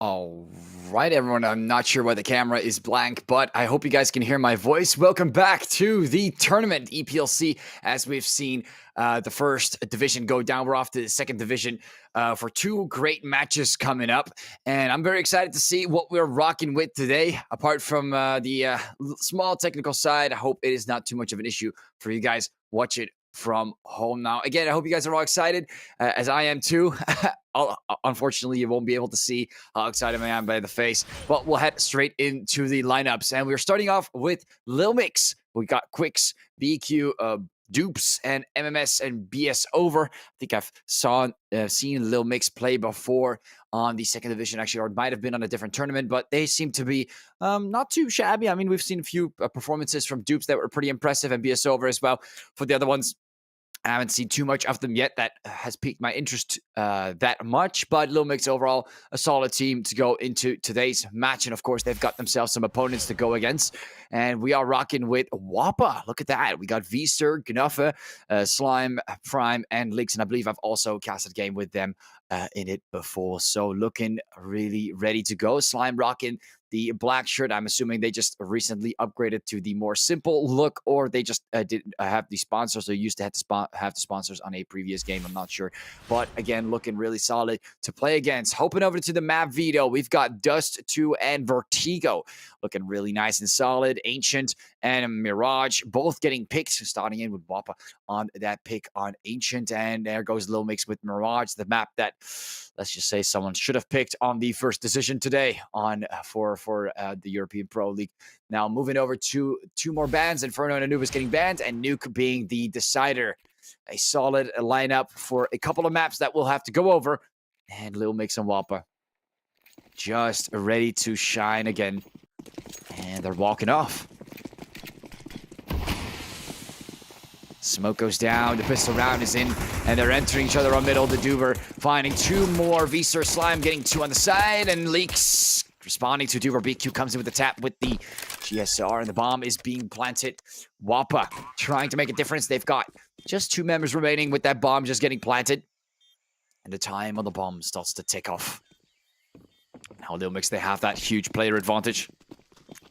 All right, everyone. I'm not sure why the camera is blank, but I hope you guys can hear my voice. Welcome back to the tournament, EPLC. As we've seen the first division go down, we're off to the second division for two great matches coming up. And I'm very excited to see what we're rocking with today. Apart from the small technical side, I hope it is not too much of an issue for you guys. Watch it from home now. Again, I hope you guys are all excited, as I am too. Unfortunately, you won't be able to see how excited I am by the face, but we'll head straight into the lineups. And we're starting off with Lil Mix. We got Quicks, BQ, Dupes, and MMS and BS over. I think I've seen Lil Mix play before on the second division, actually, or it might have been on a different tournament, but they seem to be not too shabby. I mean, we've seen a few performances from Dupes that were pretty impressive, and BS over as well. For the other ones, I haven't seen too much of them yet that has piqued my interest that much, but Lil Mix overall, a solid team to go into today's match. And of course, they've got themselves some opponents to go against. And we are rocking with Wappa. Look at that. We got Vster, Gnuffe, Slime, Prime, and Leaks. And I believe I've also casted game with them in it before. So looking really ready to go. Slime rocking the black shirt. I'm assuming they just recently upgraded to the more simple look, or they just didn't have the sponsors. They used to have the sponsors on a previous game. I'm not sure. But again, looking really solid to play against. Hopping over to the map veto, we've got Dust 2 and Vertigo. Looking really nice and solid. Ancient and Mirage both getting picked. Starting in with Wappa on that pick on Ancient. And there goes Lil Mix with Mirage, the map that, let's just say, someone should have picked on the first decision today on for the European Pro League. Now moving over to two more bans, Inferno and Anubis getting banned, and Nuke being the decider. A solid lineup for a couple of maps that we'll have to go over. And Lil Mix and Wappa just ready to shine again. And they're walking off. Smoke goes down, the pistol round is in, and they're entering each other on middle. The Duber finding two more. Vster Slime getting two on the side, and Leaks responding to Duber. BQ comes in with the tap with the GSR, and the bomb is being planted. Wappa trying to make a difference. They've got just two members remaining with that bomb just getting planted. And the time on the bomb starts to tick off. Now Lil Mix, they have that huge player advantage.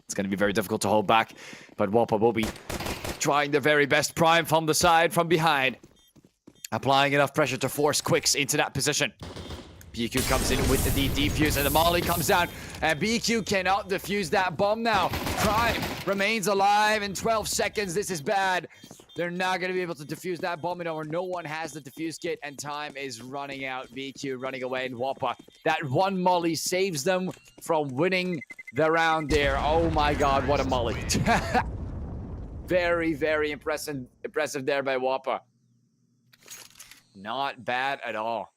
It's going to be very difficult to hold back, but Wappa will be trying their very best. Prime from the side, from behind. Applying enough pressure to force Quicks into that position. BQ comes in with the defuse, and the molly comes down, and BQ cannot defuse that bomb now. Prime remains alive in 12 seconds. This is bad. They're not going to be able to defuse that bomb anymore. No one has the defuse kit, and time is running out. BQ running away, and Wappa, that one molly saves them from winning the round there. Oh my god, what a molly. Very, very impressive there by Wappa. Not bad at all.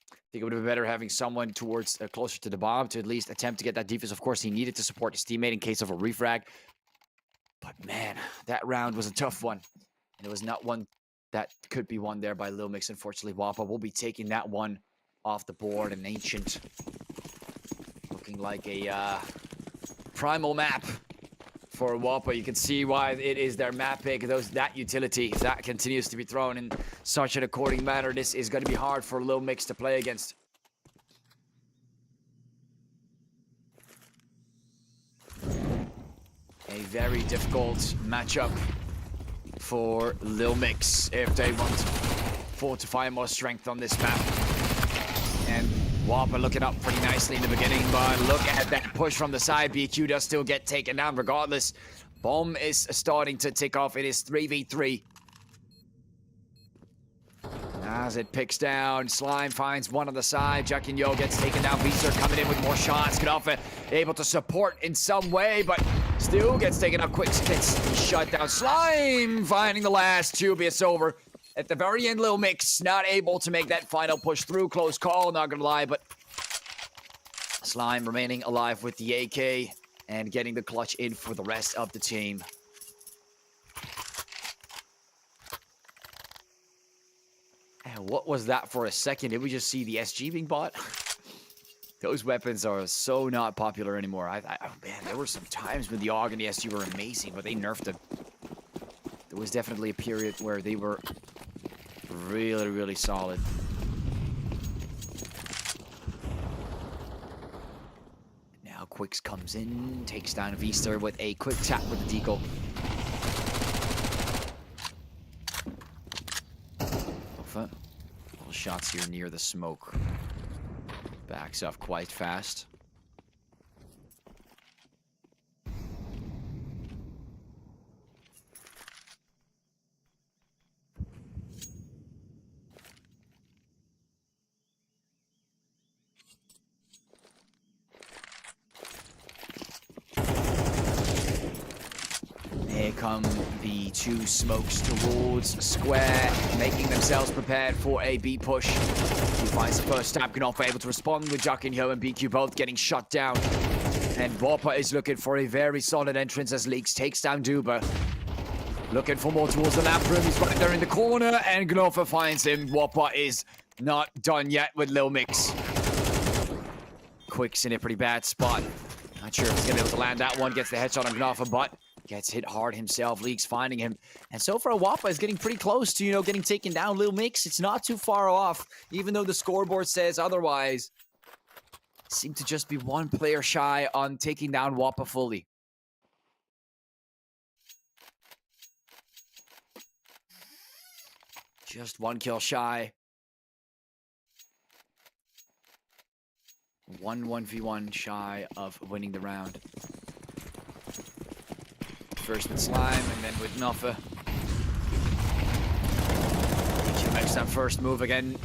I think it would have been better having someone towards closer to the bomb to at least attempt to get that defense. Of course, he needed to support his teammate in case of a refrag. But man, that round was a tough one. And it was not one that could be won there by Lil Mix. Unfortunately, Wappa will be taking that one off the board. An Ancient looking like a primal map for Wappa. You can see why it is their map pick. That utility, if that continues to be thrown in such an according manner, this is going to be hard for Lil Mix to play against. A very difficult matchup for Lil Mix if they want to fortify more strength on this map. And Wappa looking up pretty nicely in the beginning, but look at that push from the side. BQ does still get taken down regardless. Bomb is starting to tick off. It is 3v3. As it picks down, Slime finds one on the side. Jaquinho gets taken down. Vster coming in with more shots. Gnuffe able to support in some way, but still gets taken up. Quick gets shut down. Slime finding the last two. It's over. At the very end, Lil Mix not able to make that final push through. Close call, not gonna lie, but Slime remaining alive with the AK and getting the clutch in for the rest of the team. And what was that for a second? Did we just see the SG being bought? Those weapons are so not popular anymore. Man, there were some times when the AUG and the SG were amazing, but they nerfed them. There was definitely a period where they were really, really solid. Now Quicks comes in, takes down Vista with a quick tap with the deagle. Little shots here near the smoke. Backs up quite fast. Here come the two smokes towards Square, making themselves prepared for a B push. He finds the first stab, Gnoffa able to respond with Jacquinho and BQ both getting shut down. And Whopper is looking for a very solid entrance as Leaks takes down Duba. Looking for more towards the lamp room, he's right there in the corner, and Gnoffa finds him. Whopper is not done yet with Lil Mix. Quick's in a pretty bad spot. Not sure if he's gonna be able to land that one, gets the headshot on Gnoffa, but gets hit hard himself. Leaks finding him. And so far, Whoppa is getting pretty close to, getting taken down. Lil Mix, it's not too far off, even though the scoreboard says otherwise. Seem to just be one player shy on taking down Whoppa fully. Just one kill shy. 1v1 shy of winning the round. First with Slime, and then with Gnoffa. He makes that first move again.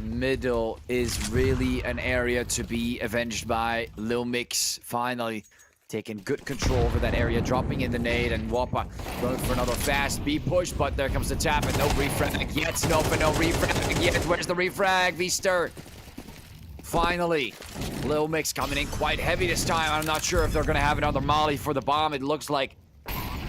Middle is really an area to be avenged by. Lil Mix finally taking good control over that area, dropping in the nade, and Whoppa going for another fast B push, but there comes the tap, and no refrag yet. Gnoffa, no refrag yet. Where's the refrag? V-Stir. Finally, Lil Mix coming in quite heavy this time. I'm not sure if they're going to have another molly for the bomb. It looks like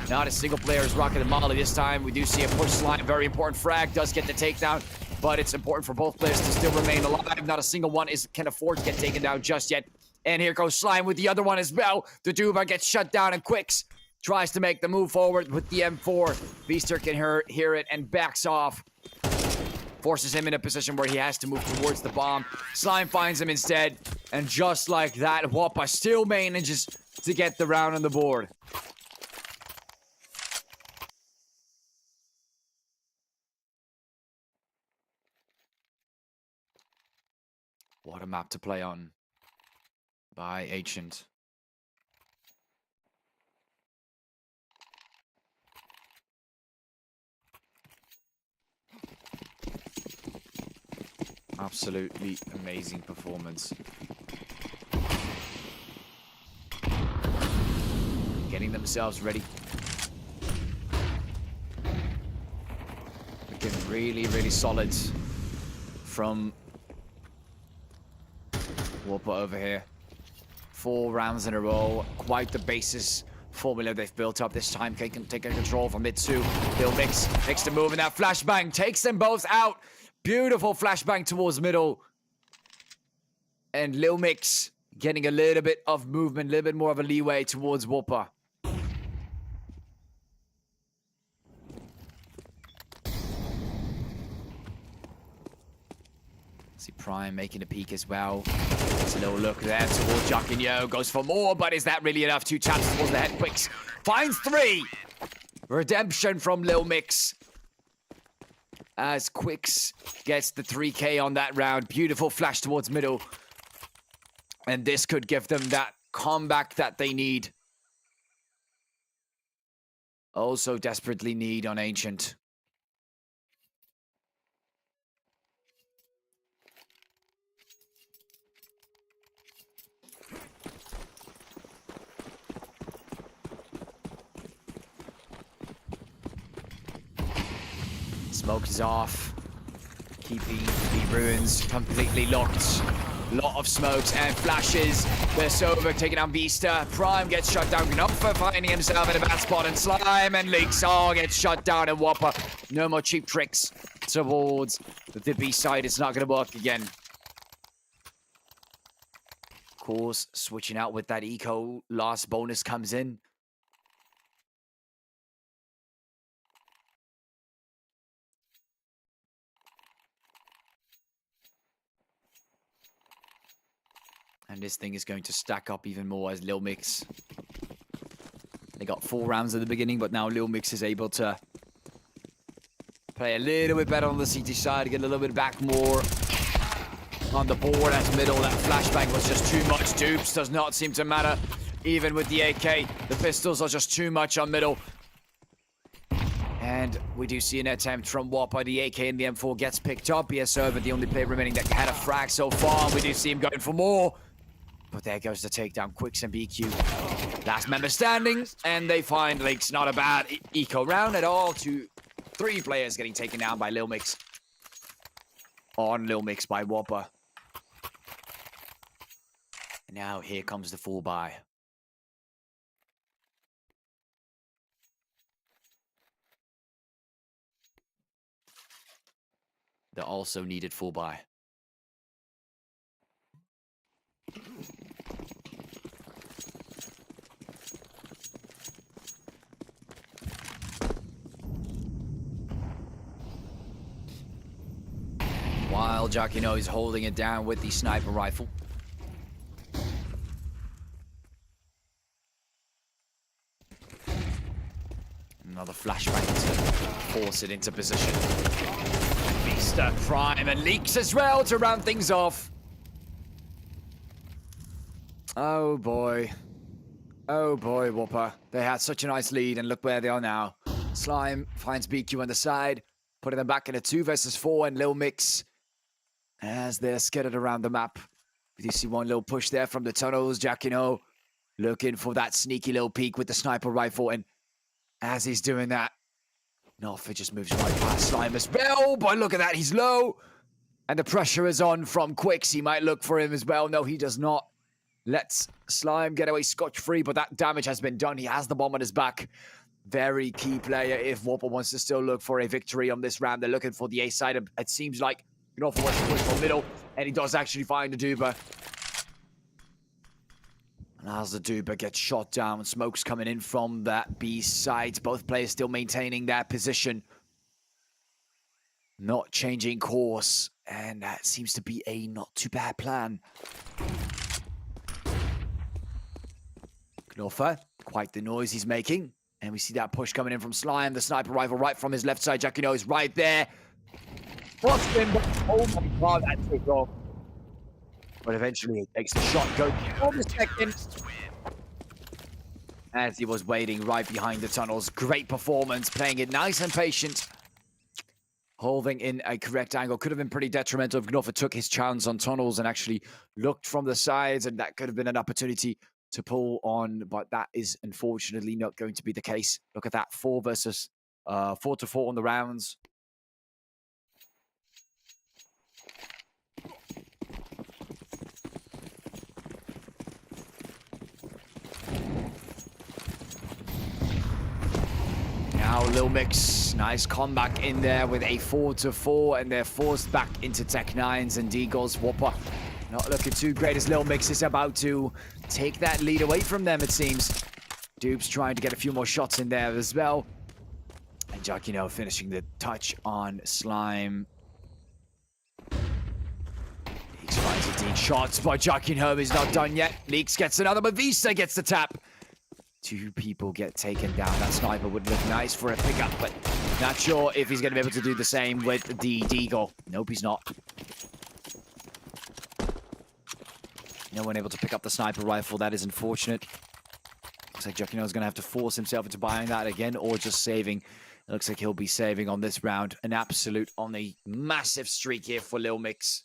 not a single player is rocking the molly this time. We do see a push Slime. Very important frag. Does get the takedown, but it's important for both players to still remain alive. Not a single one can afford to get taken down just yet. And here goes Slime with the other one as well. The Duba gets shut down, and Quicks tries to make the move forward with the M4. Beaster can hear it and backs off. Forces him in a position where he has to move towards the bomb. Slime finds him instead. And just like that, Whoppa still manages to get the round on the board. What a map to play on by Ancient. Absolutely amazing performance. Getting themselves ready. Looking really, really solid from Whoppa over here. 4 rounds in a row. Quite the basis formula they've built up this time. Taking control from Mitsu. Lil Mix makes the move, and that flashbang takes them both out. Beautiful flashbang towards middle. And Lil Mix getting a little bit of movement, a little bit more of a leeway towards Whoppa. See Prime making a peek as well. It's a little look there towards Jacquinho. Goes for more, but is that really enough? 2 taps towards the head. Quicks finds 3. Redemption from Lil Mix. As Quicks gets the 3K on that round. Beautiful flash towards middle. And this could give them that comeback that they need. Also desperately need on Ancient. Smoke is off. Keeping the ruins completely locked. Lot of smokes and flashes. They're Sova taking down Vista. Prime gets shut down. Gnoffa finding himself in a bad spot. And Slime and Leaks all get shut down. And Whoppa, no more cheap tricks towards the B side. It's not going to work again. Of course, switching out with that eco. Last bonus comes in. And this thing is going to stack up even more as Lil Mix. They got 4 rounds at the beginning, but now Lil Mix is able to play a little bit better on the CT side, get a little bit back more on the board as middle. That flashbang was just too much. Dupes does not seem to matter. Even with the AK, the pistols are just too much on middle. And we do see an attempt from Whopper. The AK and the M4 gets picked up. BSO, the only player remaining that had a frag so far. We do see him going for more. But there goes the takedown. Quicks and BQ. Last member standing. And they find Leaks. Not a bad eco round at all. 3 players getting taken down by Lil Mix. On Lil Mix by Whopper. And now here comes the full buy. The also needed full buy. While Giacchino is holding it down with the sniper rifle. Another flashbang to force it into position. Vista, Prime, and Leaks as well to round things off. Oh boy. Oh boy, Whopper. They had such a nice lead, and look where they are now. Slime finds BQ on the side, putting them back in a 2 versus 4, and Lil Mix as they're scattered around the map. You see one little push there from the tunnels. Giacchino looking for that sneaky little peek with the sniper rifle, and as he's doing that, Noffa just moves right past Slime as well. But look at that, he's low. And the pressure is on from Quicks. He might look for him as well. No, he does not. Lets Slime get away scotch-free, but that damage has been done. He has the bomb on his back. Very key player if Whopper wants to still look for a victory on this round. They're looking for the A side. It seems like Noffa wants to push for middle, and he does actually find the Duba. And as the Duba gets shot down, smoke's coming in from that B side. Both players still maintaining their position. Not changing course. And that seems to be a not too bad plan. Noffa, quite the noise he's making. And we see that push coming in from Slime. The sniper rifle right from his left side. Giacchino is right there. What's been... Oh my god, that took off. But eventually he takes the shot, goes for the second. As he was waiting right behind the tunnels. Great performance, playing it nice and patient. Holding in a correct angle. Could have been pretty detrimental if Noffa took his chance on tunnels and actually looked from the sides, and that could have been an opportunity to pull on, but that is unfortunately not going to be the case. Look at that, 4 versus 4 to 4 on the rounds. Now Lil Mix, nice comeback in there with a 4 to 4, and they're forced back into Tech 9s and Deagles. Whopper not looking too great as Lil Mix is about to take that lead away from them, it seems. Dupes trying to get a few more shots in there as well. And Giacchino finishing the touch on Slime. Leaks finds 18 shots, but Giacchino is not done yet. Leaks gets another, but Vista gets the tap. 2 people get taken down. That sniper would look nice for a pickup, but not sure if he's going to be able to do the same with the Deagle. Nope, he's not. No one able to pick up the sniper rifle. That is unfortunate. Looks like Giacchino's going to have to force himself into buying that again, or just saving. It looks like he'll be saving on this round. An absolute on a massive streak here for Lil Mix.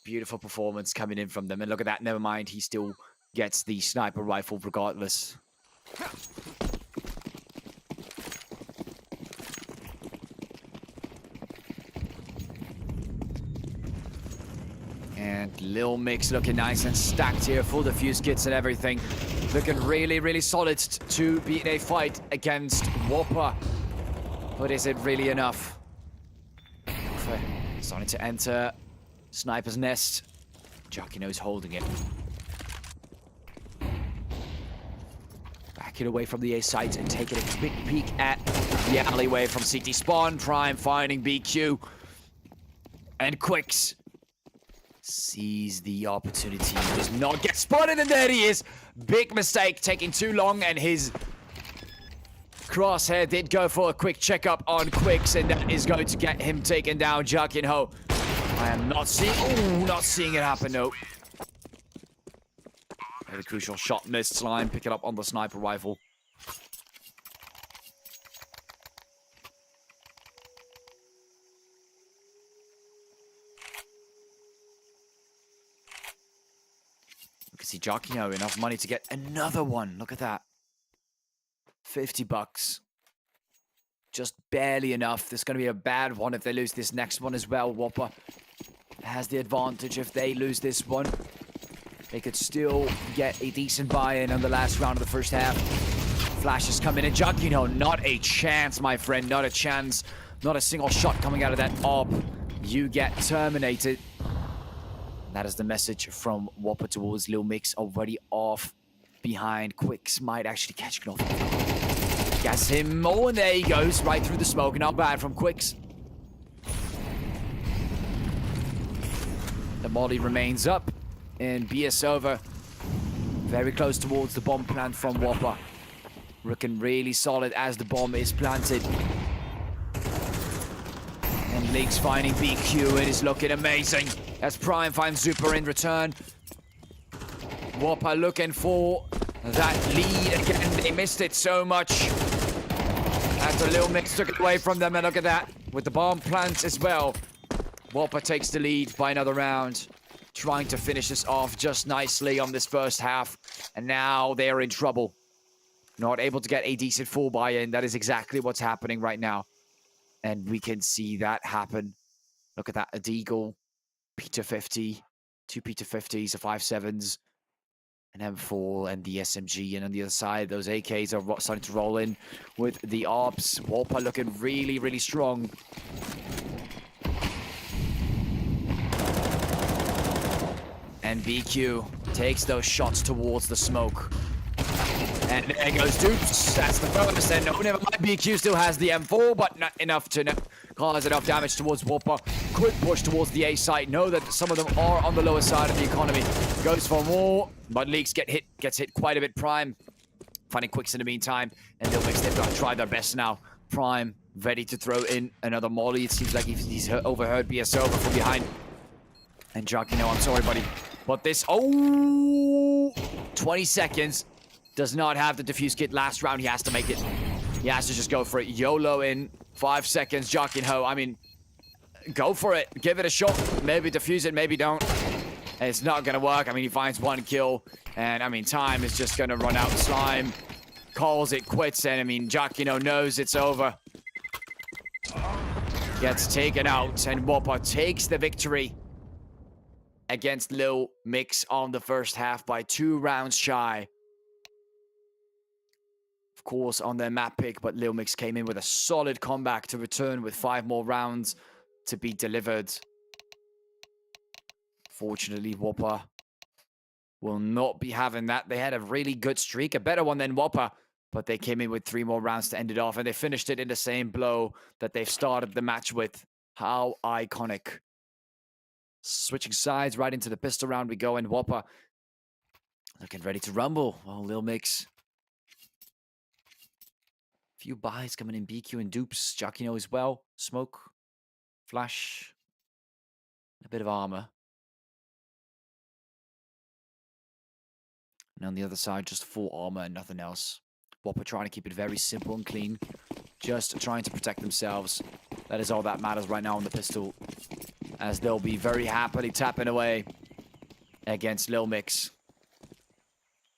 Beautiful performance coming in from them. And look at that. Never mind. He still gets the sniper rifle regardless. And Lil Mix looking nice and stacked here, full defuse kits and everything. Looking really, really solid to be in a fight against Whopper. But is it really enough? Starting to enter Sniper's nest. Giacchino's holding it. Back it away from the A site and taking a quick peek at the alleyway from CT Spawn. Prime finding BQ. And Quicks sees the opportunity, does not get spotted, and there he is. Big mistake, taking too long, and his crosshair did go for a quick checkup on Quicks, and that is going to get him taken down. Jackinho, I am not seeing it happen, no. Very crucial shot missed. Slime pick it up on the sniper rifle. You can see Jackinho, enough money to get another one. Look at that. $50. Just barely enough. This is going to be a bad one if they lose this next one as well. Whopper has the advantage if they lose this one. They could still get a decent buy-in on the last round of the first half. Flashes come in, and Jackinho, not a chance, my friend. Not a chance. Not a single shot coming out of that op. You get terminated. That is the message from Whopper towards Lil Mix, already off behind. Quicks might actually catch Knopf. Gas him. Oh, and there he goes, right through the smoke. Not bad from Quicks. The molly remains up, and BS over. Very close towards the bomb plant from Whopper. Looking really solid as the bomb is planted. And Leaks finding BQ. It is looking amazing as Prime finds Super in return. Whopper looking for that lead again. They missed it so much. After Lil Mix took it away from them, and look at that. With the bomb plants as well. Whopper takes the lead by another round. Trying to finish this off just nicely on this first half. And now they're in trouble. Not able to get a decent full buy-in. That is exactly what's happening right now. And we can see that happen. Look at that. A Deagle, Peter 50, two Peter 50s, a 5.7s, an M4, and the SMG. And on the other side, those AKs are starting to roll in with the ops. Whopper looking really, really strong. And BQ takes those shots towards the smoke. And there goes Dupes. That's the first. And no, never mind. BQ still has the M4, but not enough to cause enough damage towards Whopper. Quick push towards the A site. Know that some of them are on the lower side of the economy. Goes for more, but Leaks gets hit quite a bit. Prime finding Quicks in the meantime, and they'll make them try their best now. Prime ready to throw in another molly. It seems like he's overheard BS over from behind. And Jackinho, I'm sorry, buddy. But this, 20 seconds. Does not have the defuse kit last round. He has to make it. He has to just go for it. YOLO in 5 seconds. Jackinho, I mean, go for it. Give it a shot. Maybe defuse it, maybe don't. It's not going to work. I mean, he finds one kill. And, I mean, time is just going to run out. Slime calls it quits. And, I mean, Jackinho knows it's over. Gets taken out. And Whopper takes the victory against Lil Mix on the first half by 2 rounds shy. Of course, on their map pick, but Lil Mix came in with a solid comeback to return with 5 more rounds to be delivered. Fortunately, Whopper will not be having that. They had a really good streak, a better one than Whopper, but they came in with 3 more rounds to end it off, and they finished it in the same blow that they've started the match with. How iconic. Switching sides right into the pistol round we go, and Whopper looking ready to rumble. Oh, Lil Mix. Few buys coming in, BQ and Dupes. Jackinho as well. Smoke. Flash. A bit of armor. And on the other side, just full armor and nothing else. Whopper trying to keep it very simple and clean. Just trying to protect themselves. That is all that matters right now on the pistol. As they'll be very happily tapping away against Lil Mix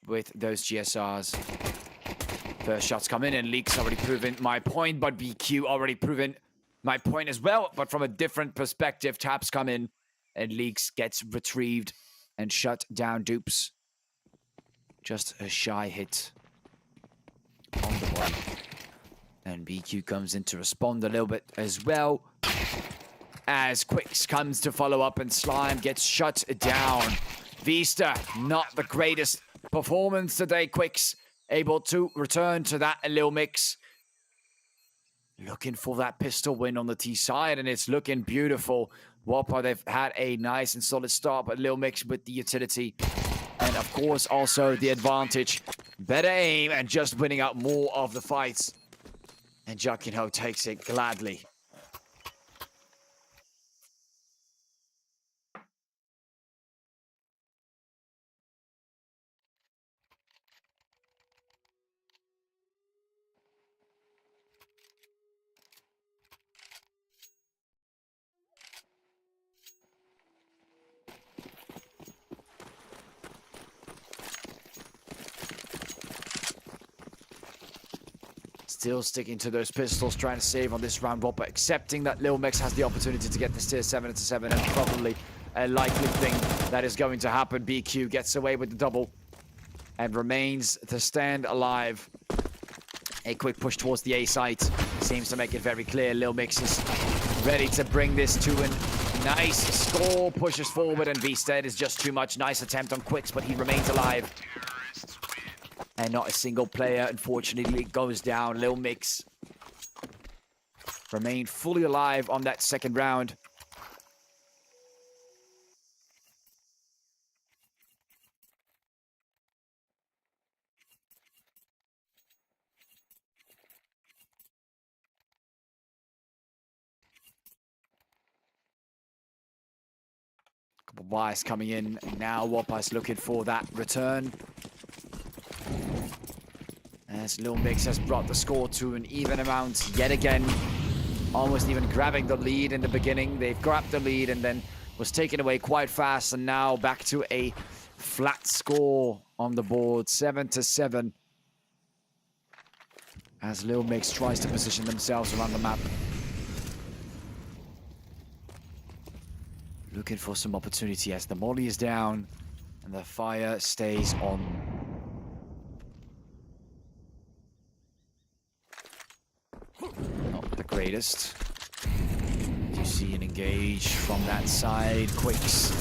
with those GSRs. First shots come in, and Leaks already proven my point, but BQ already proven my point as well. But from a different perspective, taps come in, and Leaks gets retrieved and shut down. Dupes. Just a shy hit on the body. And BQ comes in to respond a little bit as well. As Quicks comes to follow up, and Slime gets shut down. Vista, not the greatest performance today. Quicks able to return to that Lil Mix. Looking for that pistol win on the T side, and it's looking beautiful. Whopper, they've had a nice and solid start, but Lil Mix with the utility. And of course, also the advantage. Better aim and just winning out more of the fights. And Jacquinho takes it gladly. Still sticking to those pistols, trying to save on this round, Whopper accepting that Lil Mix has the opportunity to get this tier 7-7, and probably a likely thing that is going to happen. BQ gets away with the double and remains to stand alive. A quick push towards the A site seems to make it very clear Lil Mix is ready to bring this to a nice score. Pushes forward and V-Stead is just too much. Nice attempt on Quicks, but he remains alive. And not a single player, unfortunately, goes down. Lil Mix remained fully alive on that second round. Couple of wires coming in, and now Whopper's looking for that return. As Lil Mix has brought the score to an even amount yet again. Almost even grabbing the lead in the beginning. They've grabbed the lead and then was taken away quite fast. And now back to a flat score on the board. 7-7. As Lil Mix tries to position themselves around the map. Looking for some opportunity as the molly is down and the fire stays on. Not the greatest. You see an engage from that side. Quicks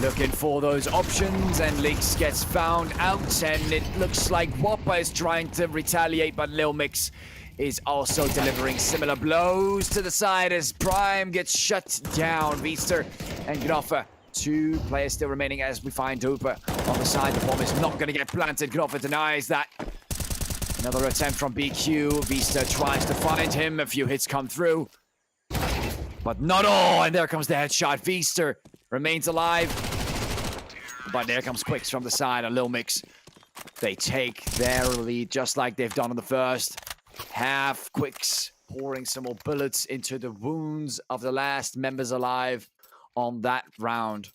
looking for those options, and Lynx gets found out, and it looks like Whopper is trying to retaliate, but Lil Mix is also delivering similar blows to the side as Prime gets shut down. Beaster and Gnoffer, two players still remaining as we find Duper on the side. The bomb is not going to get planted. Gnoffer denies that. Another attempt from BQ. Vista tries to find him. A few hits come through. But not all. And there comes the headshot. Vista remains alive. But there comes Quicks from the side. And Lil Mix, they take their lead just like they've done in the first half. Quicks pouring some more bullets into the wounds of the last members alive on that round.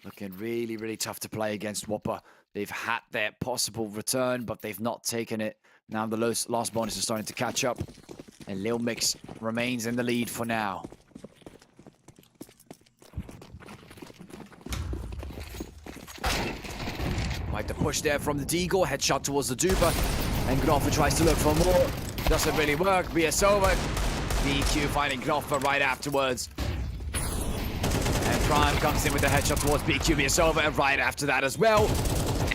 Looking really, really tough to play against Whopper. They've had their possible return, but they've not taken it. Now the last bonus is starting to catch up. And Lil Mix remains in the lead for now. Quite the push there from the Deagle. Headshot towards the Duper. And Gnoffer tries to look for more. Doesn't really work. BS over. BQ finding Gnoffer right afterwards. And Prime comes in with a headshot towards BQ. BS over right after that as well.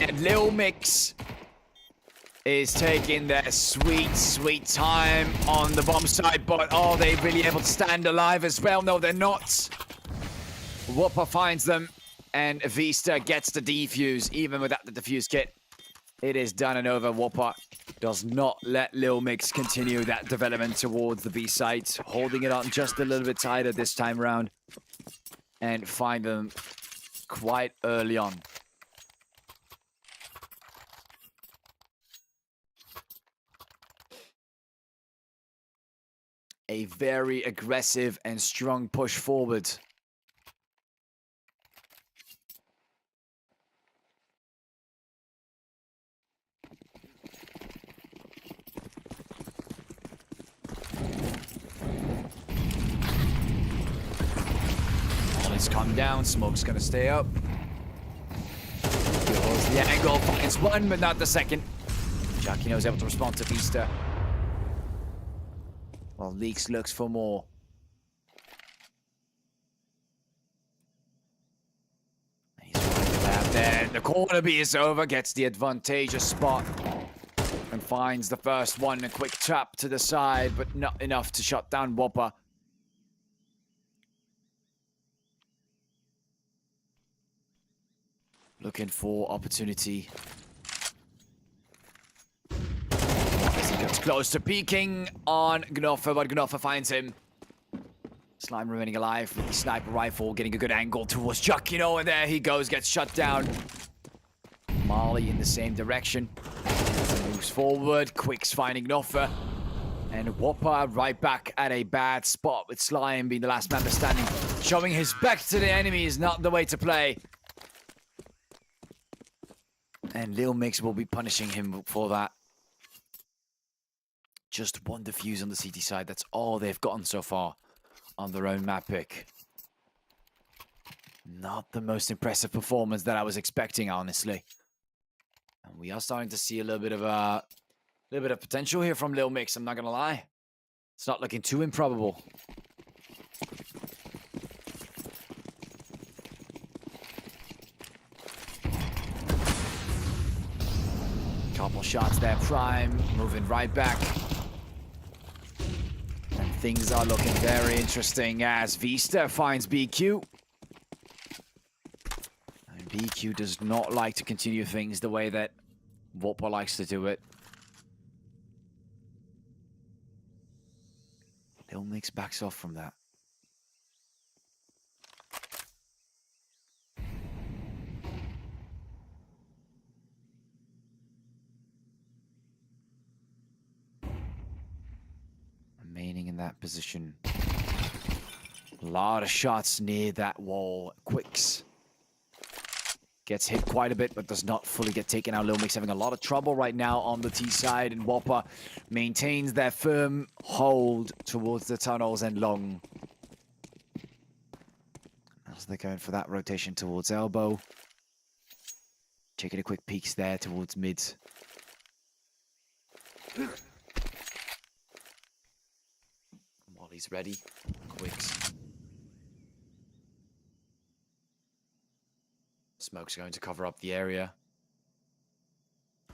And Lil Mix is taking their sweet, sweet time on the bomb side. But are they really able to stand alive as well? No, they're not. Whopper finds them. And Vista gets the defuse, even without the defuse kit. It is done and over. Whopper does not let Lil Mix continue that development towards the B site, holding it on just a little bit tighter this time around, and find them quite early on. A very aggressive and strong push forward. Let's calm down. Smoke's gonna stay up. Kills the angle. Finds one, but not the second. Jacquinho is able to respond to Vista. While Leaks looks for more. He's right about there. The corner B is over. Gets the advantageous spot. and finds the first one. A quick tap to the side, but not enough to shut down Whopper. Looking for opportunity. As he gets close to peeking on Gnoffer, but Gnoffer finds him. Slime remaining alive with the sniper rifle, getting a good angle towards Giacchino, and there he goes, gets shut down. Marley in the same direction. Moves forward, Quicks finding Gnoffer. And Whopper right back at a bad spot with Slime being the last member standing. Showing his back to the enemy is not the way to play. And Lil Mix will be punishing him for that. Just one defuse on the CT side. That's all they've gotten so far on their own map pick. Not the most impressive performance that I was expecting, honestly. And we are starting to see a little bit of potential here from Lil Mix, I'm not gonna lie. It's not looking too improbable. Couple shots there, Prime, moving right back. And things are looking very interesting as Vista finds BQ. And BQ does not like to continue things the way that Whopper likes to do it. Lil Mix backs off from that. Remaining in that position. A lot of shots near that wall. Quicks gets hit quite a bit, but does not fully get taken out. Lil Mix having a lot of trouble right now on the T side, and Whopper maintains their firm hold towards the tunnels and long. As they're going for that rotation towards elbow. Taking a quick peeks there towards mid. Molly's ready. Quicks. Smoke's going to cover up the area.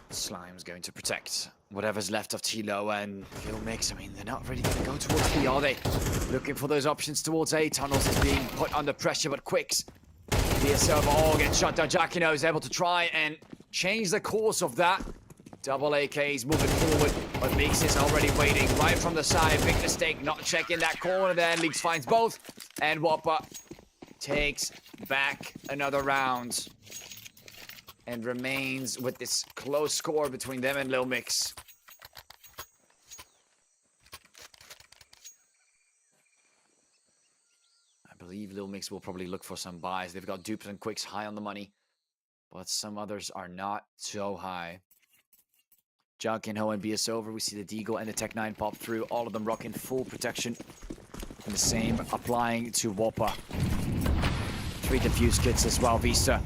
Slime's going to protect whatever's left of Tilo and Lil Mix. I mean, they're not really going to go towards B, are they? Looking for those options towards A. Tunnels is being put under pressure, but Quicks. BSO all gets shot down. Giacchino is able to try and change the course of that. Double AKs moving forward, but Leaks is already waiting right from the side. Big mistake not checking that corner there. Leaks finds both, and Whopper takes back another round and remains with this close score between them and Lil Mix. I believe Lil Mix will probably look for some buys. They've got Dupes and Quicks high on the money, but some others are not so high. Giacchino and BS over. We see the Deagle and the Tech 9 pop through. All of them rocking full protection. And the same applying to Whopper. 3 defuse kits as well. Vista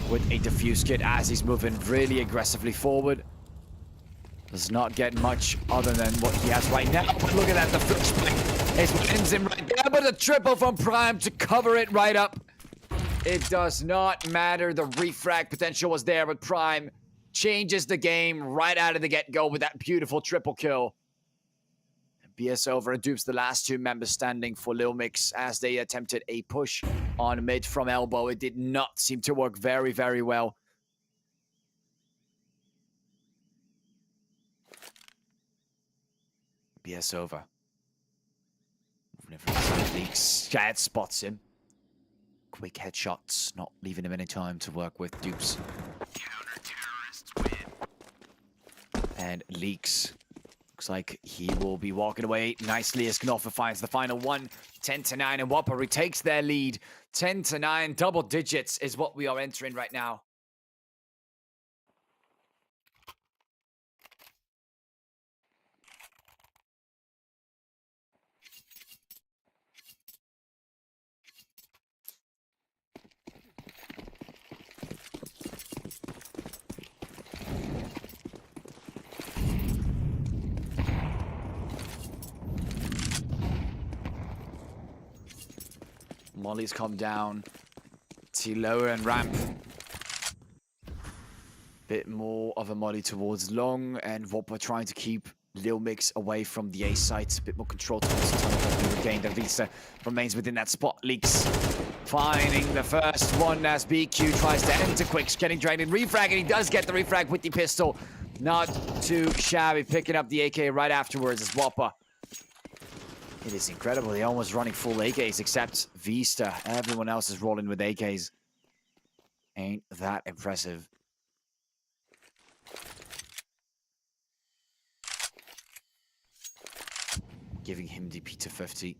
with a defuse kit as he's moving really aggressively forward. Does not get much other than what he has right now. But look at that, the flashbang is what ends him right there. But a triple from Prime to cover it right up. It does not matter. The refrag potential was there, but Prime changes the game right out of the get-go with that beautiful triple kill. BS over and dupes the last 2 members standing for Lil Mix as they attempted a push on mid from elbow. It did not seem to work very, very well. BS over. Leaks. Chad spots him. Quick headshots, not leaving him any time to work with dupes. And Leaks. Looks like he will be walking away nicely as Gnoffer finds the final one. 10-9, and Whopper retakes their lead. 10-9, double digits is what we are entering right now. Molly's come down. Tilo and Ramp. Bit more of a molly towards long, and Whopper trying to keep Lil Mix away from the A site. A bit more control towards the tunnel that we regained. Avisa remains within that spot. Leaks finding the first one as BQ tries to enter Quicks, getting dragged in refrag, and he does get the refrag with the pistol. Not too shabby, picking up the AK right afterwards as Whopper. It is incredible. They're almost running full AKs except Vista. Everyone else is rolling with AKs. Ain't that impressive. Giving him the P250.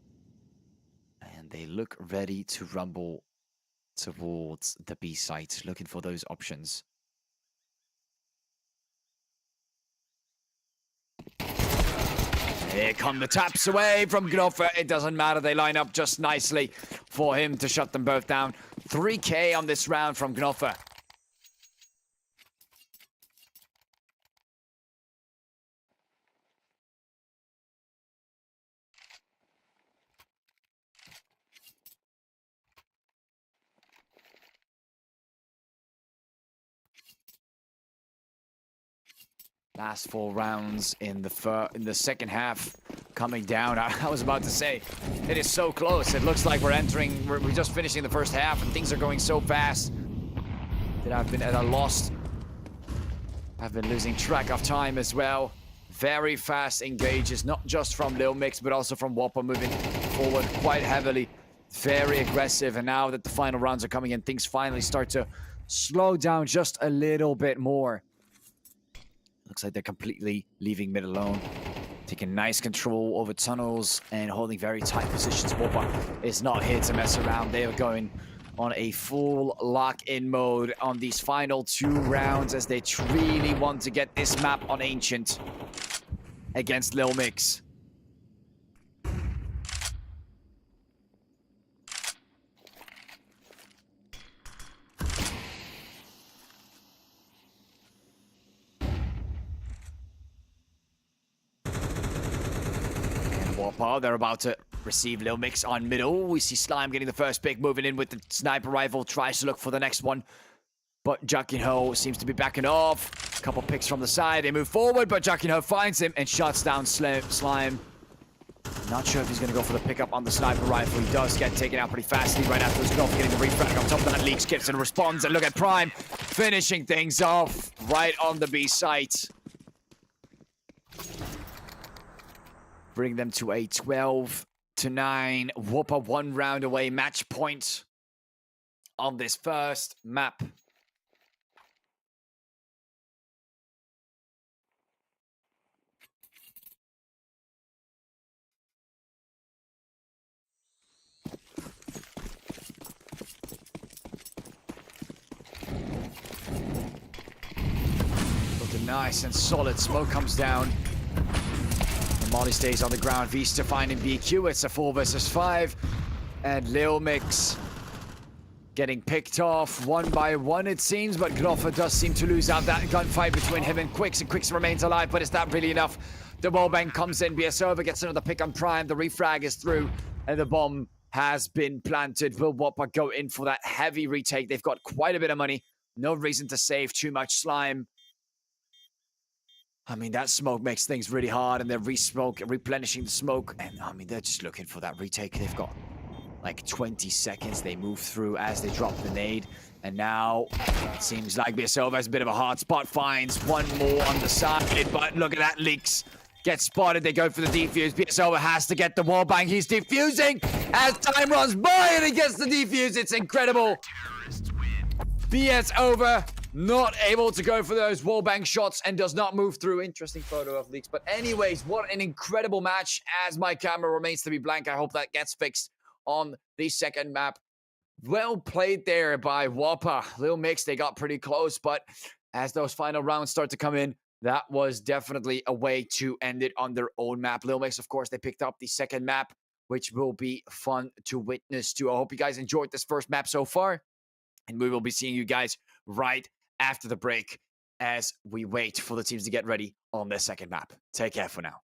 And they look ready to rumble towards the B site, looking for those options. Here come the taps away from Gnoffer. It doesn't matter. They line up just nicely for him to shut them both down. 3K on this round from Gnoffer. Last 4 rounds in the second half coming down. I was about to say, it is so close. It looks like we're just finishing the first half and things are going so fast that I've been at a loss. I've been losing track of time as well. Very fast engages, not just from Lil Mix, but also from Whopper moving forward quite heavily. Very aggressive, and now that the final rounds are coming in, things finally start to slow down just a little bit more. Looks like they're completely leaving mid alone. Taking nice control over tunnels and holding very tight positions. Whopper is not here to mess around. They are going on a full lock-in mode on these final 2 rounds as they really want to get this map on Ancient against Lil Mix. Whopper, they're about to receive Lil Mix on middle. We see Slime getting the first pick, moving in with the sniper rifle, tries to look for the next one. But Jackinho seems to be backing off. A couple picks from the side, they move forward, but Jackinho finds him and shuts down Slime. Not sure if he's going to go for the pickup on the sniper rifle. He does get taken out pretty fastly right after his golf, getting the refrag on top of that. Leaks, Gibson responds, and look at Prime finishing things off right on the B site. Bring them to a 12-9. Whopper 1 round away. Match point on this first map. Looking nice and solid. Smoke comes down. Molly stays on the ground. Vista finding BQ. It's a 4 versus 5. And Lil Mix getting picked off 1 by 1, it seems. But Gnoffer does seem to lose out that gunfight between him and Quicks. And Quicks remains alive, but is that really enough? The wallbang comes in. BSOver gets another pick on Prime. The refrag is through. And the bomb has been planted. Will Whopper go in for that heavy retake? They've got quite a bit of money. No reason to save too much Slime. I mean, that smoke makes things really hard, and they're replenishing the smoke. And, I mean, they're just looking for that retake. They've got, like, 20 seconds. They move through as they drop the nade. And now, it seems like BSOver has a bit of a hard spot. Finds one more on the side, but look at that. Leaks get spotted. They go for the defuse. BSOver has to get the wallbang. He's defusing as time runs by, and he gets the defuse. It's incredible. BSOver not able to go for those wallbang shots and does not move through. Interesting photo of Leaks. But anyways, what an incredible match as my camera remains to be blank. I hope that gets fixed on the second map. Well played there by Whopper. Lil Mix, they got pretty close, but as those final rounds start to come in, that was definitely a way to end it on their own map. Lil Mix, of course, they picked up the second map, which will be fun to witness too. I hope you guys enjoyed this first map so far, and we will be seeing you guys right after the break as we wait for the teams to get ready on their second map. Take care for now.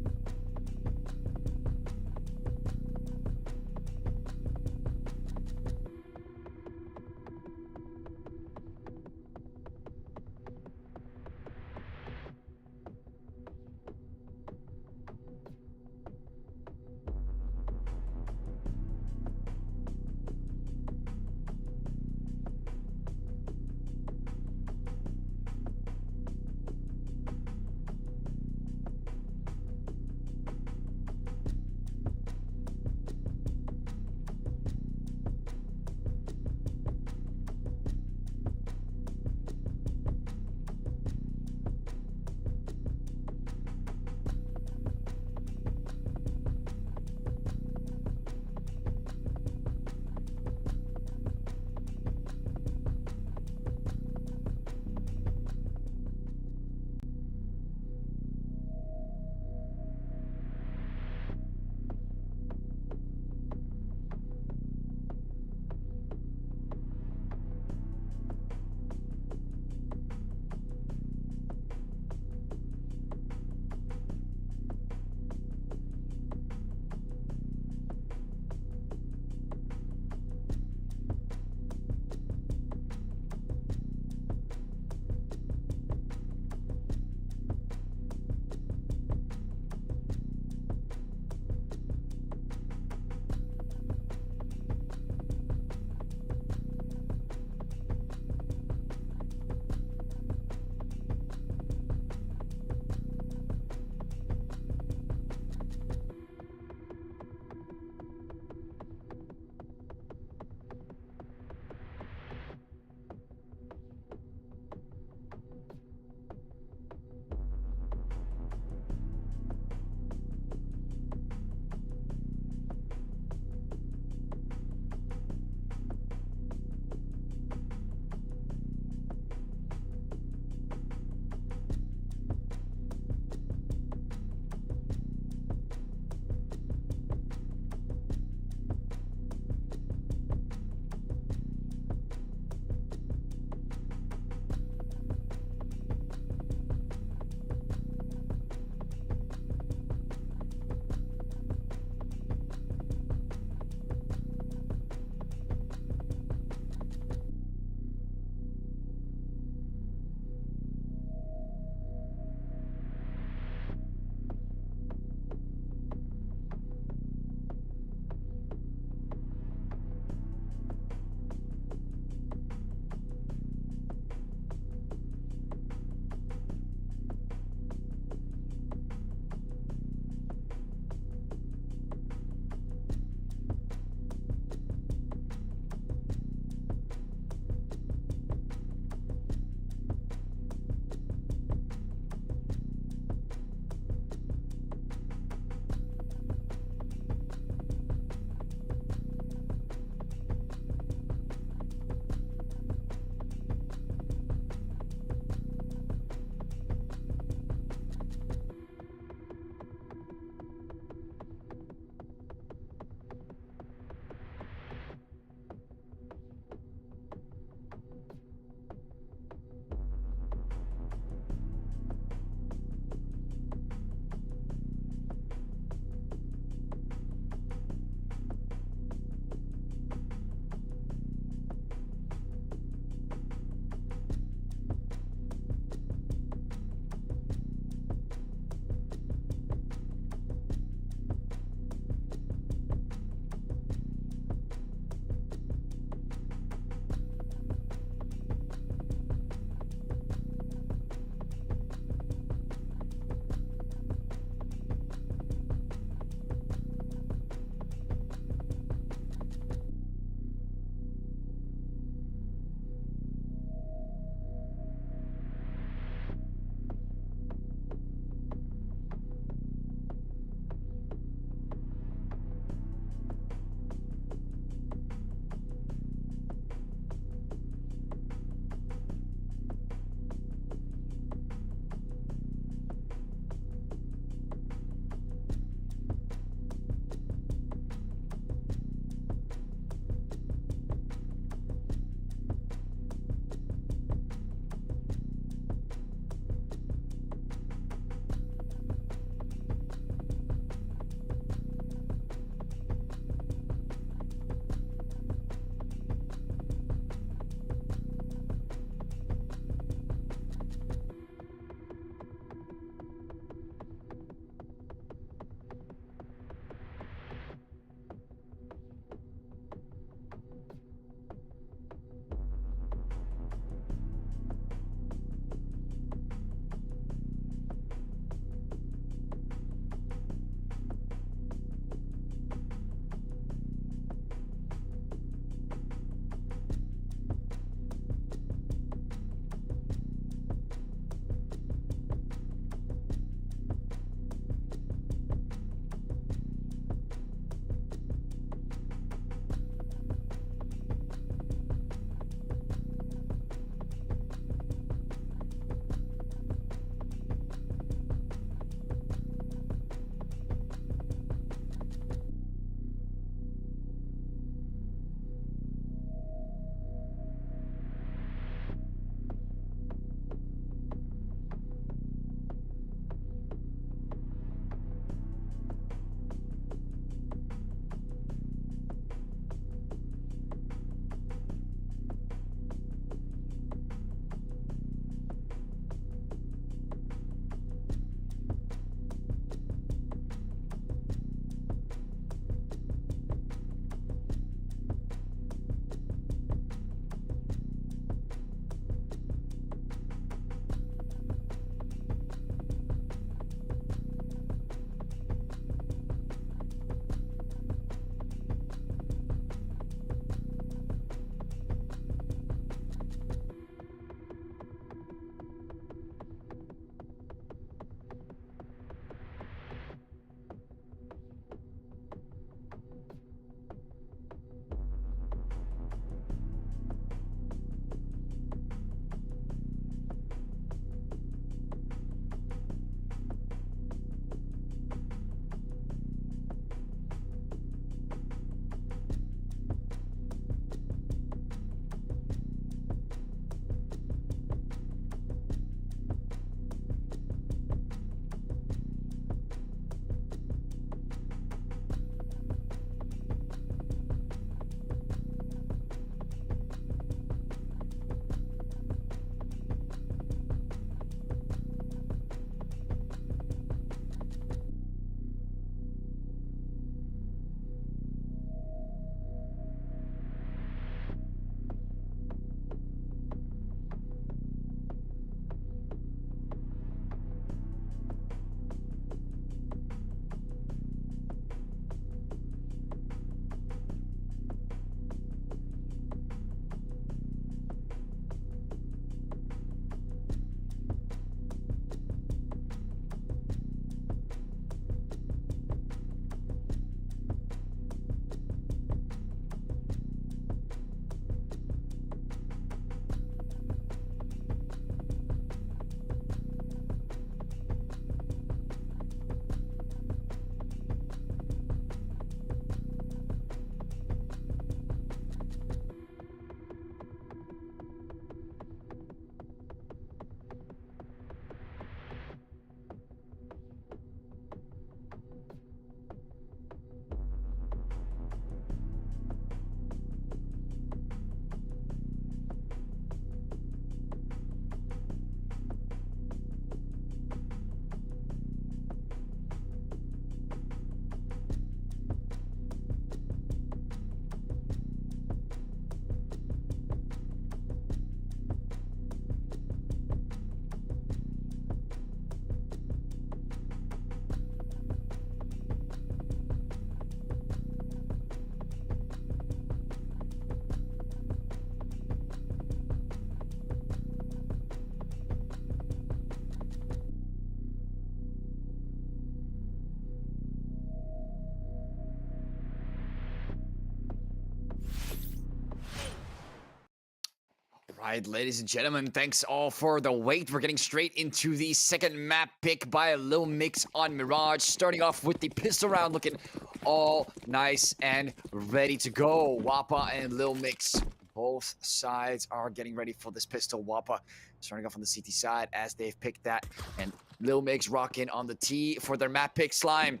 Right, ladies and gentlemen, thanks all for the wait. We're getting straight into the second map pick by Lil Mix on Mirage. Starting off with the pistol round, looking all nice and ready to go. Wappa and Lil Mix, both sides are getting ready for this pistol. Wappa starting off on the CT side as they've picked that, and Lil Mix rocking on the T for their map pick. Slime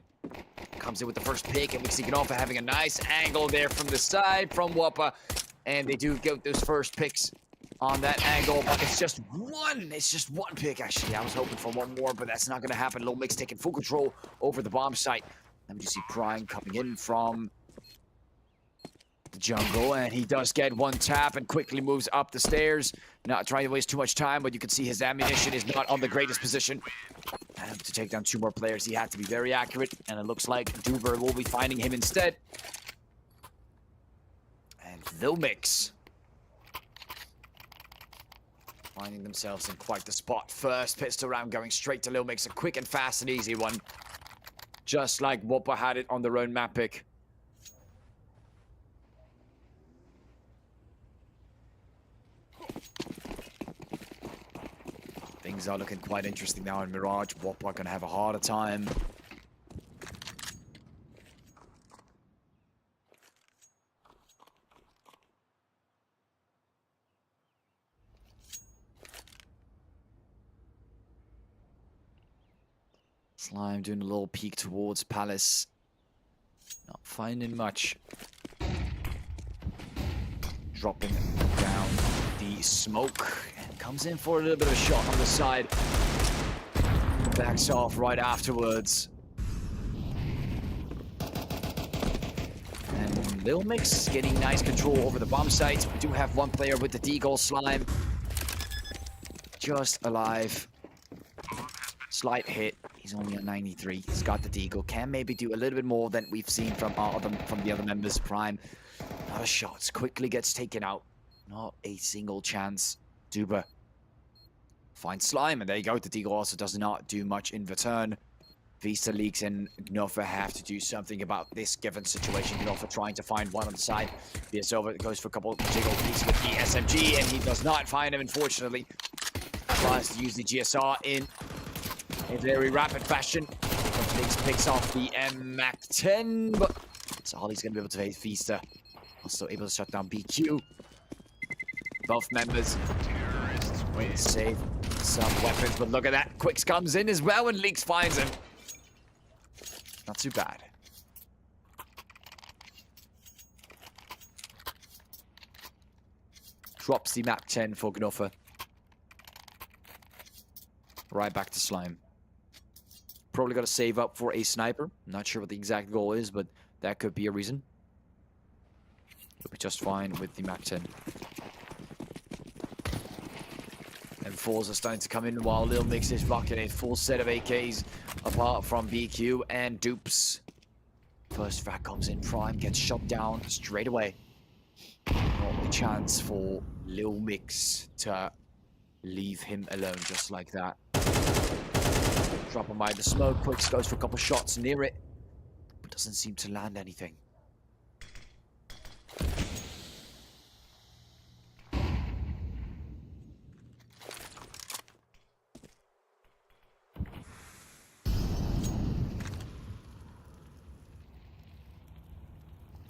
comes in with the first pick, and we see Gnofa having a nice angle there from the side from Wappa, and they do get those first picks on that angle, but it's just one pick. Actually, I was hoping for one more, but that's not going to happen. Lil Mix taking full control over the bomb site. Then we just see Prime coming in from the jungle, and he does get one tap and quickly moves up the stairs, not trying to waste too much time, but you can see his ammunition is not on the greatest position. And to take down two more players, he had to be very accurate, and it looks like Duber will be finding him instead. And Lil Mix finding themselves in quite the spot. First pistol round going straight to Lil Mix. A quick and fast and easy one. Just like Wappa had it on their own map pick. Things are looking quite interesting now in Mirage. Wappa gonna have a harder time. Slime doing a little peek towards Palace. Not finding much. Dropping down the smoke. And comes in for a little bit of a shot on the side. Backs off right afterwards. And Lil Mix getting nice control over the bomb site. We do have one player with the deagle. Slime just alive. Slight hit. He's only on 93. He's got the deagle. Can maybe do a little bit more than we've seen from the other members. Prime, not a shot. Quickly gets taken out. Not a single chance. Duber finds Slime, and there you go. The deagle also does not do much in return. Vista leaks, and Gnofa have to do something about this given situation. Gnofa trying to find one on the side. Viasova goes for a couple of jiggle pieces with the SMG, and he does not find him, unfortunately. Tries to use the GSR in a very rapid fashion. Picks off the MAC-10, but that's all he's going to be able to face. Vista also able to shut down BQ. Both members wait to save some weapons, but look at that. Quicks comes in as well, and Leaks finds him. Not too bad. Drops the MAC-10 for Gnofa. Right back to Slime. Probably got to save up for a sniper. Not sure what the exact goal is, but that could be a reason. He'll be just fine with the MAC-10. And falls are starting to come in while Lil Mix is rocking a full set of AKs apart from BQ and Dupes. First frag comes in. Prime gets shot down straight away. Not a chance for Lil Mix to leave him alone just like that. Drop him by the smoke. Quicks goes for a couple shots near it, but doesn't seem to land anything.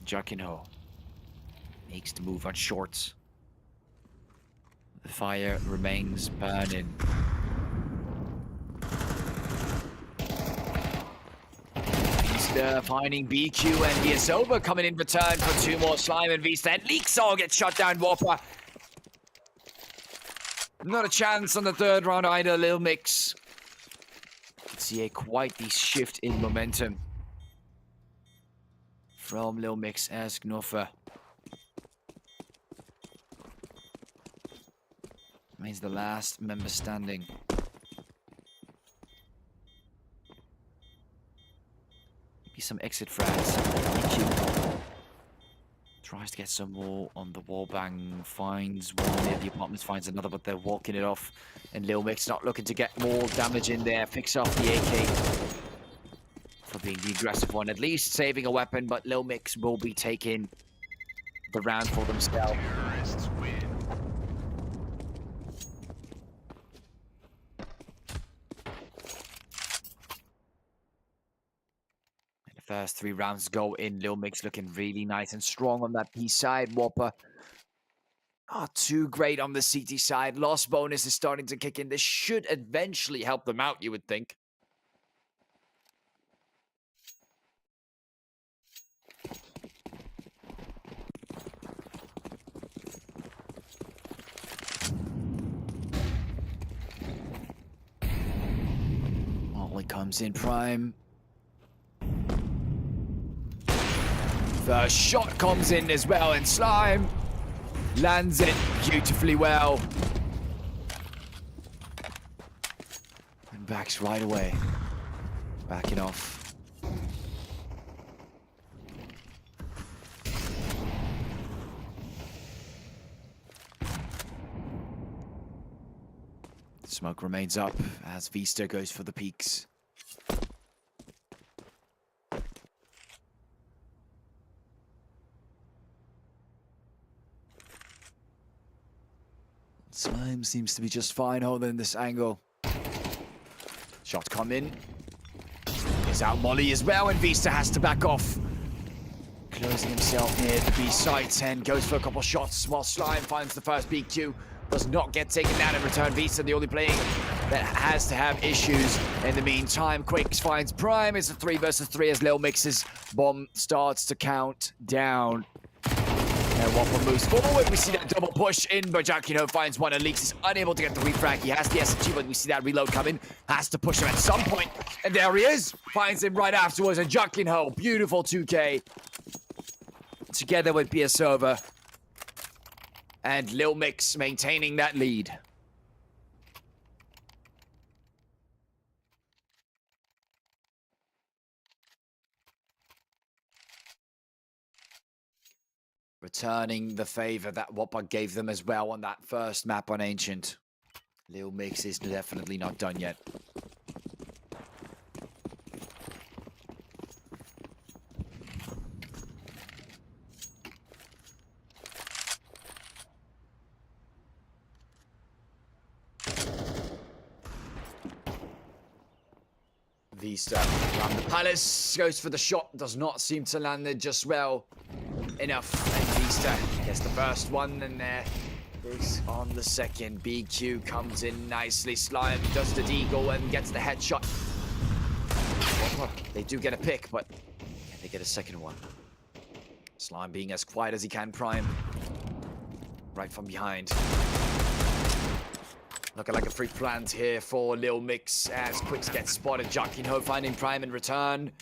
Jackinho makes the move on shorts. The fire remains burning. Vista finding BQ and Viasova coming in return for two more. Slime and Vista. And Leaks all get shot down. Wappa. Not a chance on the third round either, Lil Mix. You can see quite the shift in momentum from Lil Mix as Gnofa remains the last member standing. Maybe some exit frags. BQ tries to get some more on the wall bang. Finds one near the apartments, finds another, but they're walking it off. And Lil Mix not looking to get more damage in there. Picks off the AK for being the aggressive one. At least saving a weapon, but Lil Mix will be taking the round for themselves. First 3 rounds go in. Lil Mix looking really nice and strong on that P side. Whopper not too great on the CT side. Lost bonus is starting to kick in. This should eventually help them out, you would think. Molly comes in prime. The shot comes in as well, and Slime lands it beautifully well. And backs right away. Backing off. Smoke remains up as Vista goes for the peaks. Slime seems to be just fine holding this angle. Shot come in. Is out Molly as well, and Vista has to back off. Closing himself near the B side. 10 goes for a couple shots while Slime finds the first BQ. Does not get taken down in return. Vista, the only player that has to have issues in the meantime. Quakes finds Prime. It's a 3 versus 3 as Lil Mix's bomb starts to count down. And Whopper moves forward. We see that double push in, but Jacquino finds one. Elix is unable to get the refrag. He has the SG, but we see that reload coming. Has to push him at some point. And there he is. Finds him right afterwards. And Jacquino, beautiful 2K. Together with Piasova. And Lil Mix maintaining that lead. Returning the favor that Whopper gave them as well on that first map on Ancient. Lil Mix is definitely not done yet. Vista around the palace, goes for the shot, does not seem to land it just well enough. And Vista gets the first one, and there is on the second. BQ comes in nicely. Slime does the deagle and gets the headshot. They do get a pick, but can they get a second one? Slime being as quiet as he can. Prime right from behind. Looking like a free plant here for Lil Mix as Quicks gets spotted. Jacquino finding Prime in return.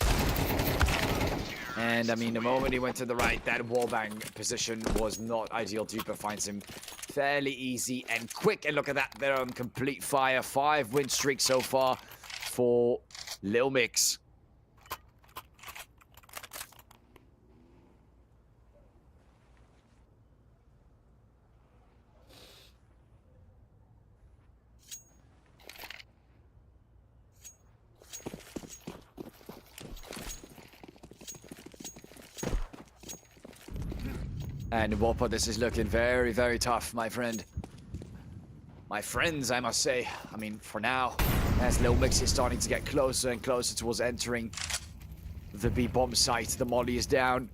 And I mean, the moment he went to the right, that wallbang position was not ideal. Duper finds him fairly easy and quick. And look at that, they're on complete fire. 5 win streak so far for Lil Mix. And Whopper, this is looking very, very tough, my friend. My friends, I must say. I mean, for now, as Lil Mix is starting to get closer and closer towards entering the B-bomb site, the molly is down.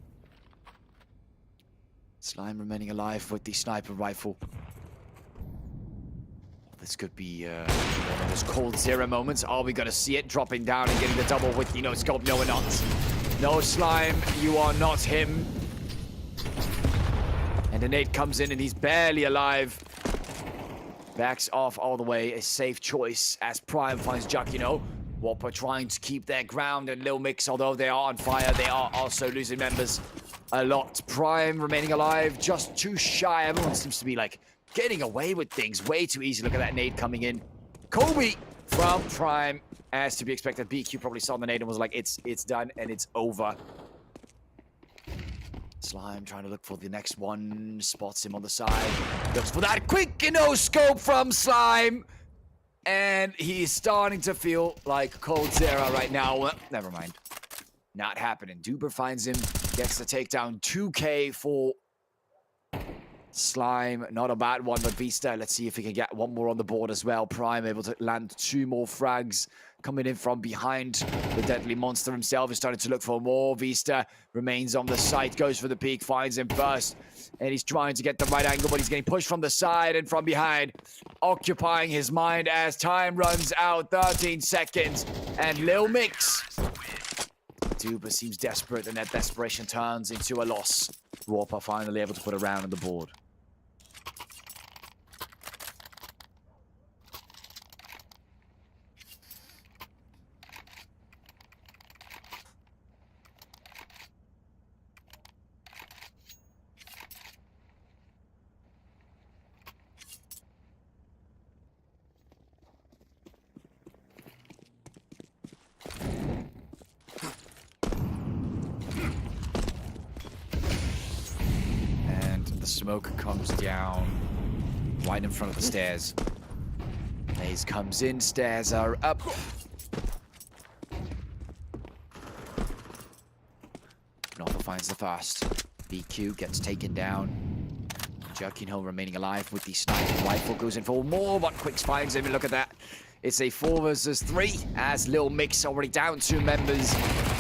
Slime remaining alive with the sniper rifle. This could be one of those cold zero moments. Are we gonna see it dropping down and getting the double with Scope? No, we're not. No, Slime, you are not him. And a nade comes in and he's barely alive. Backs off all the way. A safe choice as Prime finds Jacquino. Whopper trying to keep their ground, and Lil Mix, although they are on fire, they are also losing members a lot. Prime remaining alive, just too shy. Everyone seems to be like getting away with things way too easy. Look at that nade coming in. Kobe from Prime, as to be expected. BQ probably saw the nade and was like, it's done and it's over. Slime trying to look for the next one. Spots him on the side. Looks for that quick no-scope from Slime. And he's starting to feel like cold zero right now. Well, never mind. Not happening. Duper finds him. Gets the takedown. 2K for Slime, not a bad one, but Vista, let's see if we can get one more on the board as well. Prime able to land 2 more frags. Coming in from behind. The deadly monster himself is starting to look for more. Vista remains on the site, goes for the peak, finds him first. And he's trying to get the right angle, but he's getting pushed from the side and from behind. Occupying his mind as time runs out. 13 seconds. And Lil Mix. Duba seems desperate, and that desperation turns into a loss. Warper finally able to put a round on the board. The smoke comes down right in front of the stairs. Maze comes in, stairs are up. Nova finds the first. BQ gets taken down. Jerkinho remaining alive with the sniper rifle, goes in for more, but Quicks finds him, and look at that. It's a 4 versus 3 as Lil Mix already down 2 members.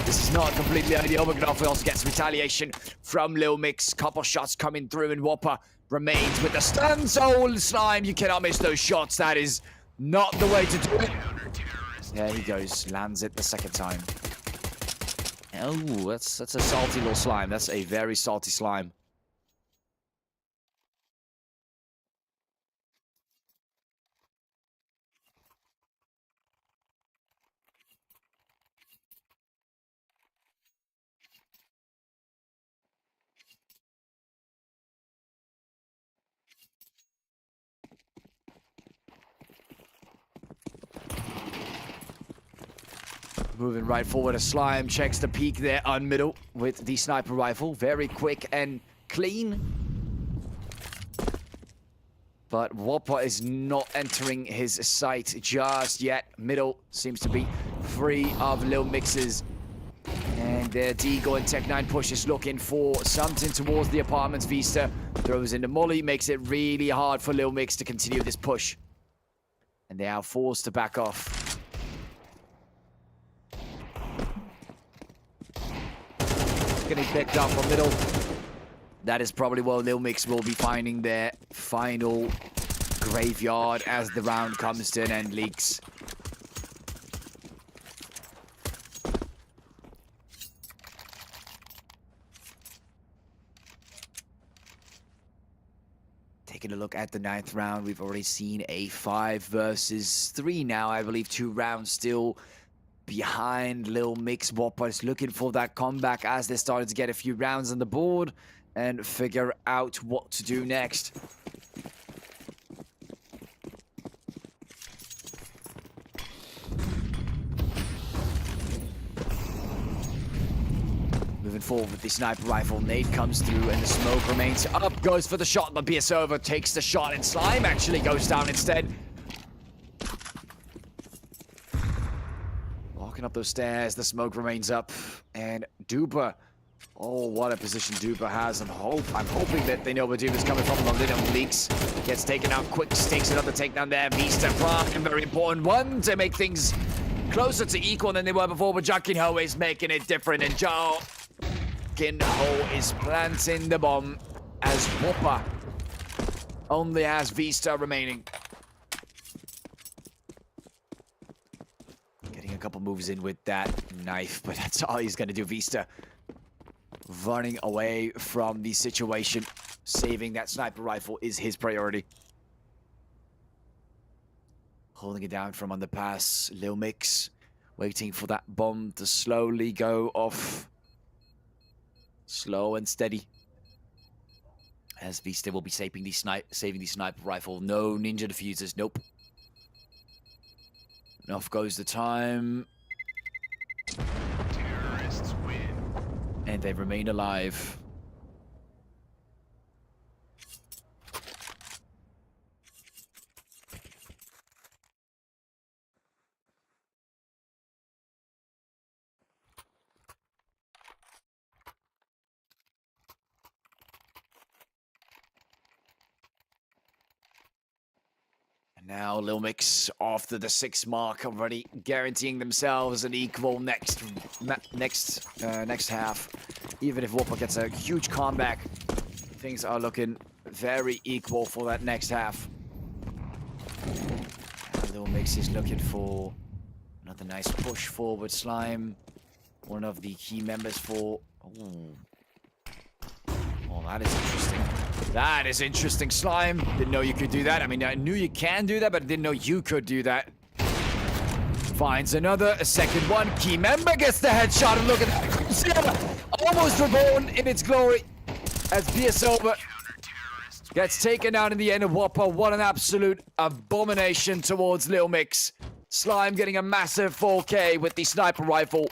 This is not completely ideal, but Godoffer also gets retaliation from Lil Mix. Couple shots coming through, and Whopper remains with the stun. So Slime, you cannot miss those shots. That is not the way to do it. There he goes, lands it the second time. Oh, that's a salty little Slime. That's a very salty Slime. Moving right forward, a Slime checks the peak there on middle with the sniper rifle. Very quick and clean. But Whopper is not entering his sight just yet. Middle seems to be free of Lil Mixes. And there Deagle and Tech9 pushes looking for something towards the apartments. Vista throws in the molly, makes it really hard for Lil Mix to continue this push. And they are forced to back off. Getting picked up from middle. That is probably where Lil Mix will be finding their final graveyard as the round comes to an end, Leaks. Taking a look at the 9th round, we've already seen a 5 versus 3 now. I believe 2 rounds still behind Lil Mix. Whopper is looking for that comeback as they started to get a few rounds on the board and figure out what to do next. Moving forward with the sniper rifle, nade comes through and the smoke remains up, goes for the shot, but Biasova takes the shot and Slime actually goes down instead. Walking up those stairs, the smoke remains up, and Duba, oh, what a position Duba has, and I'm hoping that they know where Duba's coming from. London Leaks gets taken out quick, takes another takedown there. Vista Prime, very important one to make things closer to equal than they were before, but Jerkinho is making it different, and Jerkinho is planting the bomb as Whopper only has Vista remaining. Getting a couple moves in with that knife, but that's all he's going to do. Vista running away from the situation. Saving that sniper rifle is his priority. Holding it down from underpass. Lil Mix waiting for that bomb to slowly go off. Slow and steady. As Vista will be saving the sniper rifle. No ninja diffusers, nope. And off goes the time. Terrorists win. And they remain alive. Now Lil Mix after the 6 mark already guaranteeing themselves an equal next half. Even if Whopper gets a huge comeback, things are looking very equal for that next half. Lil Mix is looking for another nice push forward. Slime, one of the key members for... Ooh. Oh, that is interesting. That is interesting, Slime. Didn't know you could do that. I mean, I knew you can do that, but I didn't know you could do that. Finds a second one. Key member gets the headshot, and look at that. Almost reborn in its glory as BSOver gets taken out in the end of Whopper. What an absolute abomination towards Lil Mix. Slime getting a massive 4K with the sniper rifle.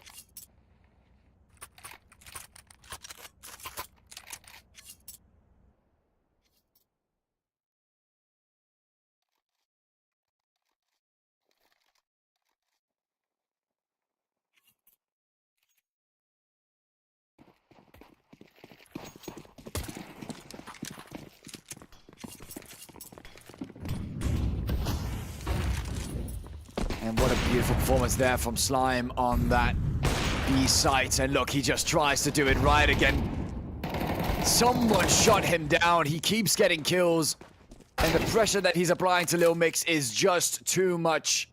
And what a beautiful performance there from Slime on that B site. And look, he just tries to do it right again. Someone shot him down. He keeps getting kills. And the pressure that he's applying to Lil Mix is just too much.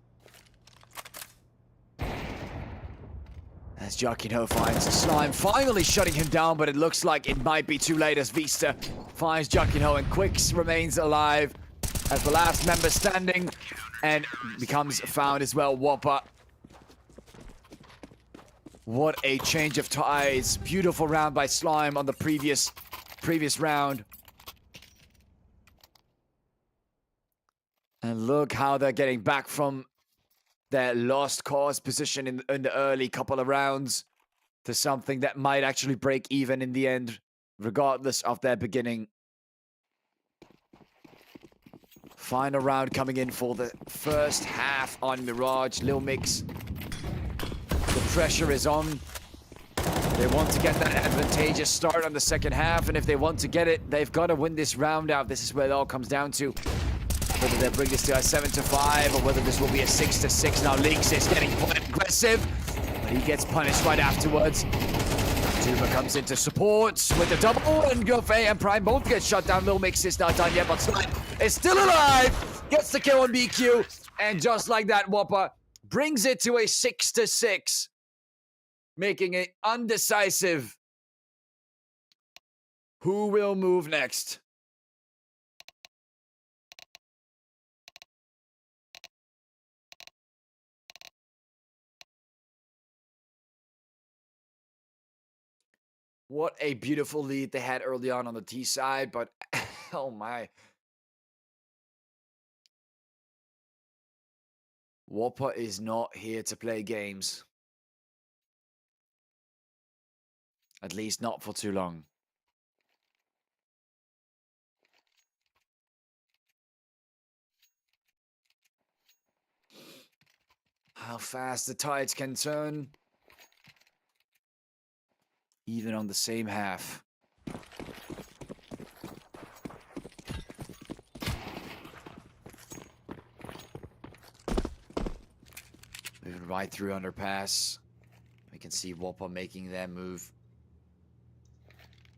As Jacquinho finds Slime finally shutting him down, but it looks like it might be too late as Vista finds Jacquinho, and Quicks remains alive as the last member standing and becomes found as well. Whopper. What a change of tides. Beautiful round by Slime on the previous round. And look how they're getting back from their lost cause position in the early couple of rounds to something that might actually break even in the end, regardless of their beginning. Final round coming in for the first half on Mirage. Lil Mix, the pressure is on. They want to get that advantageous start on the second half, and if they want to get it, they've got to win this round out. This is where it all comes down to. Whether they bring this to a 7-5 or whether this will be a 6-6. Now Leaks is getting quite aggressive, but he gets punished right afterwards. Tuba comes into support with the double, and Gofei and Prime both get shut down. Lil Mix is not done yet, but Slime is still alive. Gets the kill on BQ, and just like that, Whopper brings it to a 6-6, making it undecisive. Who will move next? What a beautiful lead they had early on the T side, but oh my. Whopper is not here to play games. At least not for too long. How fast the tides can turn. Even on the same half. Moving right through underpass. We can see Whopper making their move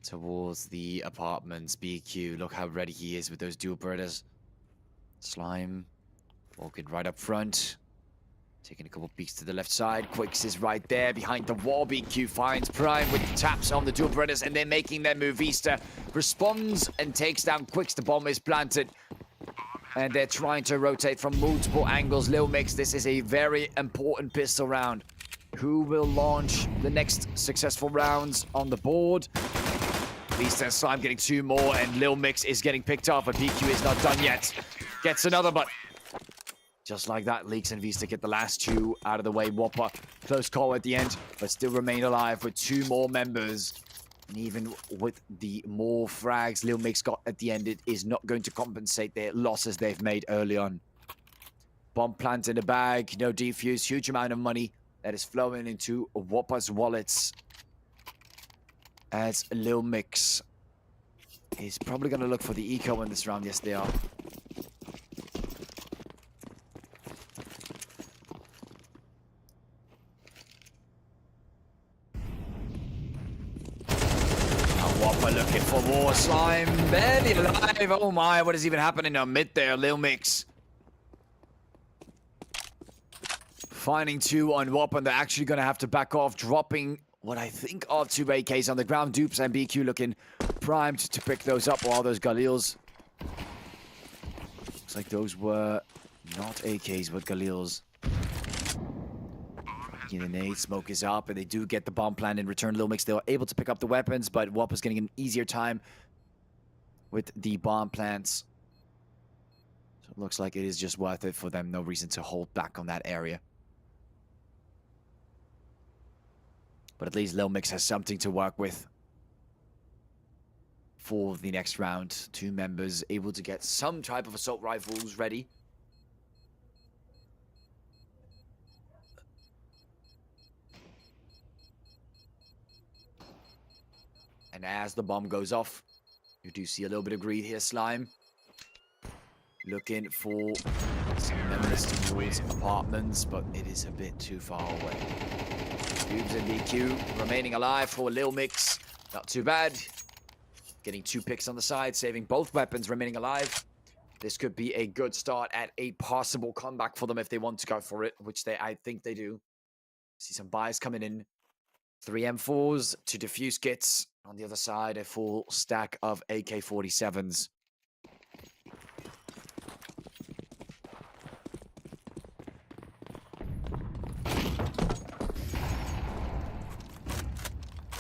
towards the apartments. BQ, look how ready he is with those dual birders. Slime walking right up front. Taking a couple peeks to the left side. Quicks is right there behind the wall. BQ finds Prime with the taps on the dual brothers, and they're making their move. Vista responds and takes down Quicks. The bomb is planted. And they're trying to rotate from multiple angles. Lil Mix, this is a very important pistol round. Who will launch the next successful rounds on the board? Vista and Slime getting 2 more, and Lil Mix is getting picked up, but BQ is not done yet. Gets another, but just like that, Leaks and Vista get the last 2 out of the way. Whopper, close call at the end, but still remain alive with 2 more members. And even with the more frags Lil Mix got at the end, it is not going to compensate their losses they've made early on. Bomb plant in the bag, no defuse, huge amount of money that is flowing into Whopper's wallets. As Lil Mix is probably going to look for the eco in this round. Yes, they are. Whopper looking for more. Slime barely alive. Oh my, what is even happening on mid there? Lil Mix finding 2 on Whopper. They're actually going to have to back off, dropping what I think are 2 AKs on the ground. Dupes and BQ looking primed to pick those up, while those Galils. Looks like those were not AKs, but Galils. The nade, smoke is up, and they do get the bomb plan in return. Lil Mix, they were able to pick up the weapons, but Whopper's getting an easier time with the bomb plants. So it looks like it is just worth it for them. No reason to hold back on that area. But at least Lil Mix has something to work with for the next round. 2 members able to get some type of assault rifles ready. And as the bomb goes off, you do see a little bit of greed here, Slime. Looking for some members towards apartments, but it is a bit too far away. Cubes and BQ remaining alive for Lil Mix. Not too bad. Getting 2 picks on the side, saving both weapons, remaining alive. This could be a good start at a possible comeback for them if they want to go for it, which I think they do. See some buys coming in. 3 M4s, 2 defuse kits. On the other side, a full stack of AK-47s.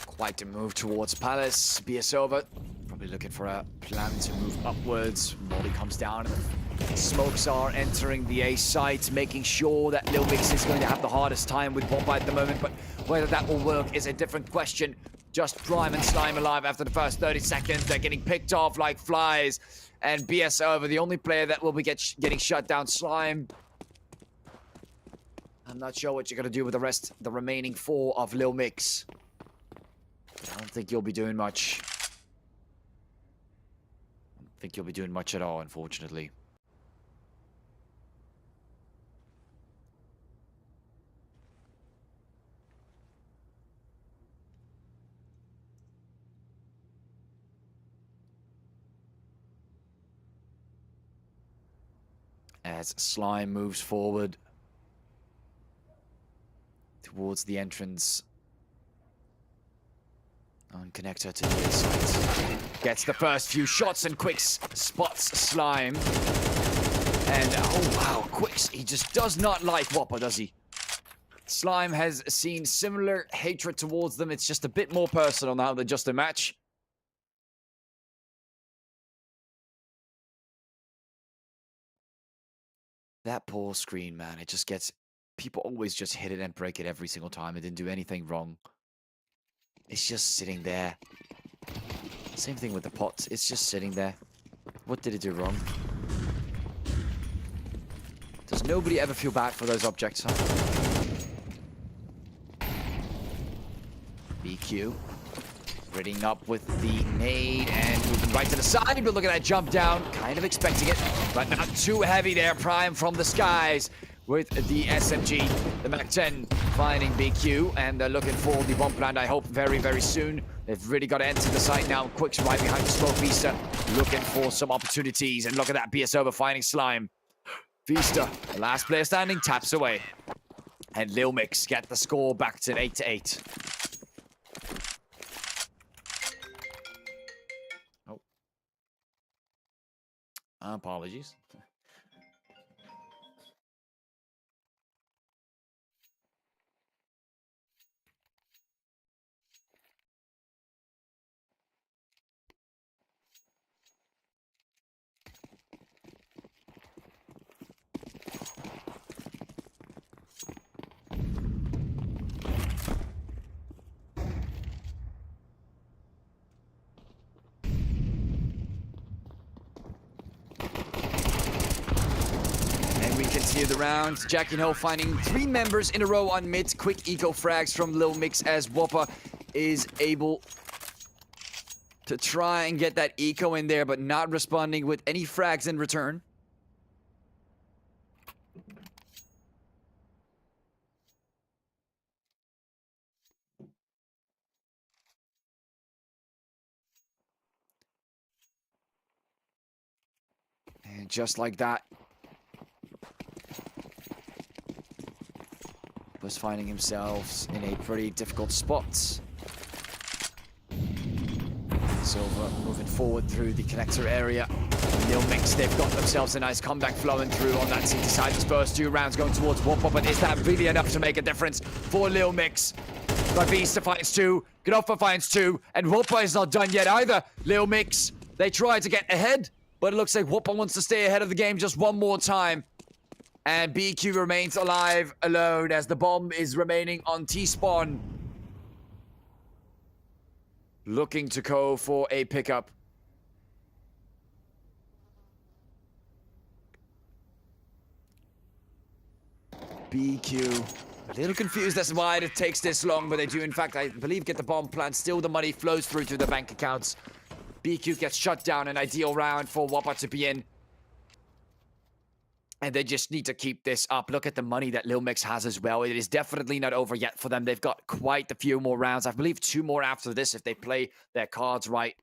Quite a move towards Palace. BS over. Probably looking for a plan to move upwards. Molly comes down and the smokes are entering the A site, making sure that Lil Mix is going to have the hardest time with Whopper at the moment, but whether that will work is a different question. Just Prime and Slime alive after the first 30 seconds. They're getting picked off like flies. And BS over, the only player that will be getting shut down, Slime. I'm not sure what you're going to do with the remaining 4 of Lil Mix. I don't think you'll be doing much. I don't think you'll be doing much at all, unfortunately. As Slime moves forward towards the entrance on connector to the site. Gets the first few shots and Quicks spots Slime. And oh wow, Quicks, he just does not like Whopper, does he? Slime has seen similar hatred towards them. It's just a bit more personal now than just a match. That poor screen, man, it just gets... People always just hit it and break it every single time. It didn't do anything wrong. It's just sitting there. Same thing with the pot. It's just sitting there. What did it do wrong? Does nobody ever feel bad for those objects, huh? BQ. Ridding up with the nade and moving right to the side. But look at that jump down. Kind of expecting it, but not too heavy there. Prime from the skies with the SMG. The Mac-10 finding BQ, and they're looking for the bomb plant, I hope, very, very soon. They've really got to enter the site now. Quick's right behind the smoke. Vista looking for some opportunities, and look at that. BS over finding Slime. Vista, the last player standing, taps away. And Lil Mix get the score back to 8-8. Oh. Apologies. Continue the round. Jackie Ho finding 3 members in a row on mid. Quick eco frags from Lil Mix as Whopper is able to try and get that eco in there, but not responding with any frags in return. And just like that, was finding himself in a pretty difficult spot. Silver moving forward through the connector area. Lil Mix, they've got themselves a nice comeback flowing through on that CT side. His first 2 rounds going towards Whopper, but is that really enough to make a difference for Lil Mix? But Vista finds 2, Gnoffa finds 2, and Whopper is not done yet either. Lil Mix, they try to get ahead, but it looks like Whopper wants to stay ahead of the game just one more time. And BQ remains alive alone as the bomb is remaining on T-spawn. Looking to go for a pickup. BQ, a little confused as to why it takes this long, but they do in fact, I believe, get the bomb plant. Still the money flows through to the bank accounts. BQ gets shut down, an ideal round for Whopper to be in. And they just need to keep this up. Look at the money that Lil Mix has as well. It is definitely not over yet for them. They've got quite a few more rounds. I believe 2 more after this if they play their cards right.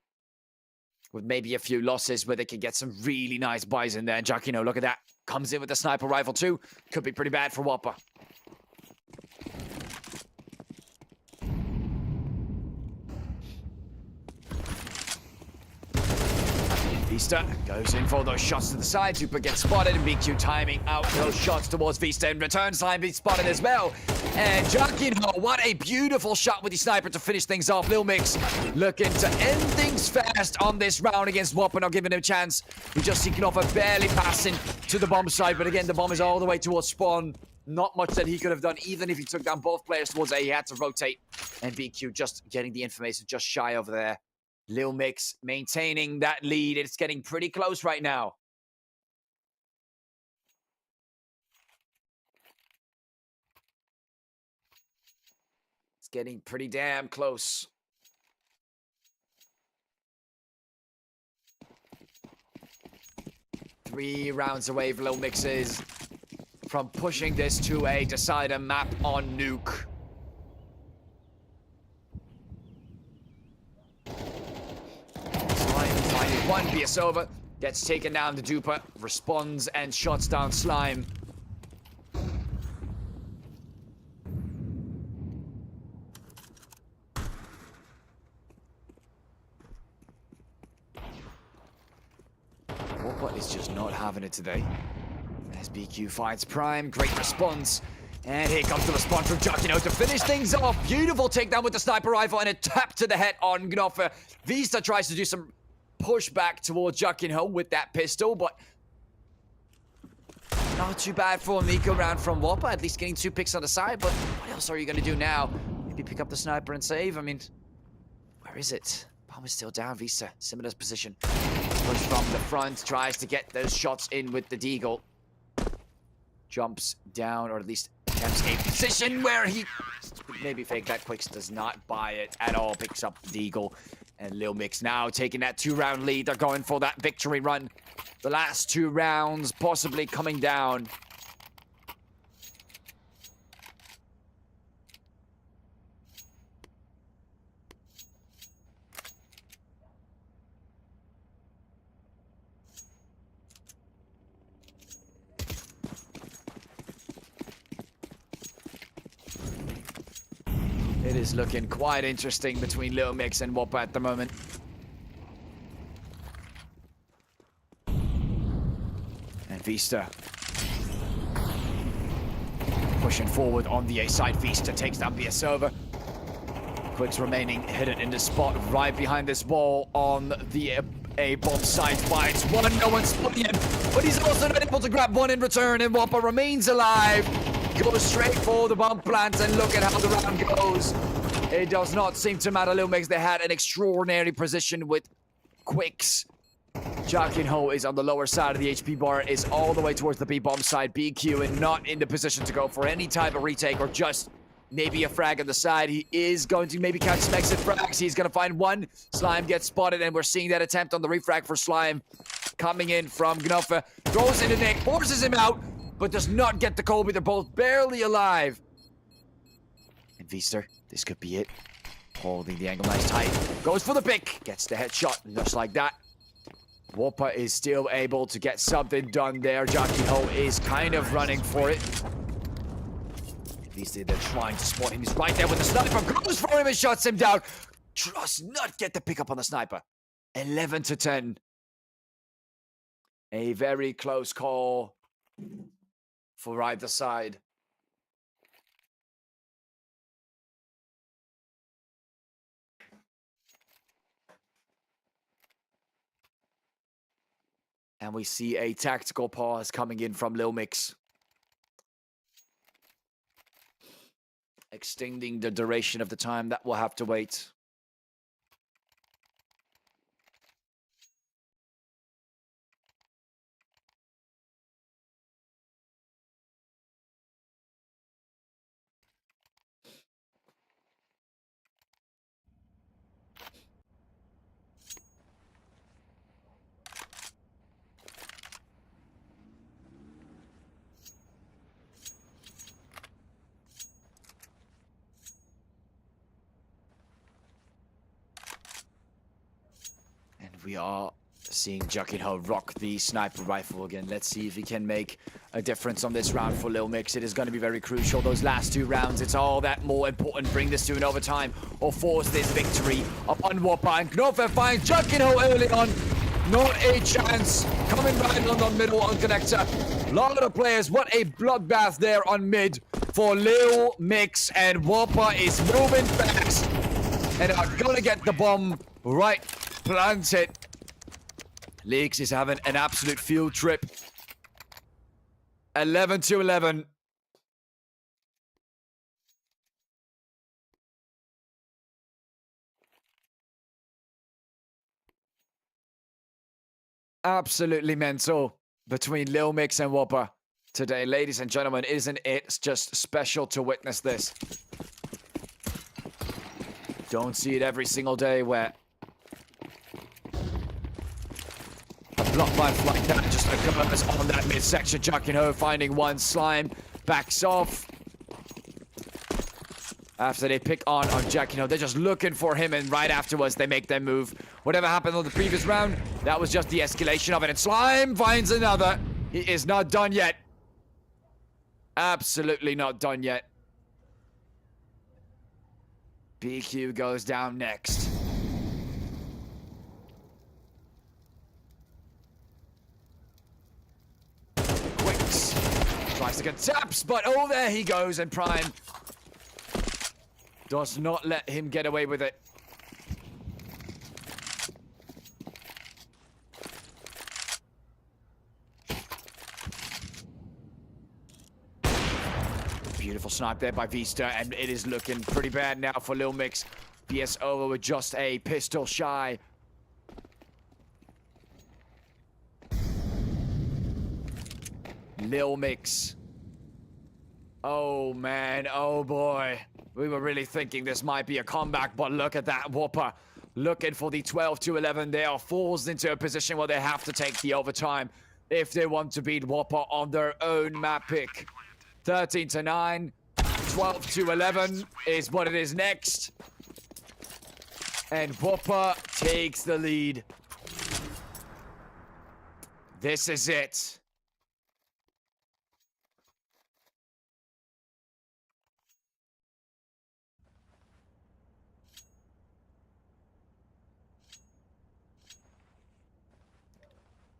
With maybe a few losses where they can get some really nice buys in there. And Giacchino, look at that. Comes in with the sniper rifle too. Could be pretty bad for Whopper. Vista goes in for those shots to the side. Super gets spotted, and BQ timing out those shots towards Vista. In return, Slime beats spotted as well. And Giacchino, what a beautiful shot with the sniper to finish things off. Lil Mix looking to end things fast on this round against Whopper, not giving him a chance. We just see Gnoffa barely passing to the bomb side, but again, the bomb is all the way towards spawn. Not much that he could have done, even if he took down both players towards A. He had to rotate, and BQ just getting the information just shy over there. Lil Mix maintaining that lead. It's getting pretty close right now. It's getting pretty damn close. Three rounds away for Lil Mix is from pushing this to a decider map on Nuke. One Biasova gets taken down to Duper, responds and shuts down Slime. Whopper is just not having it today. As BQ finds Prime, great response. And here comes the response from Giacchino to finish things off. Beautiful takedown with the sniper rifle and a tap to the head on Gnoffa. Vista tries to do some push back towards Giacchino with that pistol, but not too bad for an eco round from Whopper, at least getting 2 picks on the side, but what else are you going to do now? Maybe pick up the sniper and save? I mean, where is it? Bomb is still down, Vista. Similar position. Push from the front, tries to get those shots in with the Deagle. Jumps down, or at least attempts a position where he maybe fake that. Quicks does not buy it at all, picks up the Deagle. And Lil Mix now taking that 2-round lead. They're going for that victory run. The last 2 rounds possibly coming down. It is looking quite interesting between Lil Mix and Whopper at the moment. And Vista pushing forward on the A side. Vista takes down Biasova. Quicks remaining hidden in the spot right behind this wall on the A bomb side. Finds one, no one's spotting him, but he's also not able to grab one in return, and Whopper remains alive. Goes straight for the bomb plant, and look at how the round goes. It does not seem to matter. Lil Mix, they had an extraordinary position with Quicks. Giacchino is on the lower side of the HP bar, is all the way towards the B-bomb side. BQ and not in the position to go for any type of retake or just maybe a frag on the side. He is going to maybe catch some exit frags. He's going to find one. Slime gets spotted, and we're seeing that attempt on the refrag for Slime. Coming in from Gnoffa. Throws into Nick, forces him out, but does not get the Kobe. They're both barely alive. And Vista, this could be it. Holding the angle nice tight. Goes for the pick. Gets the headshot, just like that. Whopper is still able to get something done there. Jackie Ho is kind of running for it. At least they're trying to spot him. He's right there with the sniper. Goes for him and shuts him down. Does not get the pickup on the sniper. 11 to 10. A very close call for either side. And we see a tactical pause coming in from Lil Mix. Extending the duration of the time that we'll have to wait. We are seeing Jackie Ho rock the sniper rifle again. Let's see if he can make a difference on this round for Lil Mix. It is going to be very crucial. Those last 2 rounds, it's all that more important. Bring this to an overtime or force this victory upon Whopper. And Knofel finds Jackie Ho early on. Not a chance. Coming right on the middle on connector. A lot of players. What a bloodbath there on mid for Lil Mix. And Whopper is moving fast. And are going to get the bomb right planted. Leaks is having an absolute field trip. 11 to 11. Absolutely mental between Lil Mix and Whopper today. Ladies and gentlemen, isn't it just special to witness this? Don't see it every single day where blocklife like that just occurs on that midsection. Jackie Ho finding one. Slime backs off. After they pick on Jackie Ho, they're just looking for him, and right afterwards they make their move. Whatever happened on the previous round, that was just the escalation of it. And Slime finds another. He is not done yet. Absolutely not done yet. BQ goes down next. Tries to get taps, but oh, there he goes, and Prime does not let him get away with it. Beautiful snipe there by Vista, and it is looking pretty bad now for Lil Mix. BSO with just a pistol shy. Lil Mix. Oh man, oh boy. We were really thinking this might be a comeback, but look at that Whopper. Looking for the 12 to 11. They are forced into a position where they have to take the overtime if they want to beat Whopper on their own map pick. 13 to 9. 12 to 11 is what it is next. And Whopper takes the lead. This is it.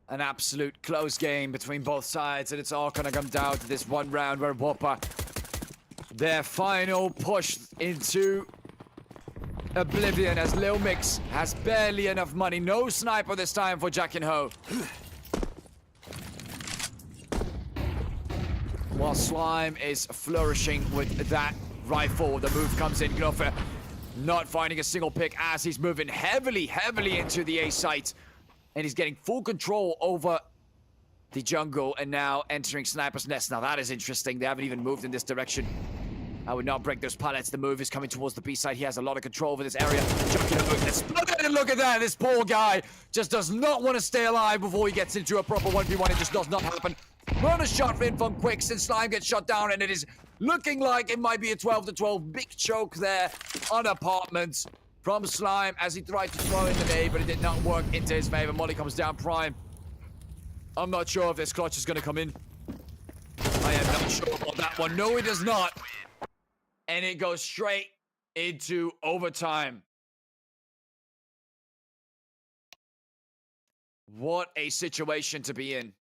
An absolute close game between both sides, and it's all gonna come down to this one round where Whopper, their final push into oblivion, as Lil Mix has barely enough money. No sniper this time for Jackie Ho. While Slime is flourishing with that rifle, the move comes in. Knofel not finding a single pick as he's moving heavily into the A site. And he's getting full control over the jungle and now entering Sniper's Nest. Now that is interesting. They haven't even moved in this direction. I would not break those pallets. The move is coming towards the B side. He has a lot of control over this area. Look at that. This poor guy just does not want to stay alive before he gets into a proper 1v1. It just does not happen. Murder shot in from Quicks, and Slime gets shot down, and it is looking like it might be a 12 to 12. Big choke there on Apartments. from Slime as he tried to throw in the nade, but it did not work into his favor. Molly comes down Prime. I'm not sure if this clutch is going to come in. I am not sure about that one. No, it does not. And it goes straight into overtime. What a situation to be in.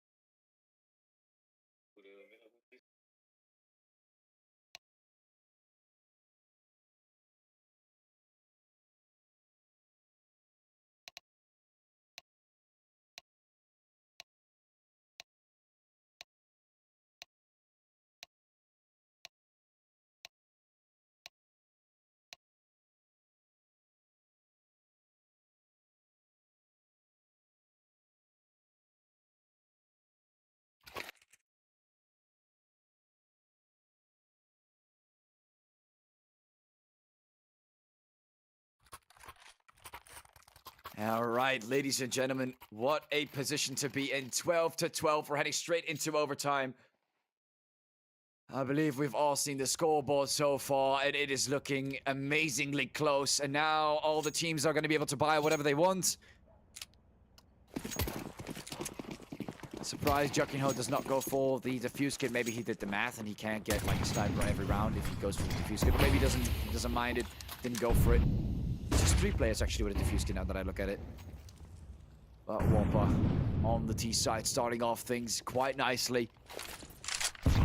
All right, ladies and gentlemen, what a position to be in. 12-12. We're heading straight into overtime. I believe we've all seen the scoreboard so far, and it is looking amazingly close. And now all the teams are going to be able to buy whatever they want. Surprised Juckinho does not go for the defuse kit. Maybe he did the math and he can't get like a sniper every round if he goes for the defuse kit. But maybe he doesn't mind it. Didn't go for it. It's just 3 players actually with a defuse kit now that I look at it. But Whopper on the T side, starting off things quite nicely.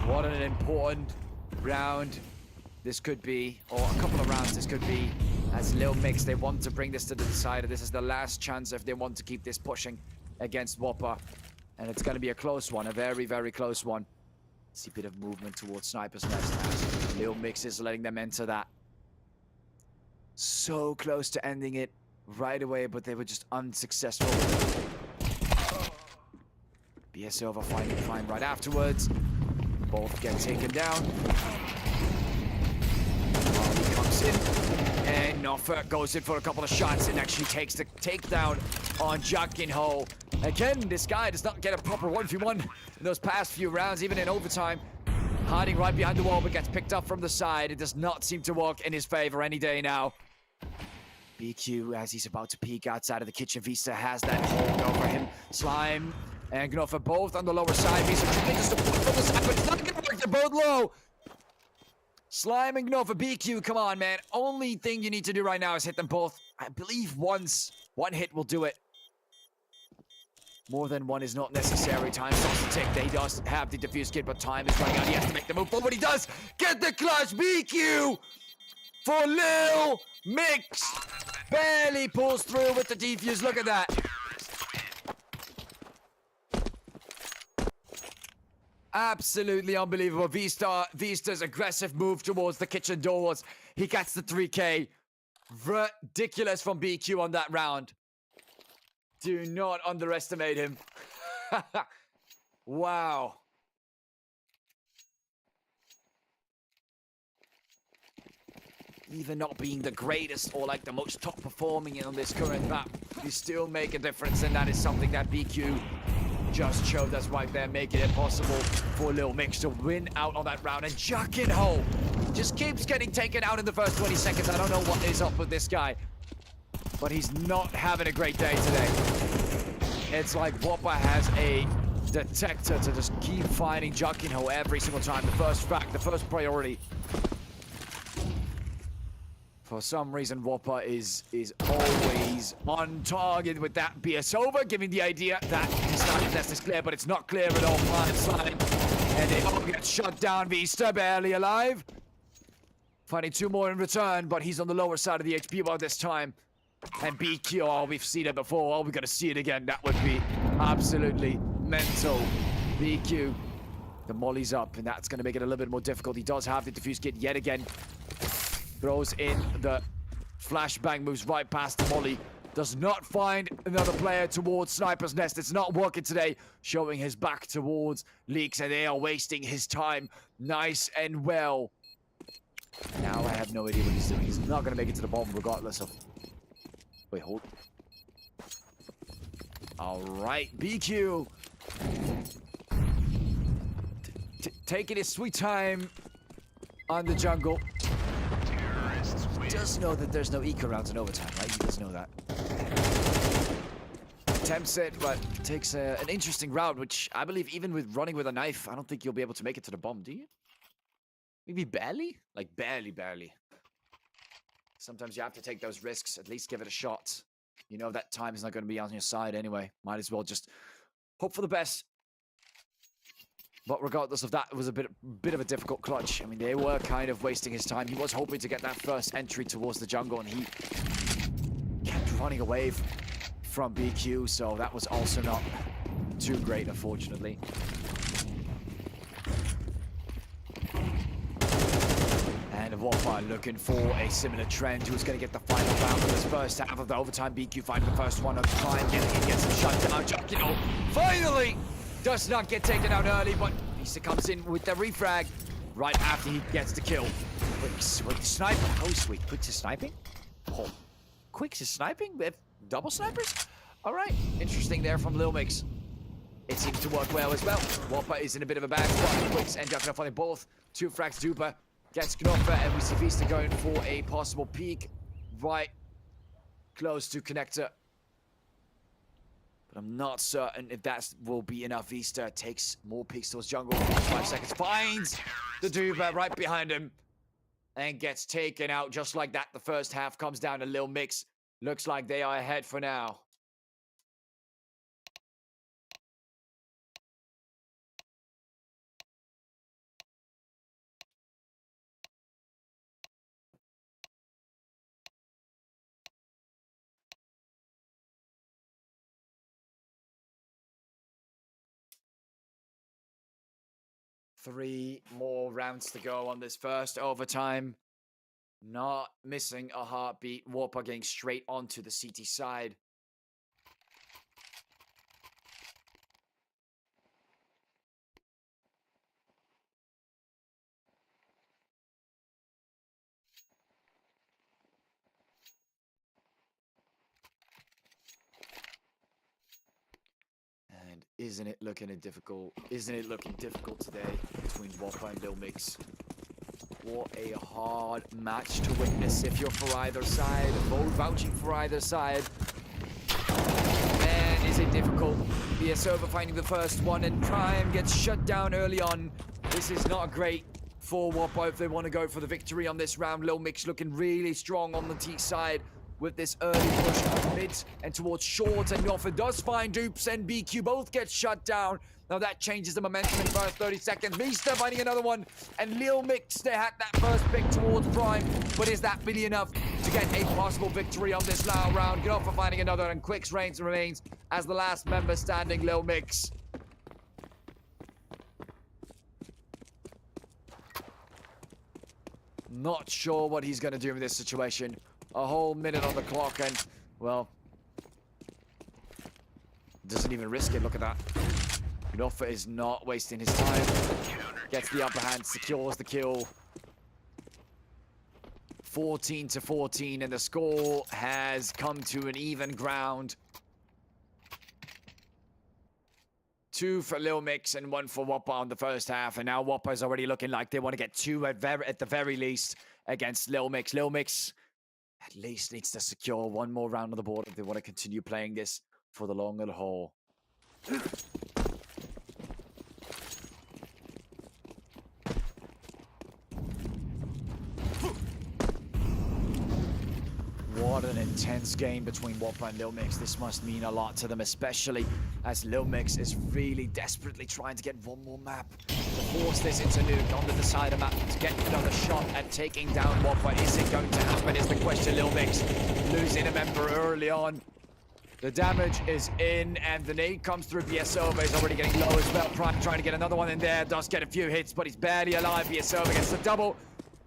What an important round this could be, or a couple of rounds this could be. As Lil Mix, they want to bring this to the decider. This is the last chance if they want to keep this pushing against Whopper. And it's going to be a close one, a very, very close one. See a bit of movement towards Sniper's Nest as Lil Mix is letting them enter that. So close to ending it right away, but they were just unsuccessful. BS over finding Prime right afterwards. Both get taken down. Marley comes in, and Noffer goes in for a couple of shots and actually takes the takedown on Juckinho. Again, this guy does not get a proper 1v1 in those past few rounds, even in overtime. Hiding right behind the wall, but gets picked up from the side. It does not seem to work in his favor any day now. BQ, as he's about to peek outside of the kitchen, Vista has that hold over him. Slime and Gnoffer both on the lower side. Vista trying to support from the side, but it's not going to work. They're both low. Slime and Gnoffer, BQ, come on, man. Only thing you need to do right now is hit them both. I believe once. One hit will do it. More than one is not necessary. Time starts to tick. They does have the defuse kit, but time is running out. He has to make the move forward. He does get the clutch. BQ for Lil Mix. Barely pulls through with the defuse. Look at that. Absolutely unbelievable. Vista's aggressive move towards the kitchen doors. He gets the 3K. Ridiculous from BQ on that round. Do not underestimate him. Wow. Even not being the greatest or like the most top performing on this current map, you still make a difference, and that is something that BQ just showed us right there, making it possible for Lil Mix to win out on that round. And Juckinho just keeps getting taken out in the first 20 seconds. I don't know what is up with this guy, but he's not having a great day today. It's like Whopper has a detector to just keep finding Juckinho every single time. The first fact, the first priority. For some reason, Whopper is always on target with that BS over, giving the idea that his starting test is clear, but it's not clear at all. Slime, and they all get shut down. Vista barely alive. Finding 2 more in return, but he's on the lower side of the HP bar this time. And BQ, oh, we've seen it before. Oh, we're going to see it again. That would be absolutely mental. BQ, the molly's up, and that's going to make it a little bit more difficult. He does have the defuse kit yet again. Throws in the flashbang, moves right past the molly. Does not find another player towards Sniper's Nest. It's not working today. Showing his back towards Leaks, and they are wasting his time. Nice and well. Now I have no idea what he's doing. He's not going to make it to the bomb regardless of... Wait, hold. All right, BQ. Taking his sweet time on the jungle. does know that there's no eco rounds in overtime, right? He does know that. Attempts it, but takes an interesting route, which I believe even with running with a knife, I don't think you'll be able to make it to the bomb, do you? Maybe barely? Like barely. Sometimes you have to take those risks, at least give it a shot. You know that time is not going to be on your side anyway. Might as well just hope for the best. But regardless of that, it was a bit of a difficult clutch. I mean, they were kind of wasting his time. He was hoping to get that first entry towards the jungle, and he kept running away from BQ, so that was also not too great, unfortunately. And Whopper looking for a similar trend. Who's going to get the final round of this first half of the overtime? BQ finding the first one on the try and gets him shut down. Junkyard finally does not get taken out early, but Vista comes in with the refrag right after he gets the kill. Quicks with the sniper. Oh, sweet. Quicks is sniping? Oh, Quicks is sniping with double snipers? All right. Interesting there from Lil Mix. It seems to work well as well. Whopper is in a bit of a bad spot. Quicks end up finding both. 2 frags. Duper gets Knopfer, and we see Vista going for a possible peek right close to Connector. But I'm not certain if that will be enough. Vista takes more peeks towards jungle. 5 seconds. Finds the Duper right behind him. And gets taken out just like that. The first half comes down to Lil Mix. Looks like they are ahead for now. Three more rounds to go on this first overtime. Not missing a heartbeat. Whopper getting straight onto the CT side. And isn't it looking difficult? Isn't it looking difficult today between Whopper and Lil Mix? What a hard match to witness if you're for either side. Both vouching for either side. Man, is it difficult. BSOver finding the first one, and Prime gets shut down early on. This is not great for Whopper if they want to go for the victory on this round. Lil Mix looking really strong on the T side with this early push on mid and towards short, and Knopfer does find Dupes, and BQ both get shut down. Now that changes the momentum in the first 30 seconds. Vista finding another one, and Lil Mix, they had that first pick towards Prime, but is that really enough to get a possible victory on this loud round? Knopfer finding another, and Quicks reigns remains as the last member standing, Lil Mix. Not sure what he's going to do in this situation. A whole minute on the clock, and, well, doesn't even risk it. Look at that. Knopfer is not wasting his time. Gets the upper hand, secures the kill. 14-14, and the score has come to an even ground. 2 for Lil Mix and 1 for Whopper on the first half, and now Whopper's already looking like they want to get 2 at the very least against Lil Mix. Lil Mix at least needs to secure 1 more round on the board if they want to continue playing this for the long haul. What an intense game between Whopper and Lil Mix. This must mean a lot to them, especially as Lil Mix is really desperately trying to get 1 more map to force this into Nuke on the decider map to get another shot at taking down Whopper. Is it going to happen is the question. Lil Mix losing a member early on. The damage is in, and the nade comes through. BSOver is already getting low as well. Prime trying to get another one in there. Does get a few hits, but he's barely alive. BSOver gets the double.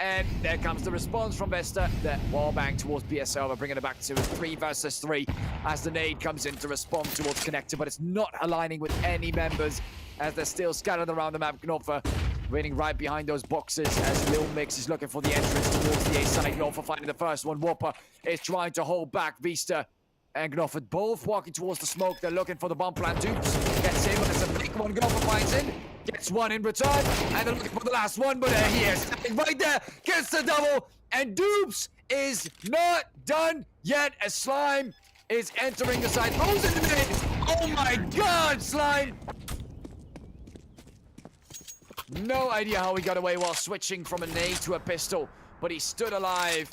And there comes the response from Vesta. The wallbang towards BSOver, bringing it back to 3 versus 3 as the nade comes in to respond towards Connector, but it's not aligning with any members as they're still scattered around the map. Knopfer waiting right behind those boxes as Lil Mix is looking for the entrance towards the A side. Knopfer finding the first one. Whopper is trying to hold back Vista and Knopfer both walking towards the smoke. They're looking for the bomb plant. Dupes gets in, but it's a big one. Knopfer finds in. Gets 1 in return, and they're looking for the last one, but he is standing right there, gets the double, and Dupes is not done yet as Slime is entering the side. Throws in the mid. Oh my god, Slime! No idea how he got away while switching from a nade to a pistol, but he stood alive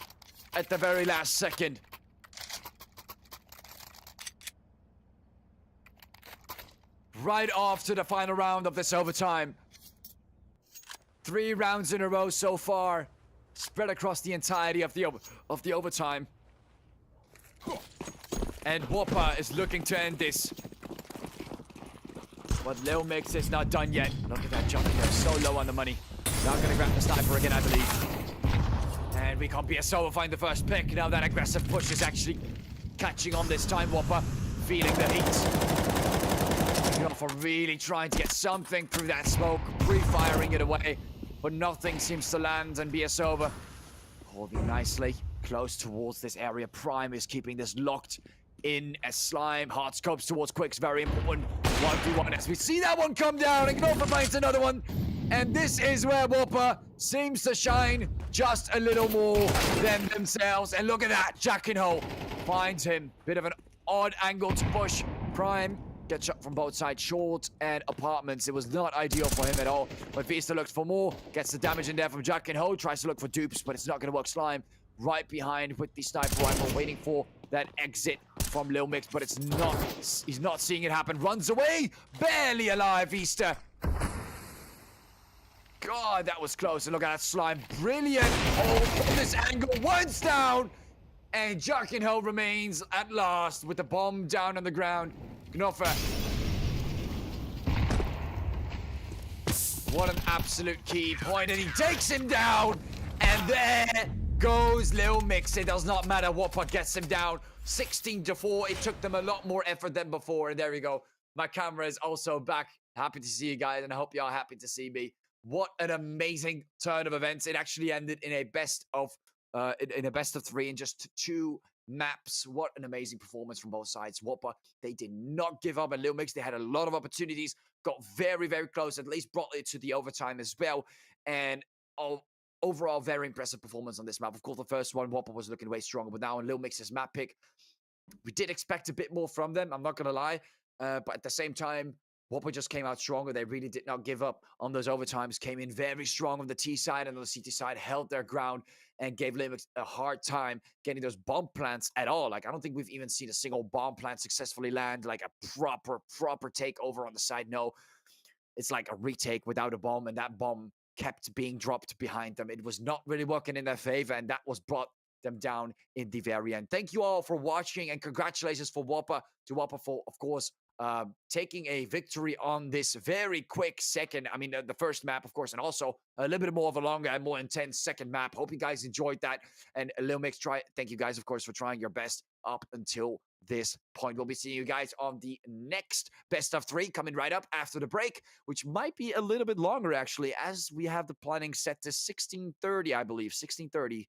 at the very last second. Right off to the final round of this overtime. 3 rounds in a row so far, spread across the entirety of the overtime. And Whopper is looking to end this. But Lil Mix is not done yet. Look at that jump there, so low on the money. Not gonna grab the sniper again, I believe. And we can't be a solo find the first pick. Now that aggressive push is actually catching on this time. Whopper feeling the heat. You know, for really trying to get something through that smoke, pre-firing it away. But nothing seems to land, and BSOVA holding nicely close towards this area. Prime is keeping this locked in as Slime hard scopes towards Quicks. Very important 1v1 as we see that one come down, and Gnopher finds another one. And this is where Whopper seems to shine just a little more than themselves. And look at that, Jack in Hole finds him. Bit of an odd angle to push. Prime gets shot from both sides, short and apartments. It was not ideal for him at all. But Vista looks for more, gets the damage in there from Jack and Ho, tries to look for dupes, but it's not going to work. Slime right behind with the sniper rifle, waiting for that exit from Lil Mix, but it's not. He's not seeing it happen. Runs away, barely alive, Vista. God, that was close. And look at that Slime. Brilliant. Oh, from this angle, once down. And Jack and Ho remains at last with the bomb down on the ground. Gnopher. What an absolute key point, and he takes him down. And there goes Lil Mix. It does not matter what gets him down. 16-4. It took them a lot more effort than before. And there we go. My camera is also back. Happy to see you guys, and I hope y'all happy to see me. What an amazing turn of events. It actually ended in a best of 3 in just 2 maps. What an amazing performance from both sides. Whopper, they did not give up. And Lil Mix, they had a lot of opportunities, got very, very close, at least brought it to the overtime as well. And overall, very impressive performance on this map. Of course, the first one, Whopper was looking way stronger, but now on Lil Mix's map pick, we did expect a bit more from them, I'm not going to lie. But at the same time, Whopper just came out stronger. They really did not give up on those overtimes. Came in very strong on the T side, and on the CT side, held their ground and gave Lil Mix a hard time getting those bomb plants at all. Like, I don't think we've even seen a single bomb plant successfully land, like a proper takeover on the side. No, it's like a retake without a bomb, and that bomb kept being dropped behind them. It was not really working in their favor, and that was brought them down in the very end. Thank you all for watching, and congratulations for Whopper for, of course, taking a victory on this very quick second. I mean, the first map, of course, and also a little bit more of a longer and more intense second map. Hope you guys enjoyed that. And Lil Mix, thank you guys, of course, for trying your best up until this point. We'll be seeing you guys on the next best of 3 coming right up after the break, which might be a little bit longer, actually, as we have the planning set to 16:30, I believe, 16:30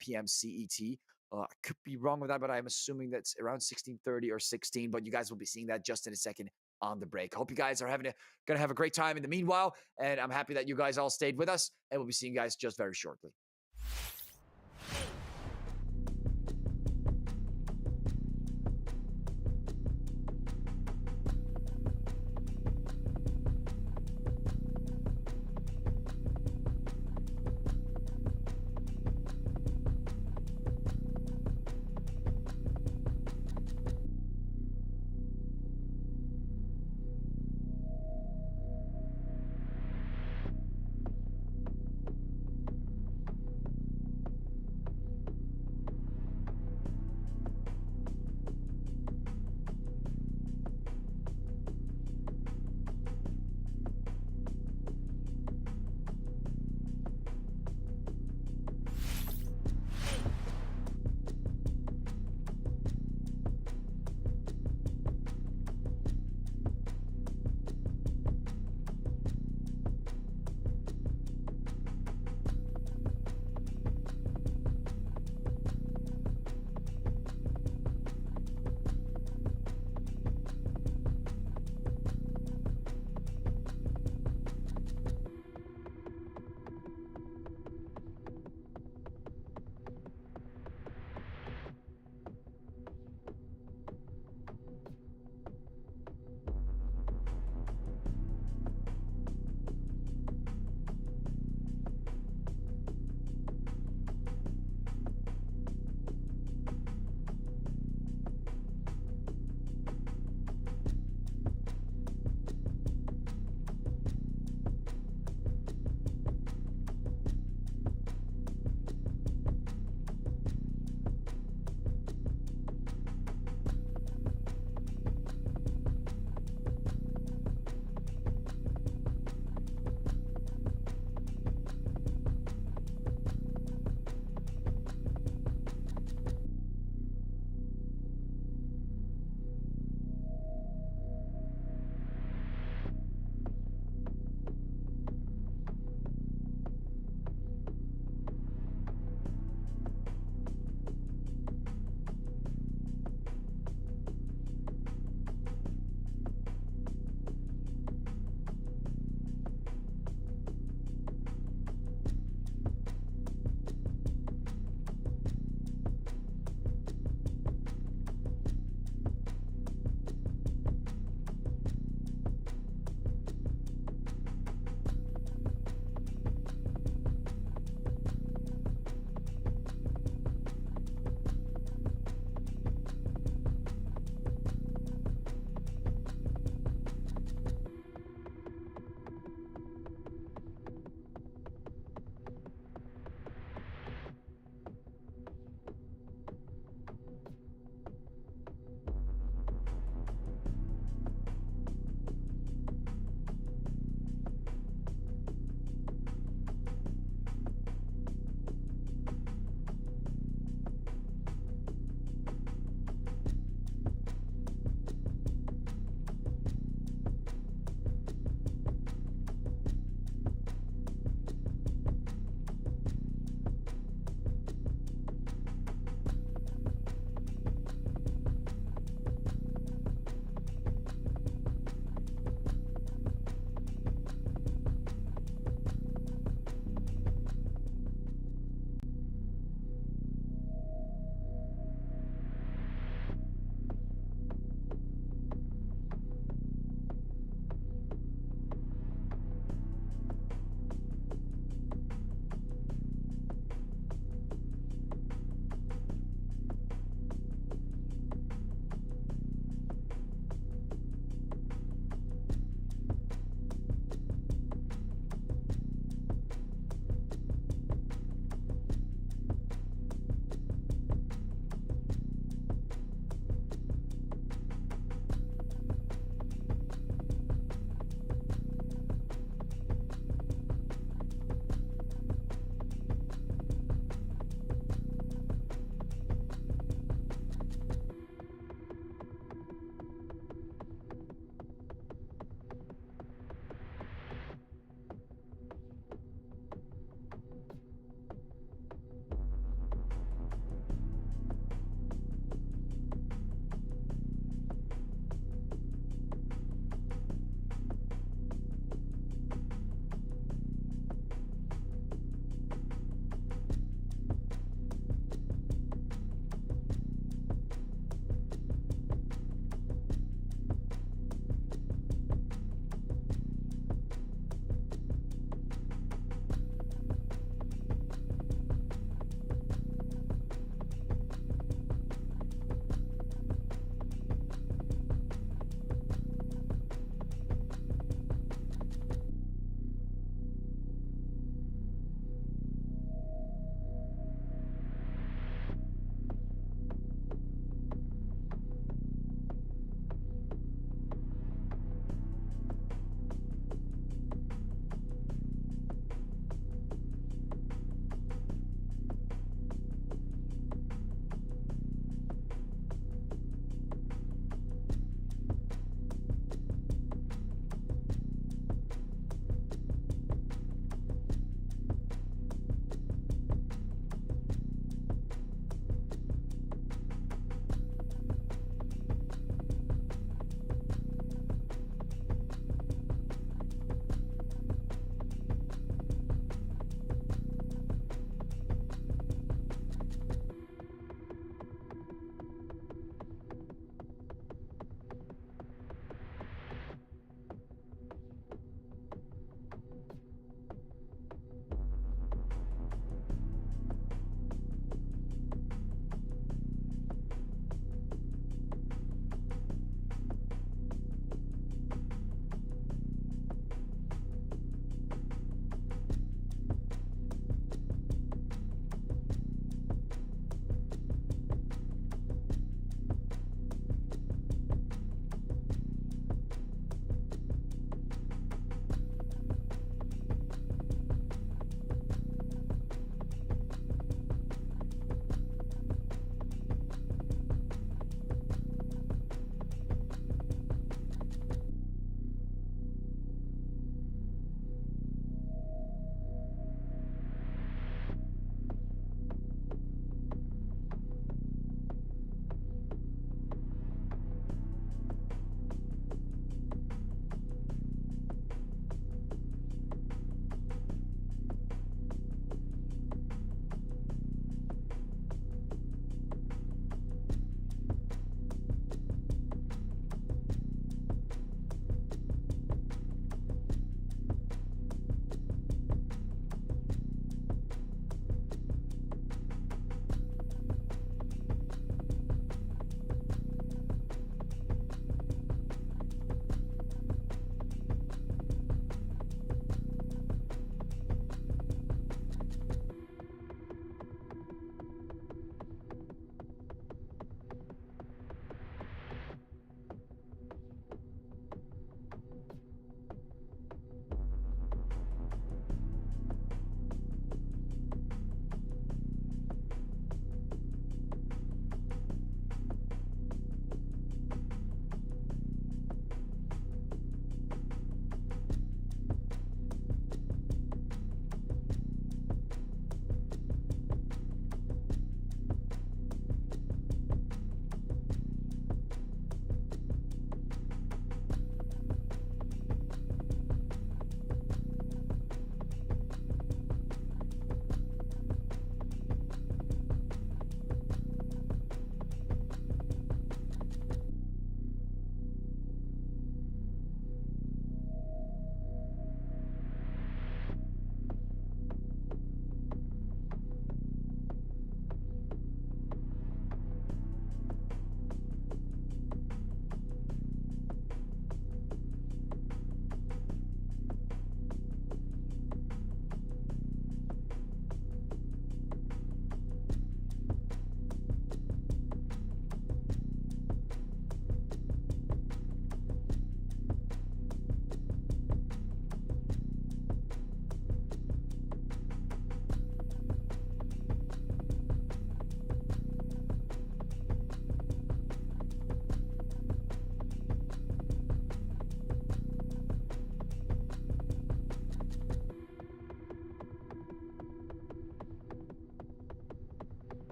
p.m. CET. I could be wrong with that, but I'm assuming that's around 16:30 or 16. But you guys will be seeing that just in a second on the break. Hope you guys are gonna have a great time in the meanwhile, and I'm happy that you guys all stayed with us. And we'll be seeing you guys just very shortly.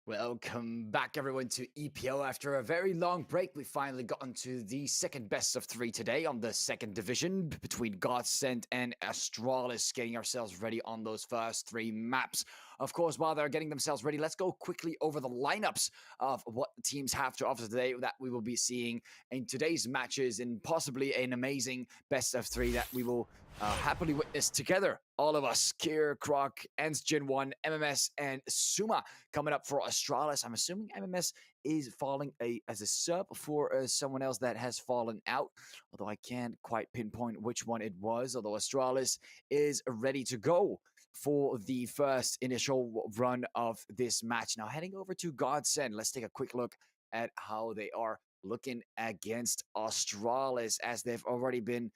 Welcome back, everyone, to EPO. After a very long break, we finally got into the second best of three today on the second division between Godsend and Astralis, getting ourselves ready on those first three maps. Of course, while they're getting themselves ready, let's go quickly over the lineups of what the teams have to offer today that we will be seeing in today's matches, and possibly an amazing best of three that we will happily witness together. All of us, Kier, Croc, Ents Gen 1, MMS, and Suma coming up for Astralis. I'm assuming MMS is falling as a sub for someone else that has fallen out, although I can't quite pinpoint which one it was. Although Astralis is ready to go for the first initial run of this match. Now, heading over to Godsend, let's take a quick look at how they are looking against Astralis, as they've already been,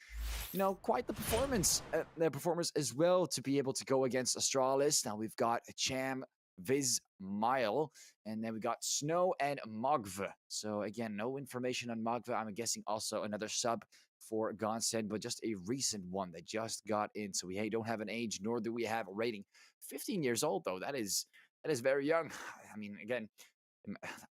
quite the performance, their performers as well, to be able to go against Astralis. Now we've got Cham, Viz, Mile, and then we got Snow and Mogv. So again, no information on Mogv. I'm guessing also another sub for Godsend, but just a recent one that just got in. So we don't have an age, nor do we have a rating. 15 years old, though. That is very young. I mean, again,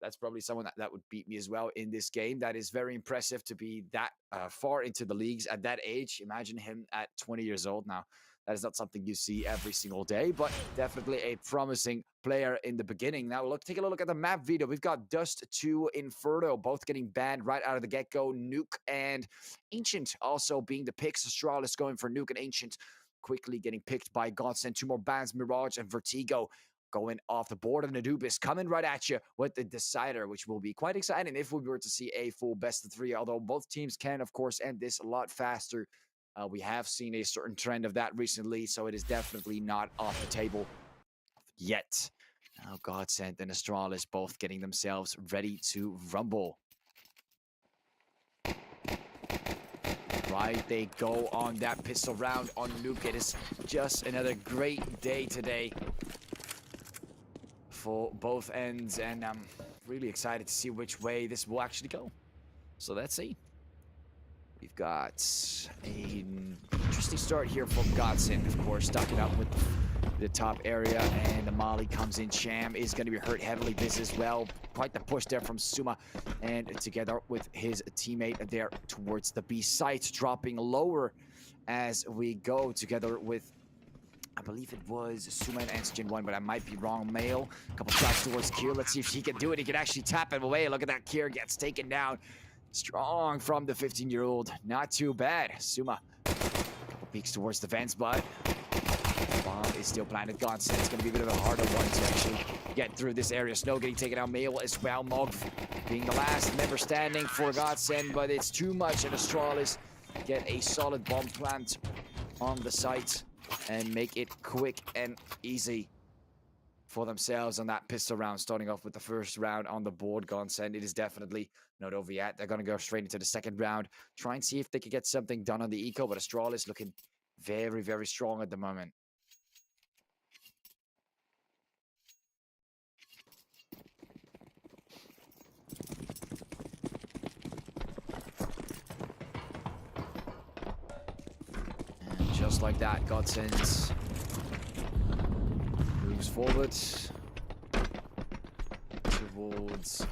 that's probably someone that would beat me as well in this game. That is very impressive to be that far into the leagues at that age. Imagine him at 20 years old. Now, that is not something you see every single day, but definitely a promising player in the beginning. Now, take a look at the map video. We've got Dust 2, Inferno, both getting banned right out of the get-go. Nuke and Ancient also being the picks. Astralis going for Nuke and Ancient, quickly getting picked by Godsend. Two more bans, Mirage and Vertigo, going off the board. And Anubis coming right at you with the Decider, which will be quite exciting if we were to see a full best of three, although both teams can, of course, end this a lot faster. We have seen a certain trend of that recently, so it is definitely not off the table yet. Now, Godsend and Astralis both getting themselves ready to rumble. Right, they go on that pistol round on Nuke. It is just another great day today for both ends, and I'm really excited to see which way this will actually go. So let's see. We've got an interesting start here from Godsend, of course, stocking up with the top area, and the Molly comes in. Cham is going to be hurt heavily. This as well. Quite the push there from Suma, and together with his teammate there towards the B site, dropping lower as we go together with, I believe it was Suma and Ents Gen 1, but I might be wrong. Mail, a couple shots towards Kier. Let's see if he can do it. He can actually tap it away. Look at that. Kier gets taken down. Strong from the 15-year-old. Not too bad. Suma, a couple peeks towards the fence, but bomb is still planted. Godsend, it's going to be a bit of a harder one to actually get through this area. Snow getting taken out. Mail as well. Mogv being the last member standing for Godsend, but it's too much. And Astralis get a solid bomb plant on the site and make it quick and easy for themselves on that pistol round, starting off with the first round on the board. Godsend, it is definitely not over yet. They're going to go straight into the second round, try and see if they can get something done on the eco, but Astralis looking very, very strong at the moment. And just like that, Godsend moves forward towards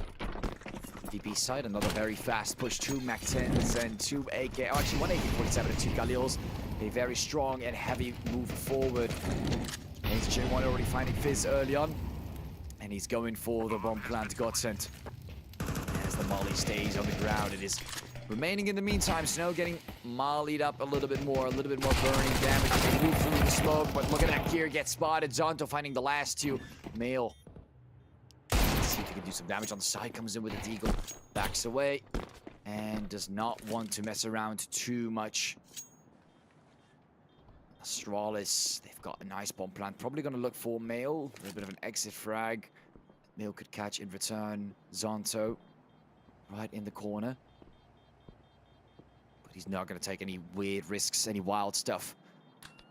the B side. Another very fast push. Two MAC-10s and two AK, oh, actually one AK-47 and two Galils. A very strong and heavy move forward. Ents Gen 1 already finding Fizz early on, and he's going for the bomb plant. Godsend, as the Molly stays on the ground, it is remaining in the meantime. Snow getting mollied up a little bit more burning damage. They move through the smoke, but look at that. Gear gets spotted. Zonto finding the last two. Mail, let's see if he can do some damage on the side. Comes in with a deagle, backs away, and does not want to mess around too much. Astralis, they've got a nice bomb plant. Probably going to look for Mail. A little bit of an exit frag. Mail could catch in return Zonto right in the corner. But he's not going to take any weird risks, any wild stuff.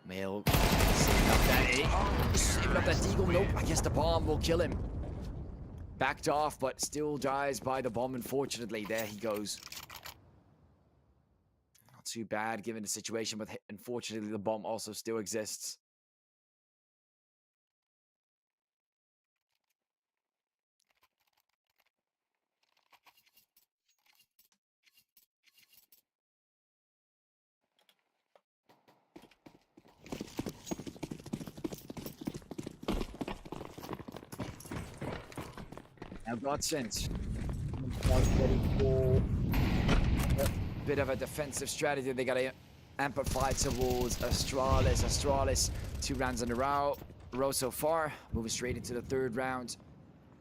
Mail saving up that deagle. Nope, I guess the bomb will kill him. Backed off, but still dies by the bomb, unfortunately. There he goes. Not too bad given the situation, but unfortunately the bomb also still exists. Now Godsend starts getting for a bit of a defensive strategy. They got to amplify towards Astralis. Astralis, 2 rounds in a row so far. Moving straight into the 3rd round.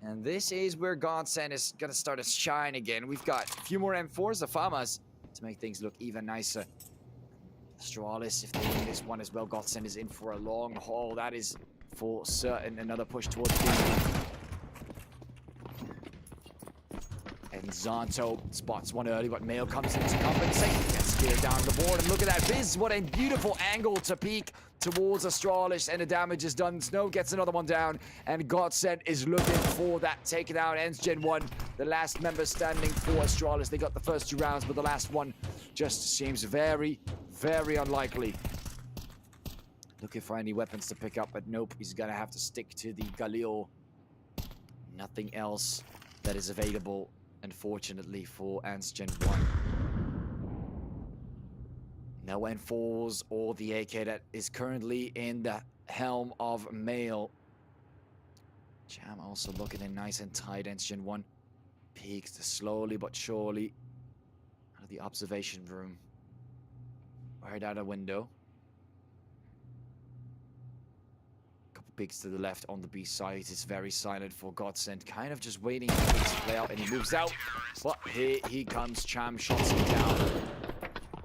And this is where Godsend is going to start to shine again. We've got a few more M4s, the Famas, to make things look even nicer. Astralis, if they win this one as well, Godsend is in for a long haul. That is for certain. Another push towards B. And Zonto spots one early, but Mail comes in to compensate. Gets cleared down the board, and look at that. Viz, what a beautiful angle to peek towards Astralis, and the damage is done. Snow gets another one down, and Godsend is looking for that takedown. Ends Gen 1, the last member standing for Astralis. They got the first 2 rounds, but the last one just seems very, very unlikely. Looking for any weapons to pick up, but nope, he's gonna have to stick to the Galil. Nothing else that is available, unfortunately, for Ants Gen 1. No N4s or the AK that is currently in the helm of Mail. Cham also looking in nice and tight. Ants Gen 1 peeks slowly but surely out of the observation room. Right out a window. Couple peeks to the left on the B side. It's very silent for Godsend. Kind of just waiting for things to play out, and he moves out. But here he comes. Cham shots him down.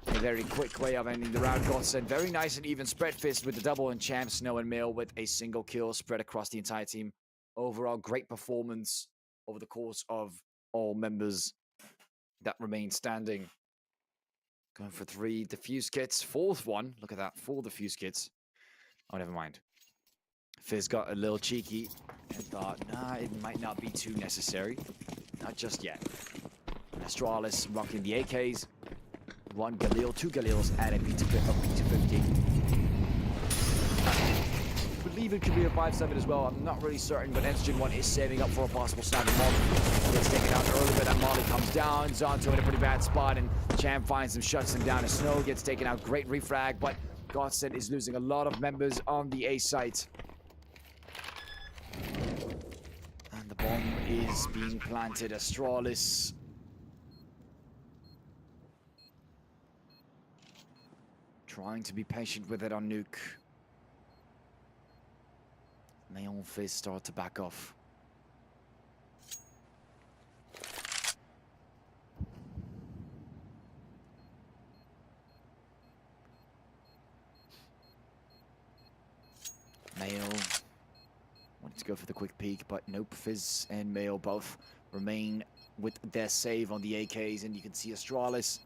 A very quick way of ending the round. Godsend very nice and even spread. Fist with the double, and Cham, Snow, and Mail with a single kill spread across the entire team. Overall, great performance over the course of all members that remain standing. Going for 3 defuse kits. 4th one. Look at that. 4 defuse kits. Oh, never mind. Fizz got a little cheeky and thought, nah, it might not be too necessary. Not just yet. And Astralis rocking the AKs. 1 Galil, 2 Galils, and a P250. I believe it could be a 5-7 as well. I'm not really certain, but Ants Gen 1 is saving up for a possible sniping Molly. Gets taken out early, but that Molly comes down. Zonto in a pretty bad spot, and Cham finds him, shuts him down. And Snow gets taken out. Great refrag, but Godsend is losing a lot of members on the A site. And the bomb is being planted. Astralis trying to be patient with it on nuke. Neon Fizz start to back off. Mail wanted to go for the quick peek, but nope. Fizz and Mail both remain with their save on the AKs, and you can see Astralis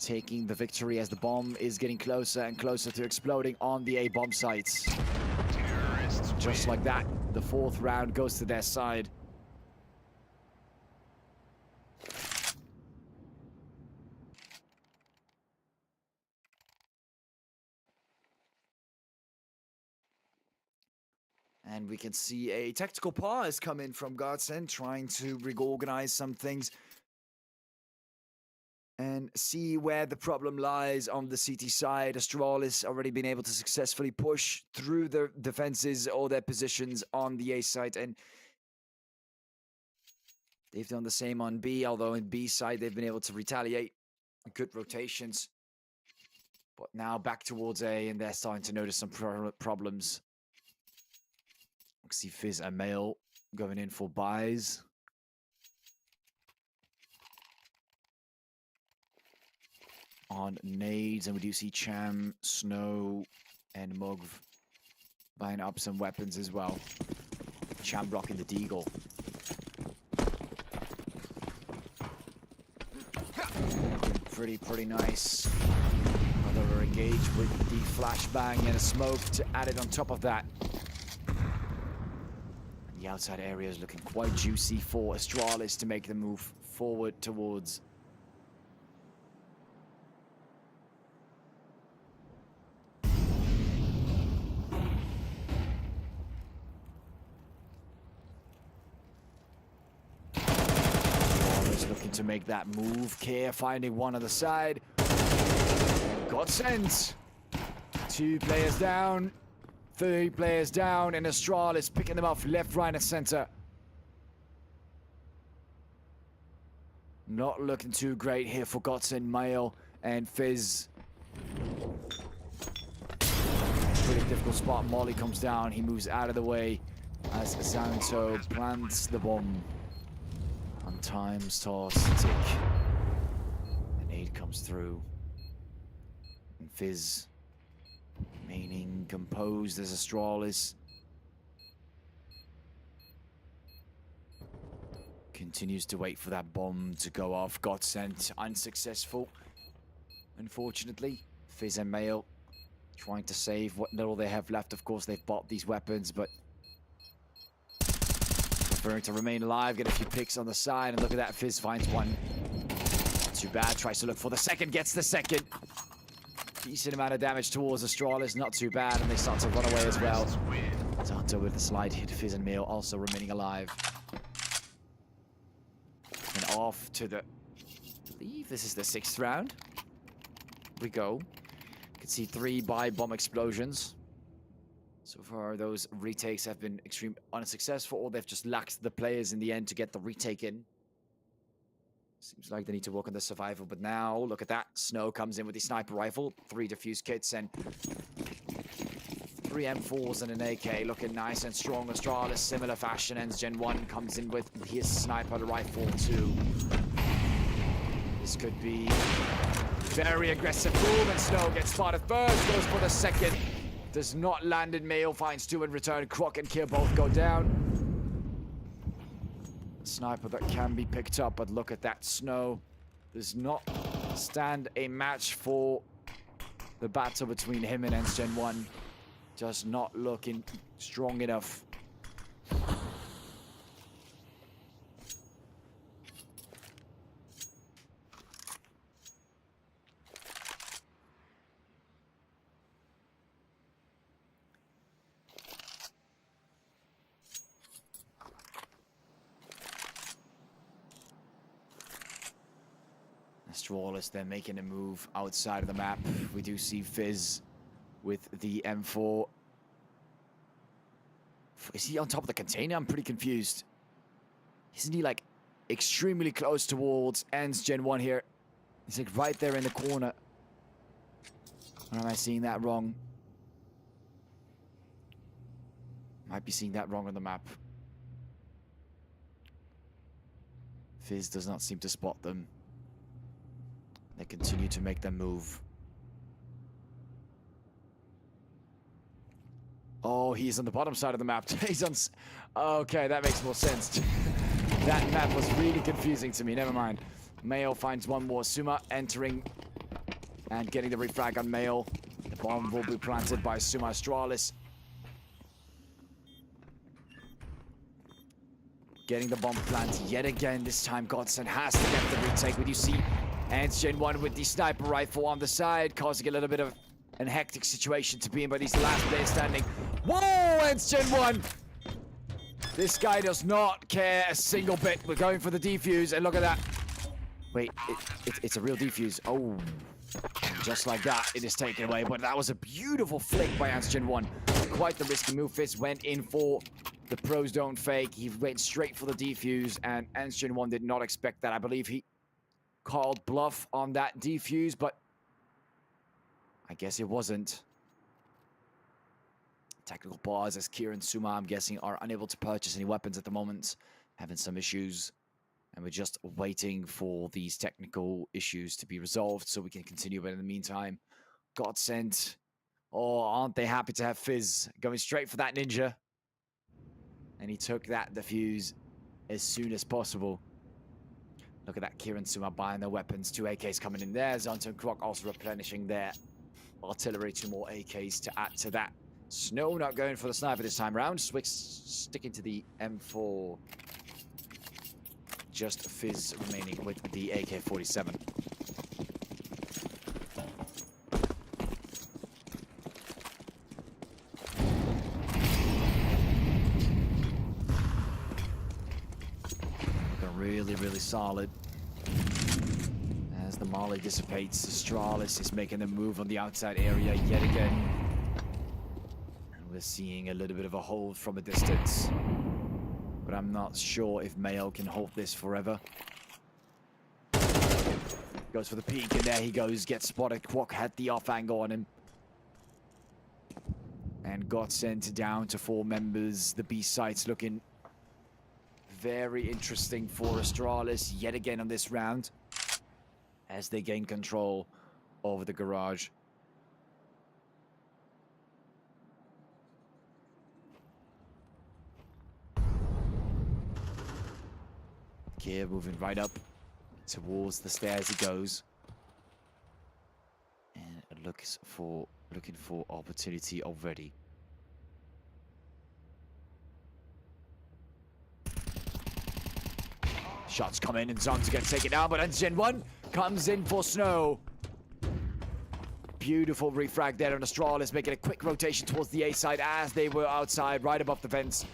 taking the victory as the bomb is getting closer and closer to exploding on the A bomb sites. Just like that, the 4th round goes to their side. And we can see a tactical pause come in from Godsend, trying to reorganize some things and see where the problem lies on the CT side. Astralis already been able to successfully push through the defenses or their positions on the A side, and they've done the same on B, although in B side they've been able to retaliate. Good rotations. But now back towards A, and they're starting to notice some problems. We see Fizz and Mail going in for buys. On nades, and we do see Cham, Snow, and Mugv buying up some weapons as well. Cham rocking the Deagle. Pretty nice. Another engage with the flashbang and a smoke to add it on top of that. And the outside area is looking quite juicy for Astralis to make the move forward towards. Looking to make that move. Care finding one on the side. Godsend. 2 players down. 3 players down. And Astralis picking them off left, right, and center. Not looking too great here for Godson, Mail, and Fizz. Pretty difficult spot. Molly comes down. He moves out of the way as Xanto plants the bomb. On time starts to tick. An aid comes through. And Fizz remaining composed as Astralis. Continues to wait for that bomb to go off. Got sent unsuccessful. Unfortunately, Fizz and Mail trying to save what little they have left. Of course, they've bought these weapons, but preferring to remain alive, get a few picks on the side, and look at that. Fizz finds one. Not too bad. Tries to look for the second, gets the second. Decent amount of damage towards Astralis, not too bad, and they start to run away as well. Zato with the slide hit. Fizz and Mail also remaining alive. And off to the... I believe this is the 6th round. We go. You can see 3 by bomb explosions. So far, those retakes have been extremely unsuccessful, or they've just lacked the players in the end to get the retake in. Seems like they need to work on the survival, but now, look at that. Snow comes in with the sniper rifle, 3 defuse kits, and 3 M4s and an AK, looking nice and strong. Astralis, similar fashion, ends Gen 1, comes in with his sniper rifle too. This could be very aggressive move, and Snow gets spotted first, goes for the second. Does not land in Mail, finds 2 in return. Croc and Kill both go down. Sniper that can be picked up, but look at that. Snow does not stand a match for the battle between him and Ents Gen 1. Just not looking strong enough. Astralis then making a move outside of the map. We do see Fizz with the M4. Is he on top of the container? I'm pretty confused. Isn't he like extremely close towards Ents Gen 1 here? He's like right there in the corner. Or am I seeing that wrong? Might be seeing that wrong on the map. Fizz does not seem to spot them. They continue to make them move. Oh, he's on the bottom side of the map. He's on... Okay, that makes more sense. That map was really confusing to me. Never mind. Mail finds one more. Suma entering and getting the refrag on Mail. The bomb will be planted by Suma. Astralis getting the bomb planted yet again. This time Godson has to get the retake. When you see Ents Gen 1 with the sniper rifle on the side, causing a little bit of a hectic situation to be in, but he's the last player standing. Whoa, Ents Gen 1! This guy does not care a single bit. We're going for the defuse, and look at that. Wait, it's a real defuse. Oh, just like that, it is taken away. But that was a beautiful flick by Ents Gen 1. Quite the risky move. Fizz went in for the pros don't fake. He went straight for the defuse, and Ents Gen 1 did not expect that. I believe he called bluff on that defuse, but I guess it wasn't. Technical pause as Kieran Suma, I'm guessing, are unable to purchase any weapons at the moment. Having some issues. And we're just waiting for these technical issues to be resolved so we can continue. But in the meantime, Godsent. Oh, aren't they happy to have Fizz going straight for that ninja? And he took that defuse as soon as possible. Look at that, Kieran Suma buying their weapons. 2 AKs coming in there. Xanto and Croc also replenishing their artillery. 2 more AKs to add to that. Snow not going for the sniper this time round. Swix sticking to the M4. Just Fizz remaining with the AK-47. Really solid. As the Molly dissipates, Astralis is making a move on the outside area yet again. And we're seeing a little bit of a hold from a distance. But I'm not sure if Mail can hold this forever. Goes for the peek, and there he goes. Gets spotted. Quok had the off angle on him. And got sent down to 4 members. The B site's looking very interesting for Astralis yet again on this round, as they gain control over the garage. Kier moving right up towards the stairs he goes. And looking for opportunity already. Shots come in and Zonta gets taken down, but Gen 1 comes in for Snow. Beautiful refrag there on Astralis, making a quick rotation towards the A side as they were outside, right above the fence.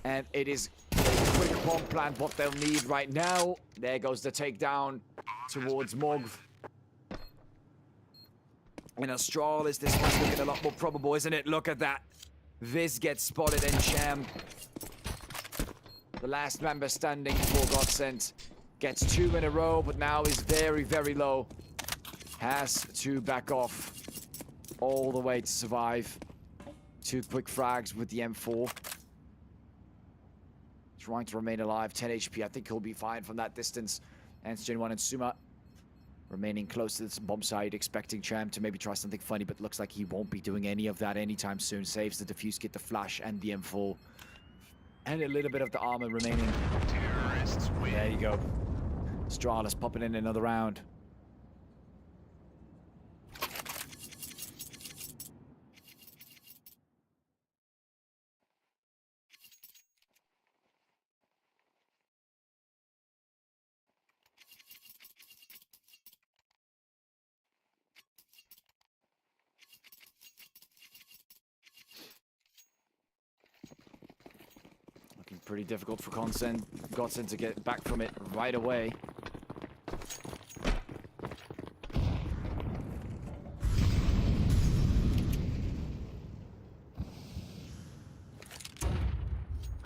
And it is a quick bomb plant, what they'll need right now. There goes the takedown towards Mogv. In Astralis, this one's looking a lot more probable, isn't it? Look at that. Viz gets spotted and Sham, the last member standing for Godsent, gets 2 in a row, but now is very, very low. Has to back off all the way to survive. 2 quick frags with the M4. Trying to remain alive, 10 HP. I think he'll be fine from that distance. And Gen 1 and Suma remaining close to this bomb site, expecting Cham to maybe try something funny, but looks like he won't be doing any of that anytime soon. Saves the defuse kit, the flash, and the M4. And a little bit of the armor remaining. Terrorists win. There you go. Astralis popping in another round. Pretty difficult for Godsent to get back from it right away.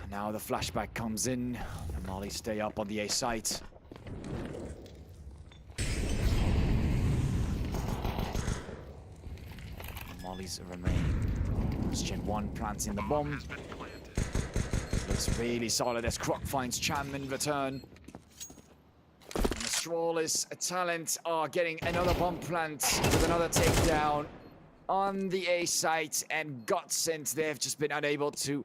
And now the flashback comes in. The Molly stay up on the A site. Molly's remain. Gen 1 planting the bomb. Looks really solid as Croc finds Cham in return. And Astralis Talent are getting another bomb plant with another takedown on the A site, and Godsent, they've just been unable to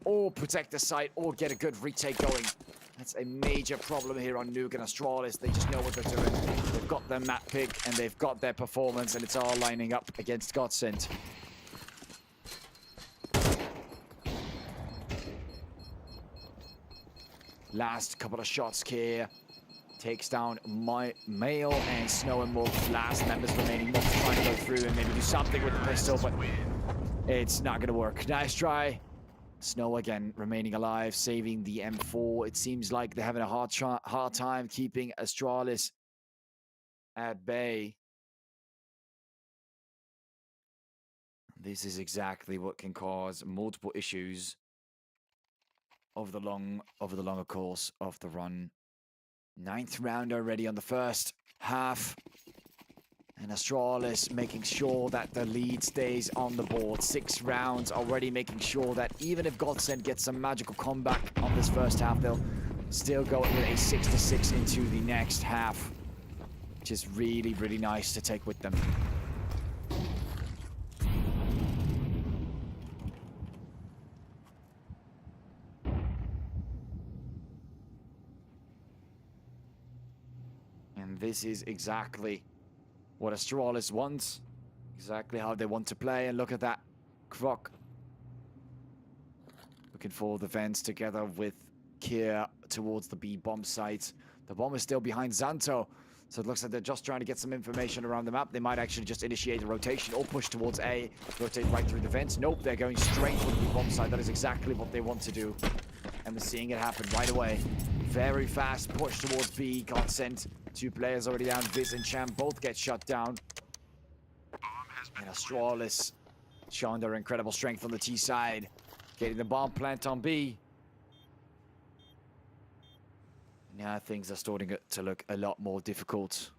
or protect the site or get a good retake going. That's a major problem here on Nuke and Astralis. They just know what they're doing. They've got their map pick and they've got their performance, and it's all lining up against Godsent. Last couple of shots here. Takes down my Mail and Snow and Wolf. Last members remaining. Wolf trying to go through and maybe do something with the pistol, but it's not going to work. Nice try. Snow again remaining alive, saving the M4. It seems like they're having a hard time keeping Astralis at bay. This is exactly what can cause multiple issues over the longer course of the run. 9th round already on the first half. And Astralis making sure that the lead stays on the board. 6 rounds already, making sure that even if Godsent gets some magical comeback on this first half, they'll still go with a 6-6 into the next half, which is really, really nice to take with them. And this is exactly what Astralis wants. Exactly how they want to play. And look at that. Croc looking for the vents together with Kier towards the B bomb site. The bomb is still behind Zanto, so it looks like they're just trying to get some information around the map. They might actually just initiate a rotation or push towards A, rotate right through the vents. Nope, they're going straight for the B bomb site. That is exactly what they want to do, and we're seeing it happen right away. Very fast push towards B. Godsent. 2 players already down. Viz and Cham both get shut down. And Astralis showing their incredible strength on the T side. Getting the bomb plant on B. Now things are starting to look a lot more difficult.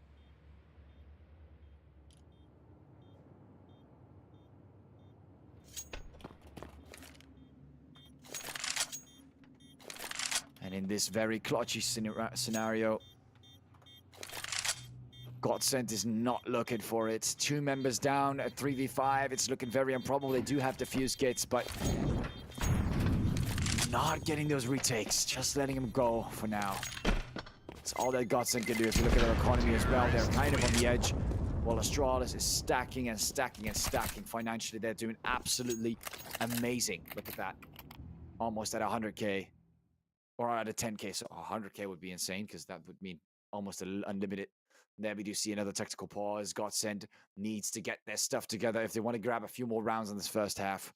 And in this very clutchy scenario, Godsend is not looking for it. 2 members down at 3v5. It's looking very improbable. They do have defuse kits, but not getting those retakes. Just letting him go for now. That's all that Godsend can do. If you look at their economy as well, they're kind of on the edge. While Astralis is stacking and stacking and stacking. Financially, they're doing absolutely amazing. Look at that. Almost at 100k. Or at a 10k. So 100k would be insane, because that would mean almost unlimited. There we do see another tactical pause. Godsend needs to get their stuff together if they want to grab a few more rounds in this first half.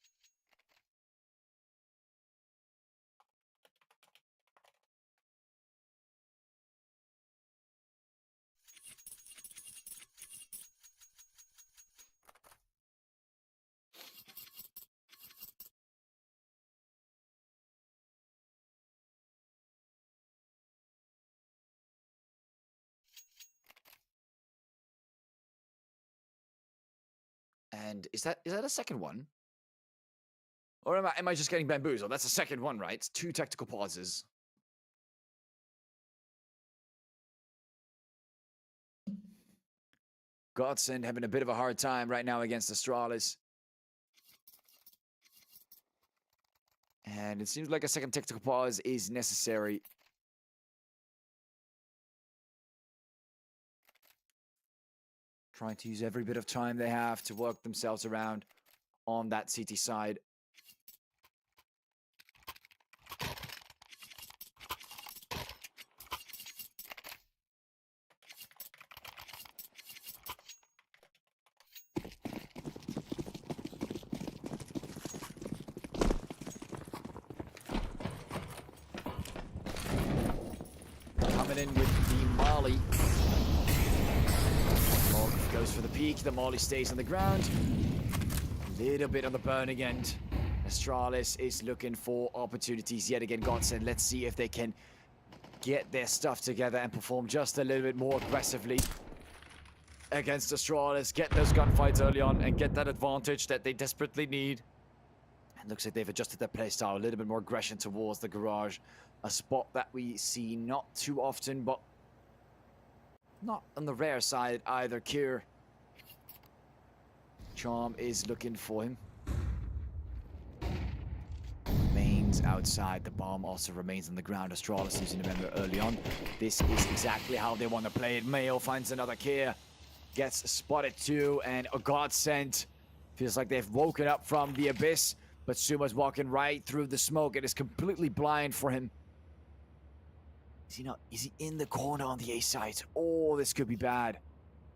And is that a second one? Or am I just getting bamboozled? That's a second one, right? It's 2 tactical pauses. Godsend having a bit of a hard time right now against Astralis. And it seems like a second tactical pause is necessary. Trying to use every bit of time they have to work themselves around on that CT side. Coming in with the Molly. Goes for the peak. The Molly stays on the ground. A little bit on the burning end. Astralis is looking for opportunities yet again. Godsend, let's see if they can get their stuff together and perform just a little bit more aggressively against Astralis. Get those gunfights early on and get that advantage that they desperately need. And looks like they've adjusted their playstyle. A little bit more aggression towards the garage. A spot that we see not too often, but not on the rare side either. Kier. Charm is looking for him. Remains outside. The bomb also remains on the ground. Astralis losing a member early on. This is exactly how they want to play it. Mayo finds another Kier. Gets spotted too. And a Godsend. Feels like they've woken up from the abyss. But Suma's walking right through the smoke. It is completely blind for him. Is he not? Is he in the corner on the A side? Oh, this could be bad.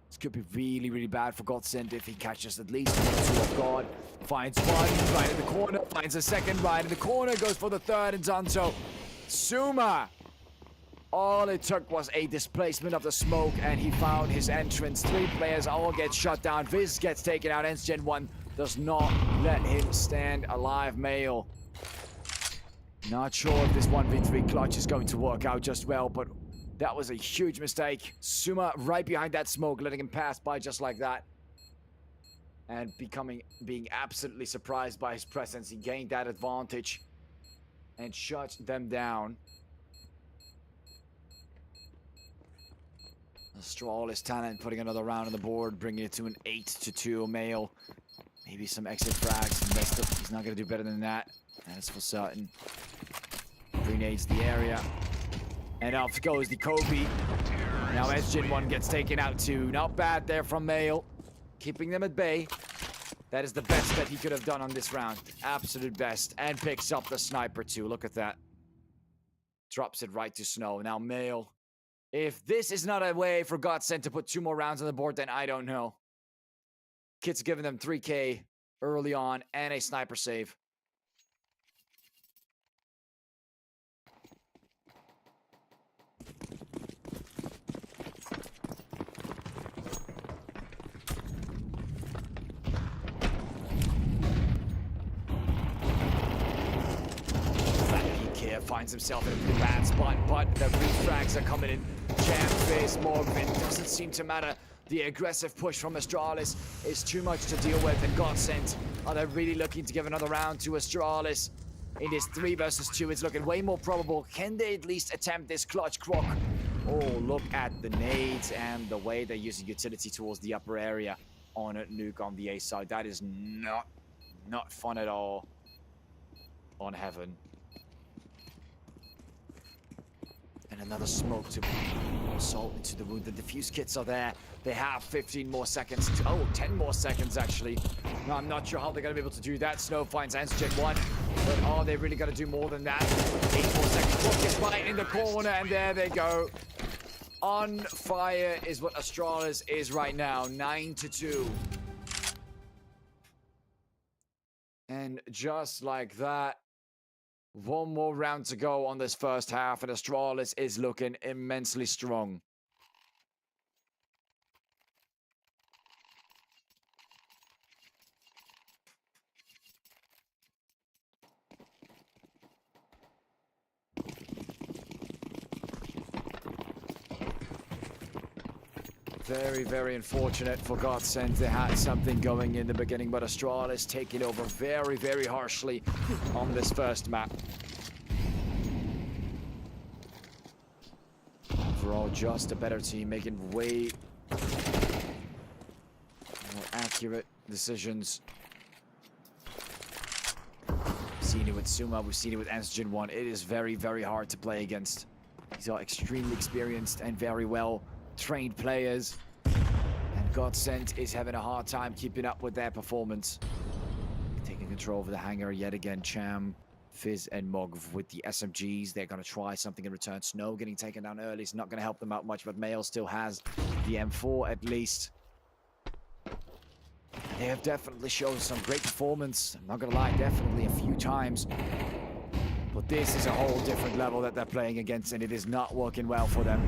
This could be really, really bad for Godsend if he catches at least 2 off guard. Finds one right in the corner. Finds a second right in the corner. Goes for the third and done so. Suma. All it took was a displacement of the smoke and he found his entrance. 3 players all get shut down. Viz gets taken out. Gen 1 does not let him stand alive. Mail. Not sure if this 1v3 clutch is going to work out just well, but that was a huge mistake. Suma right behind that smoke, letting him pass by just like that. And being absolutely surprised by his presence. He gained that advantage and shut them down. Astralis talent putting another round on the board, bringing it to an 8-2 Mail. Maybe some exit frags. He's not going to do better than that. That's for certain. Grenades the area. And off goes the Kobe. Now Gen 1 gets taken out too. Not bad there from Mail. Keeping them at bay. That is the best that he could have done on this round. Absolute best. And picks up the sniper too. Look at that. Drops it right to Snow. Now Mail. If this is not a way for Godsend to put 2 more rounds on the board, then I don't know. Kid's giving them 3k early on and a sniper save. Finds himself in a pretty bad spot, but the refrags are coming in. Jam face, Morgan doesn't seem to matter. The aggressive push from Astralis is too much to deal with, and Godsend, are they really looking to give another round to Astralis? in this 3 versus 2. It's looking way more probable. Can they at least attempt this clutch croc? Oh, look at the nades and the way they're using utility towards the upper area on a nuke on the A side. That is not fun at all on Heaven. And another smoke to assault into the wound. The defuse kits are there. They have 15 more seconds. 10 more seconds, actually. No, I'm not sure how they're going to be able to do that. Snow finds Antigen 1. But are they really going to do more than that? 8 more seconds. Look, gets right in the corner, and there they go. On fire is what Astralis is right now. 9-2. And just like that, one more round to go on this first half, and Astralis is looking immensely strong. Very, very unfortunate for Godsend. They had something going in the beginning, but Astralis taking over very, very harshly on this first map. Overall, just a better team, making way more accurate decisions. We've seen it with Suma, we've seen it with Antigen 1. It is very, very hard to play against. These are extremely experienced and very well trained players, and Godsend is having a hard time keeping up with their performance. Taking control over the hangar yet again. Cham, Fizz, and Mog with the SMGs. They're going to try something in return. Snow getting taken down early is not going to help them out much, but Mail still has the M4 at least. They have definitely shown some great performance. I'm not going to lie, definitely a few times. But this is a whole different level that they're playing against, and it is not working well for them.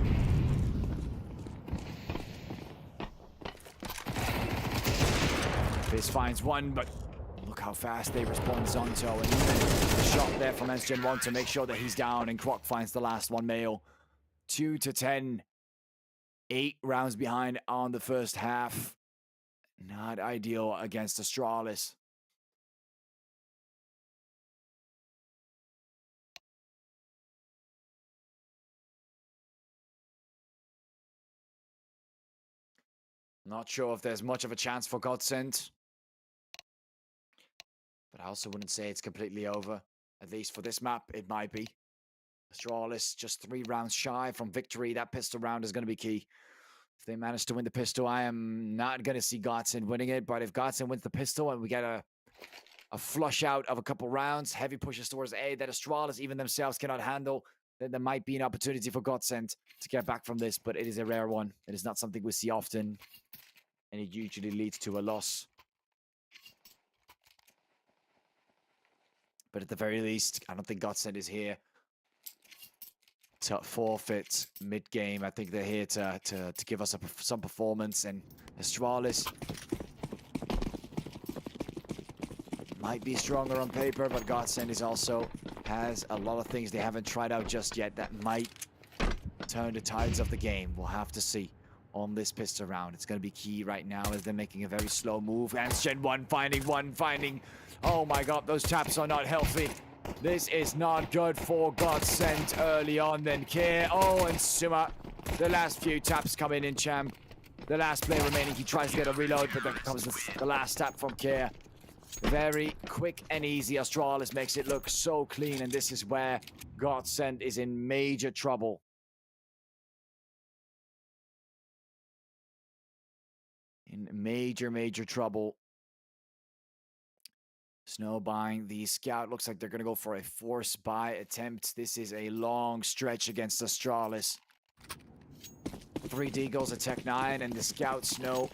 Fizz finds one, but look how fast they respond. Zonto, and even a shot there from Antigen 1 to make sure that he's down, and Croc finds the last one. Mail 2-10, 8 rounds behind on the first half. Not ideal against Astralis. Not sure if there's much of a chance for Godsend, but I also wouldn't say it's completely over. At least for this map, it might be. Astralis just 3 rounds shy from victory. That pistol round is going to be key. If they manage to win the pistol, I am not going to see Godsend winning it. But if Godsend wins the pistol and we get a flush out of a couple rounds, heavy pushes towards A that Astralis even themselves cannot handle, then there might be an opportunity for Godsend to get back from this. But it is a rare one. It is not something we see often, and it usually leads to a loss. But at the very least, I don't think Godsend is here to forfeit mid-game. I think they're here to give us some performance, and Astralis might be stronger on paper, but Godsend is also has a lot of things they haven't tried out just yet that might turn the tides of the game. We'll have to see on this pistol round. It's going to be key right now as they're making a very slow move. And Gen 1 finding. Oh my god, those taps are not healthy. This is not good for Godsend early on. Then Care. Oh, and Suma. The last few taps come in Cham. The last player remaining. He tries to get a reload, but then comes the last tap from Care. Very quick and easy. Astralis makes it look so clean, and this is where Godsend is in major trouble. In major trouble. Snow buying the scout. Looks like they're going to go for a force buy attempt. This is a long stretch against Astralis. 3 Deagles, a Tech 9, and the scout Snow.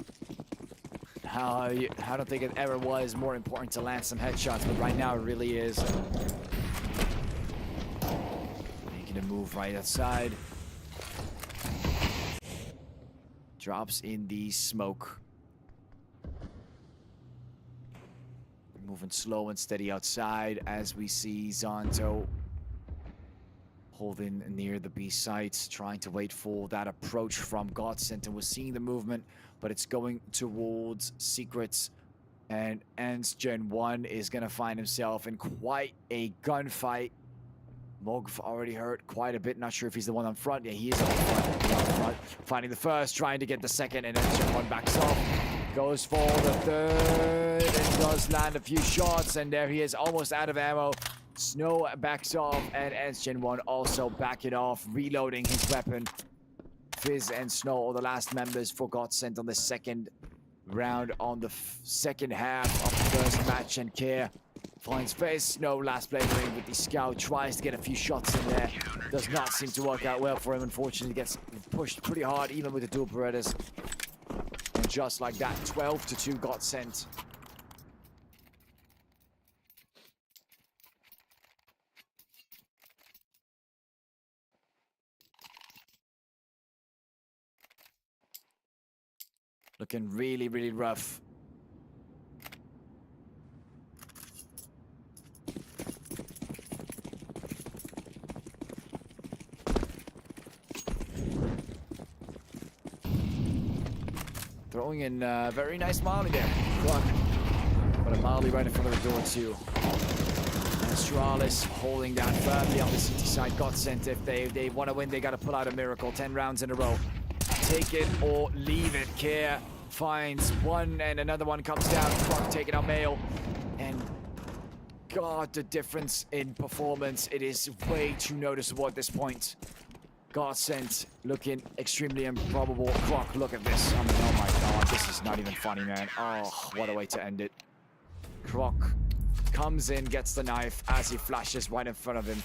I don't think it ever was more important to land some headshots, but right now it really is. Making a move right outside. Drops in the smoke. Moving slow and steady outside as we see Zonto holding near the B sites, trying to wait for that approach from Godsend. And we're seeing the movement, but it's going towards Secrets And Ants Gen 1 is going to find himself in quite a gunfight. Mogv already hurt quite a bit. Not sure if he's the one on front. Yeah, he is on front. Finding the first, trying to get the second, and then Gen 1 backs off. Goes for the third, and does land a few shots, and there he is, almost out of ammo. Snow backs off, and Ants Gen 1 also backing off, reloading his weapon. Fizz and Snow are the last members for Godsent on the second round on the second half of the first match, and Care finds Fizz. Snow last flavoring with the scout, tries to get a few shots in there. Does not seem to work out well for him, unfortunately. Gets pushed pretty hard, even with the dual Berettas. And just like that, 12-2 Godsent. Looking really, really rough. Throwing in a very nice Marley there. Fuck. But a Marley right in front of the door too. Astralis holding down firmly on the CT side. Godsent, if they want to win, they got to pull out a miracle. 10 rounds in a row. Take it or leave it. Care finds one, and another one comes down. Croc taking out Mail. And God, the difference in performance. It is way too noticeable at this point. Godsent looking extremely improbable. Croc, look at this. I mean, oh my God, this is not even funny, man. Oh, what a way to end it. Croc comes in, gets the knife as he flashes right in front of him.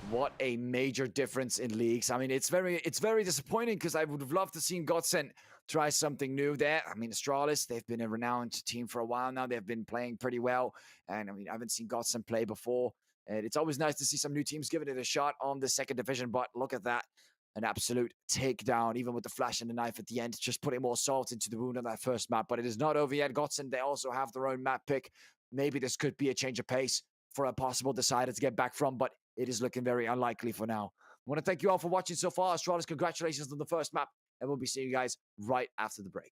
What a major difference in leagues. I mean, it's very disappointing because I would have loved to see Godsent try something new there. I mean, Astralis, they've been a renowned team for a while now. They've been playing pretty well. And I mean, I haven't seen Godsent play before. And it's always nice to see some new teams giving it a shot on the second division. But look at that. An absolute takedown, even with the flash and the knife at the end, just putting more salt into the wound on that first map. But it is not over yet. Godsent, they also have their own map pick. Maybe this could be a change of pace for a possible decider to get back from, but it is looking very unlikely for now. I want to thank you all for watching so far. Astralis, congratulations on the first map, and we'll be seeing you guys right after the break.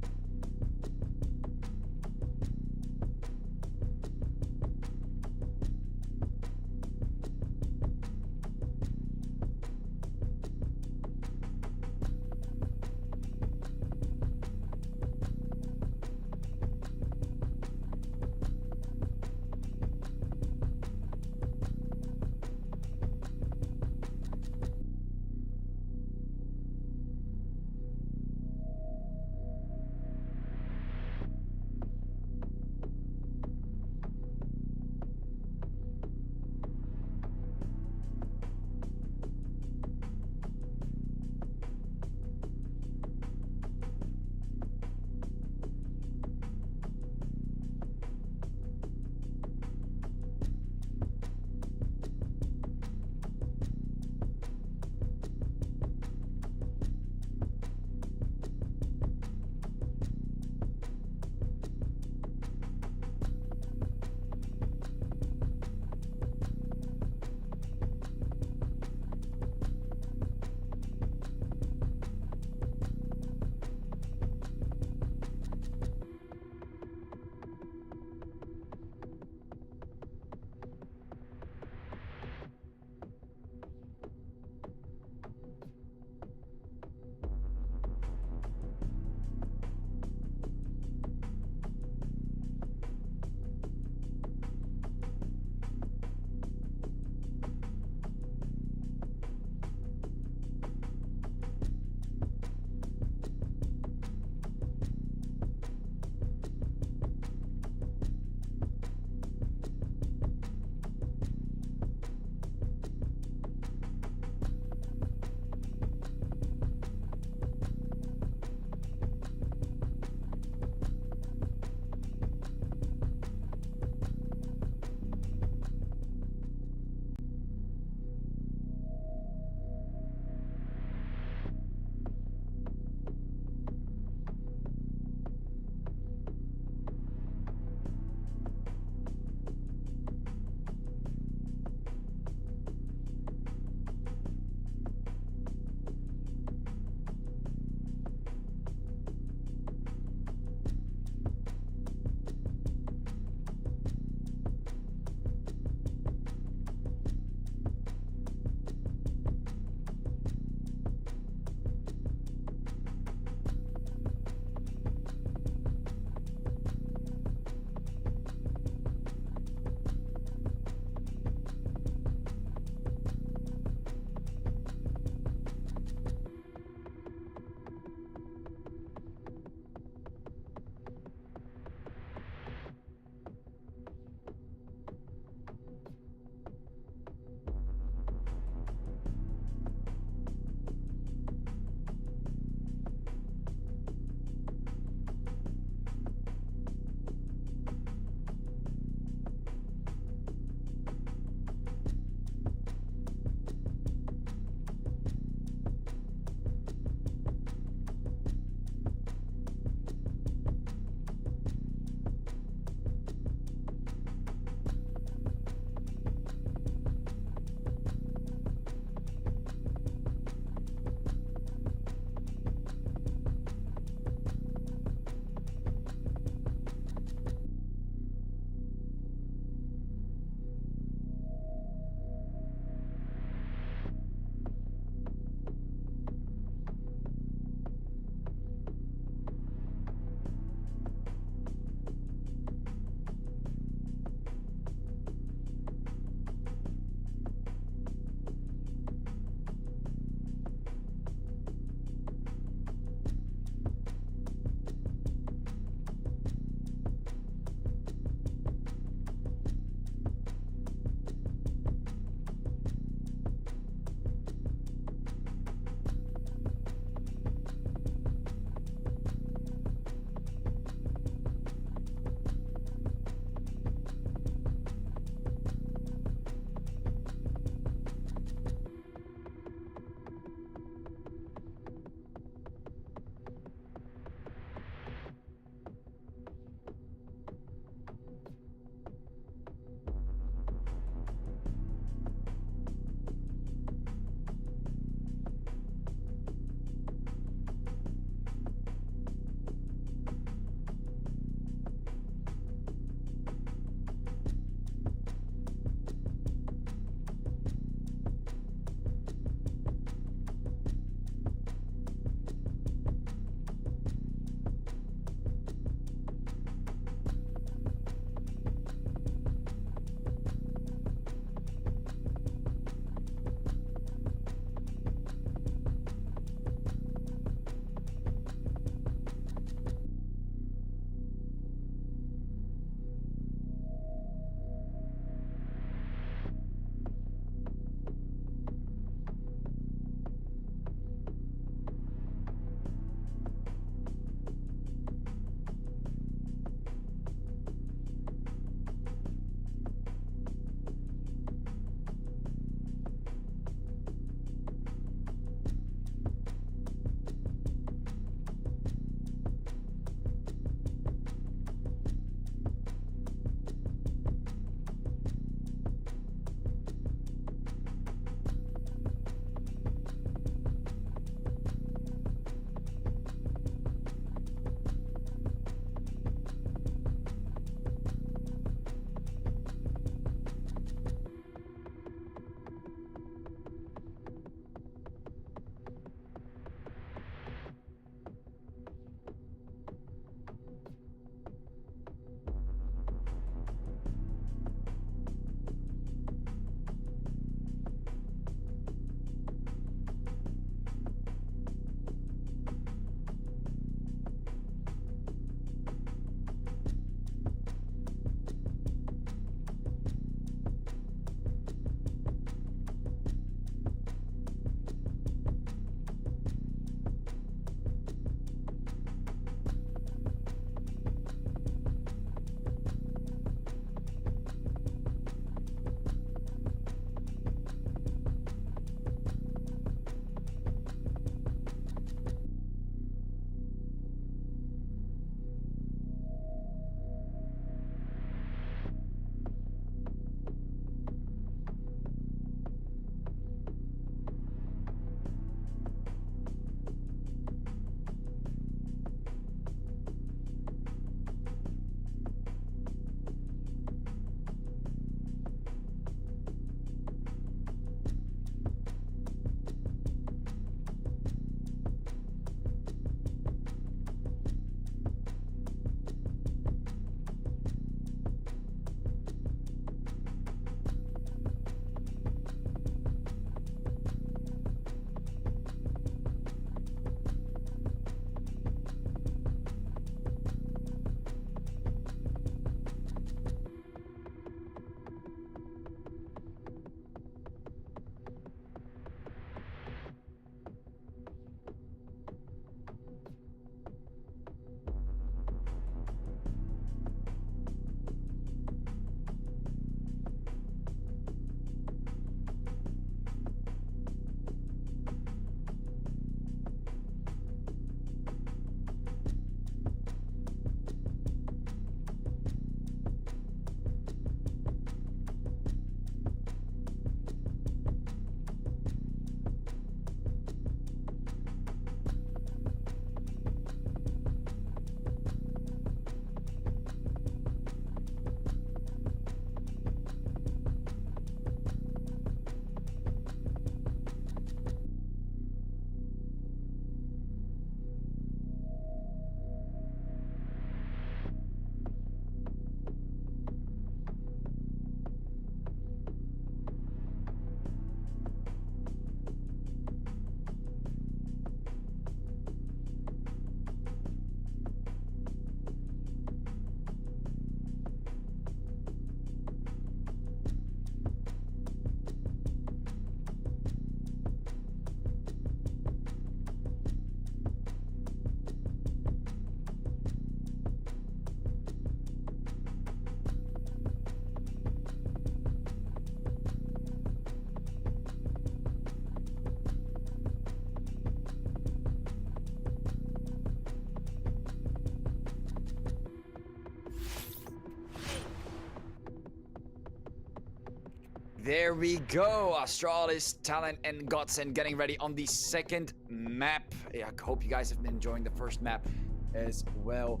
there we go. Astralis, Talent, and Godsend getting ready on the second map. I hope you guys have been enjoying the first map as well.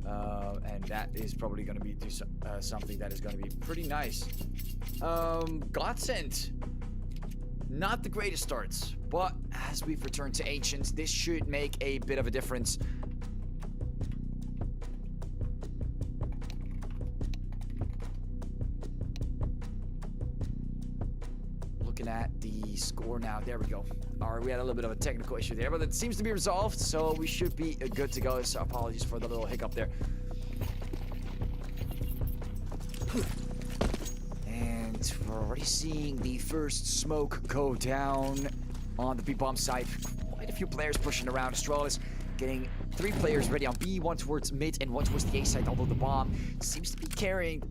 And that is probably going to be something that is going to be pretty nice. Godsend, not the greatest starts, but as we've returned to Ancients, this should make a bit of a difference. Looking at the score now, there we go. All right, we had a little bit of a technical issue there, but it seems to be resolved, so we should be good to go. So apologies for the little hiccup there. And we're already seeing the first smoke go down on the B-bomb side. Quite a few players pushing around. Astralis getting 3 players ready on B, 1 towards mid and 1 towards the A side, although the bomb seems to be carrying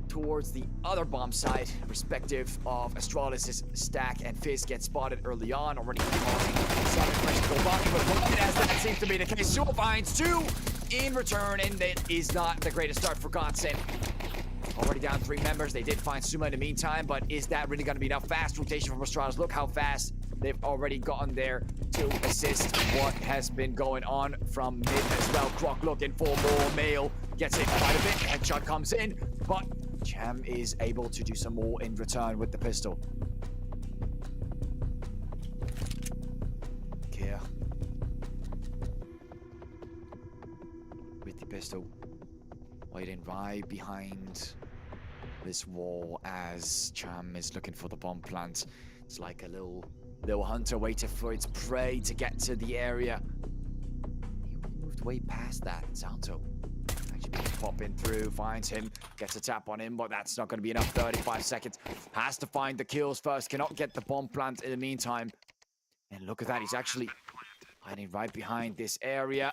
towards the other bomb side, respective of Astralis' stack, and Fizz gets spotted early on, already causing some impression to go bumpy, but as that seems to be the case, Suma finds 2 in return, and it is not the greatest start for Godsend. Already down 3 members. They did find Suma in the meantime, but is that really going to be enough? Fast rotation from Astralis. Look how fast they've already gotten there to assist what has been going on from mid as well. Croc looking for more mail. Gets hit quite a bit. Headshot comes in, but Cham is able to do some more in return with the pistol. Kia with the pistol, waiting right behind this wall as Cham is looking for the bomb plant. It's like a little hunter waiting for its prey to get to the area. He moved way past that. Zanto popping through, finds him, gets a tap on him, but that's not going to be enough. 35 seconds. Has to find the kills first. Cannot get the bomb plant in the meantime. And look at that. He's actually hiding right behind this area.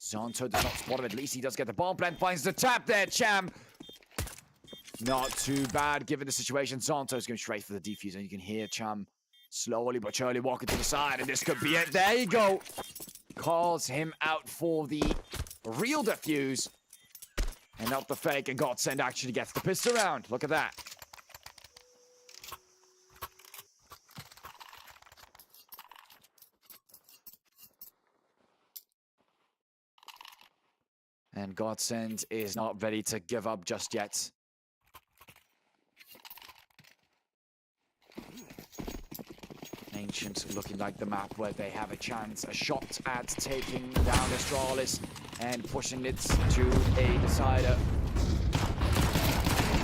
Zanto does not spot him. At least he does get the bomb plant. Finds the tap there. Cham. Not too bad given the situation. Zanto's going straight for the defuse, and you can hear Cham slowly but surely walking to the side, and this could be it. There you go. Calls him out for the real defuse. And not the fake, and Godsend actually gets the pistol round. Look at that. And Godsend is not ready to give up just yet. Ancient looking like the map where they have a chance, a shot at taking down Astralis and pushing it to a decider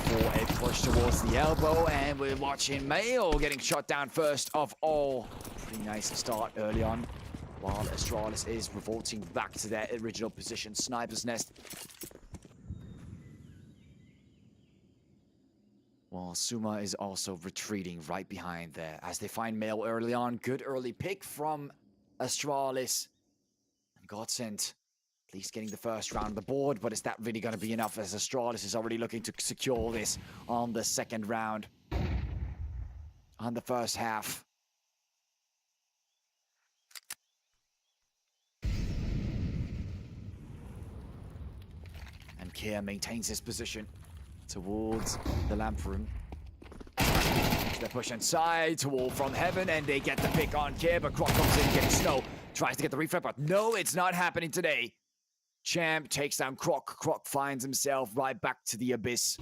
for a push towards the elbow. And we're watching Mail getting shot down first of all. Pretty nice start early on, while Astralis is revolting back to their original position. Sniper's nest. Well, Suma is also retreating right behind there as they find Mail early on. Good early pick from Astralis. And Godsend at least getting the first round of the board, but is that really going to be enough as Astralis is already looking to secure this on the second round? On the first half. And Kia maintains his position towards the lamp room. They push inside to Wall from Heaven, and they get the pick on Kia, but Croc comes in, getting Snow. Tries to get the reflect, but no, it's not happening today. Cham takes down Croc. Croc finds himself right back to the abyss,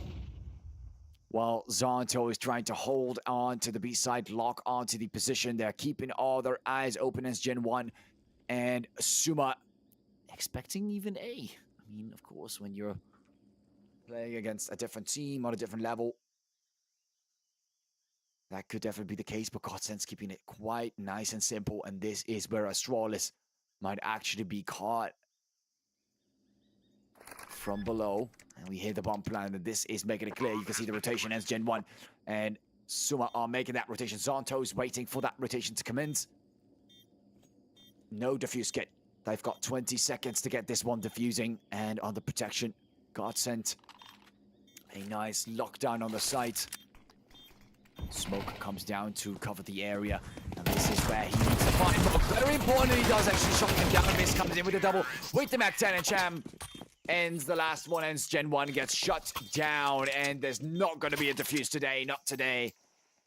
while Zanto is trying to hold on to the B side, lock onto the position. They're keeping all their eyes open as Gen 1, and Suma expecting even A. I mean, of course, when you're playing against a different team on a different level, that could definitely be the case, but Godsend's keeping it quite nice and simple, and this is where Astralis might actually be caught from below. And we hear the bomb plan, and this is making it clear. You can see the rotation ends Gen 1, and Suma are making that rotation. Zanto's waiting for that rotation to commence. No defuse kit. They've got 20 seconds to get this one defusing, and on the protection, Godsend. A nice lockdown on the site. Smoke comes down to cover the area, and this is where he needs to find Moog. Very important, he does actually shot him down. Miss comes in with a double with the Mac 10, and Cham ends the last one, and Gen 1 gets shut down, and there's not going to be a defuse today, not today.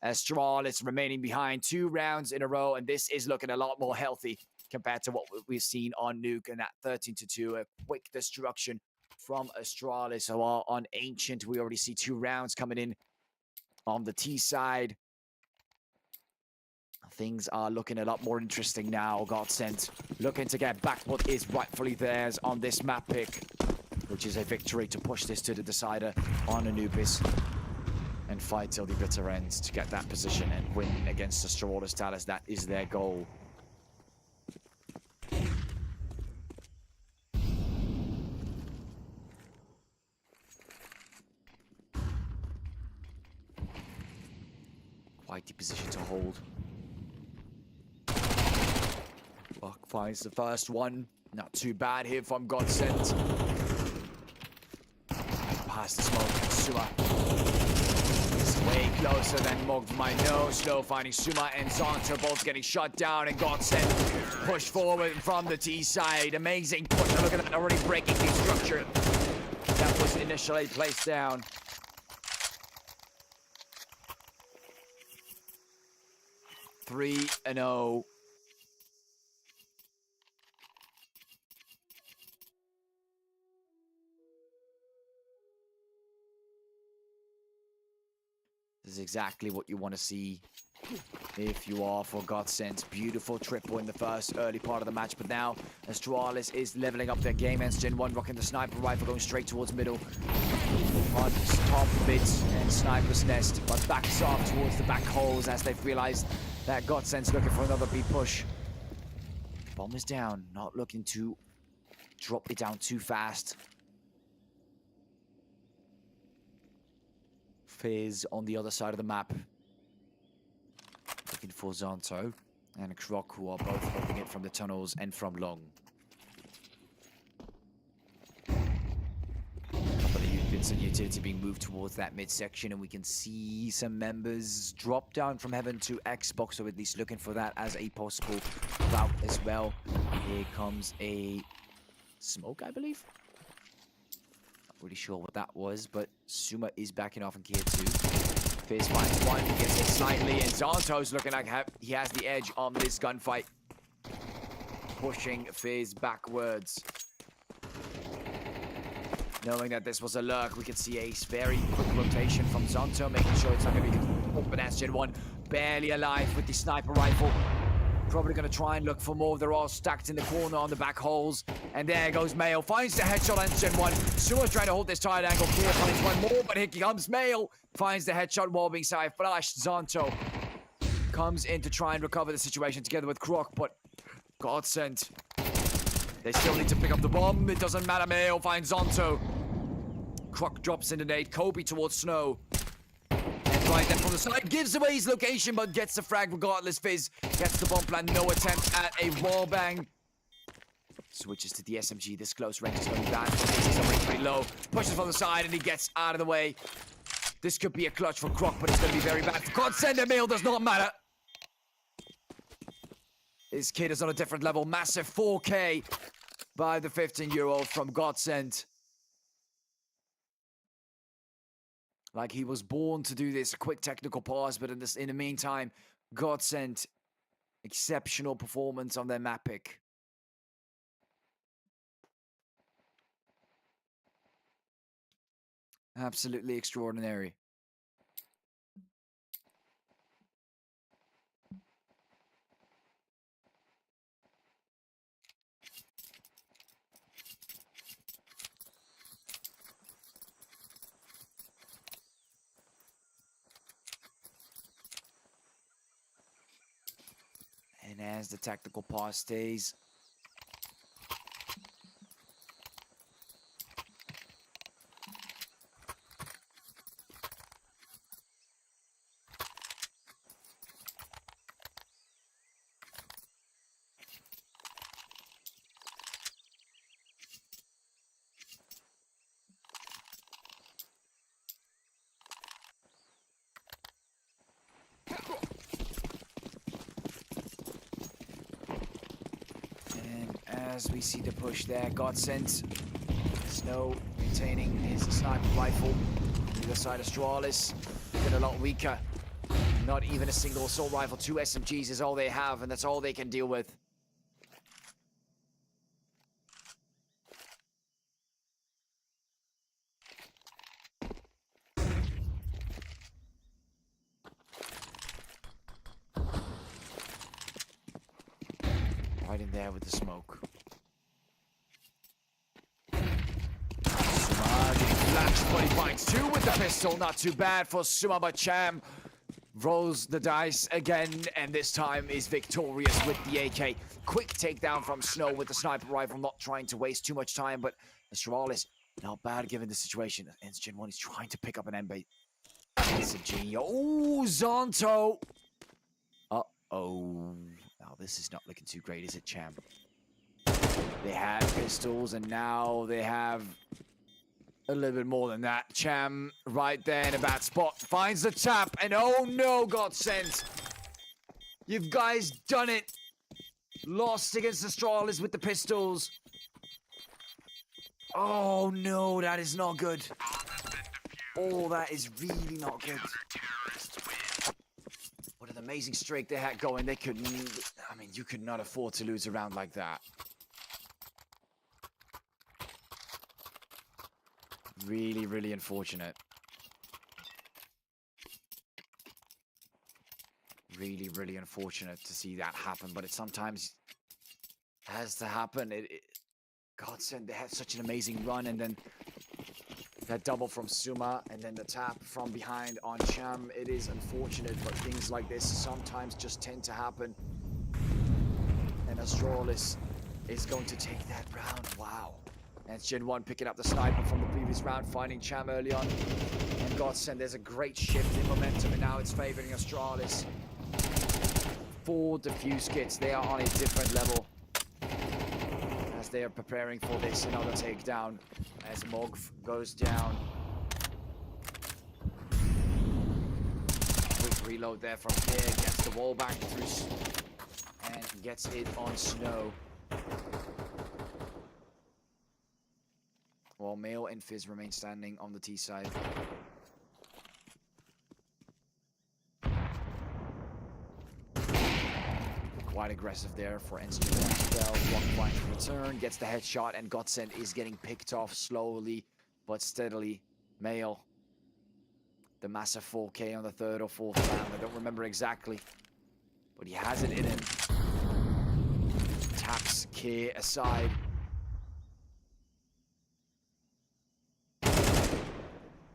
Astralis remaining behind 2 rounds in a row, and this is looking a lot more healthy compared to what we've seen on Nuke, and that 13-2, a quick destruction from Astralis. While on Ancient, we already see 2 rounds coming in on the T side. Things are looking a lot more interesting now. Godsent looking to get back what is rightfully theirs on this map pick, which is a victory to push this to the decider on Anubis and fight till the bitter ends to get that position and win against Astralis Talus. That is their goal. Quite the position to hold. Buck finds the first one. Not too bad here from Godsent. Past the smoke, Suma is way closer than Mog might know. Slow finding Suma and Zonto both getting shut down, and Godsent pushed forward from the T side. Amazing push. Look at that, already breaking the structure that was initially placed down. Three and 0. This is exactly what you want to see if you are for Godsent. Beautiful triple in the first early part of the match, but now Astralis is leveling up their game, and Gen 1 rocking the sniper rifle, going straight towards middle. On top mid and Sniper's Nest, but backs off towards the back holes as they've realized that Godsent's looking for another B push. Bomb is down, not looking to drop it down too fast. Fizz on the other side of the map. Looking for Zonto and Croc, who are both holding it from the tunnels and from long. Couple of units and utility being moved towards that midsection, and we can see some members drop down from heaven to Xbox, or at least looking for that as a possible route as well. Here comes a smoke, I believe. Not really sure what that was, but Suma is backing off in Gear 2. Fizz finds one, he gets hit slightly, and Zonto's looking like he has the edge on this gunfight. Pushing Fizz backwards. Knowing that this was a lurk, we could see a very quick rotation from Zonto, making sure it's not going to be open as Gen 1. Barely alive with the sniper rifle. Probably going to try and look for more. They're all stacked in the corner on the back holes. And there goes Mail. Finds the headshot on Gen 1. Sua trying to hold this tight angle. Clear finds one more, but here comes Mail. Finds the headshot while being side flashed. Zonto comes in to try and recover the situation together with Croc, but Godsent. They still need to pick up the bomb. It doesn't matter. Mail finds Zonto. Croc drops in the nade. Kobe towards Snow. And right then from the side. Gives away his location, but gets the frag regardless. Fizz gets the bomb plan. No attempt at a wall bang. Switches to the SMG. This close range is going to be bad. He's already pretty low. Pushes from the side, and he gets out of the way. This could be a clutch for Croc, but it's going to be very bad. Godsent. A Mail does not matter. This kid is on a different level. Massive 4K by the 15-year-old from Godsent. Like he was born to do this. A quick technical pause, but in the meantime, Godsent, exceptional performance on their map pick. Absolutely extraordinary. And as the tactical pause stays, as we see the push there, Godsent Snow maintaining his sniper rifle. The other side, Astralis looking a lot weaker. Not even a single assault rifle. 2 SMGs is all they have, and that's all they can deal with. Right in there with the smoke. Suma getting flashed, but he finds 2 with the pistol. Not too bad for Suma, but Cham rolls the dice again, and this time is victorious with the AK. Quick takedown from Snow with the sniper rifle, not trying to waste too much time, but Astralis, not bad given the situation. Gen 1 is trying to pick up an MB. SMG. Oh, Zonto! Uh-oh. Now, this is not looking too great, is it, Cham? They had pistols, and now they have a little bit more than that. Cham, right there in a bad spot, finds the tap, and oh no, Godsent! You guys done it! Lost against Astralis with the pistols. Oh no, that is not good. Oh, that is really not good. What an amazing streak they had going. They couldn't... I mean, you could not afford to lose a round like that. Really, really unfortunate. Really, really unfortunate to see that happen, but it sometimes has to happen. Godsend, they had such an amazing run, and then that double from Suma, and then the tap from behind on Cham. It is unfortunate, but things like this sometimes just tend to happen. And Astralis is going to take that round. Wow. And it's Gen 1 picking up the sniper from the previous round, finding Cham early on. And Godsend, there's a great shift in momentum, and now it's favoring Astralis. 4 defuse kits, they are on a different level as they are preparing for this another takedown as Mogv goes down. Quick reload there from here, gets the wall back through and gets it on Snow. While Mail and Fizz remain standing on the T side. Quite aggressive there for Ensign as well. One flying to return, gets the headshot, and Godsend is getting picked off slowly but steadily. Mail, the massive 4K on the 3rd or 4th round. I don't remember exactly, but he has it in him. Taps K aside.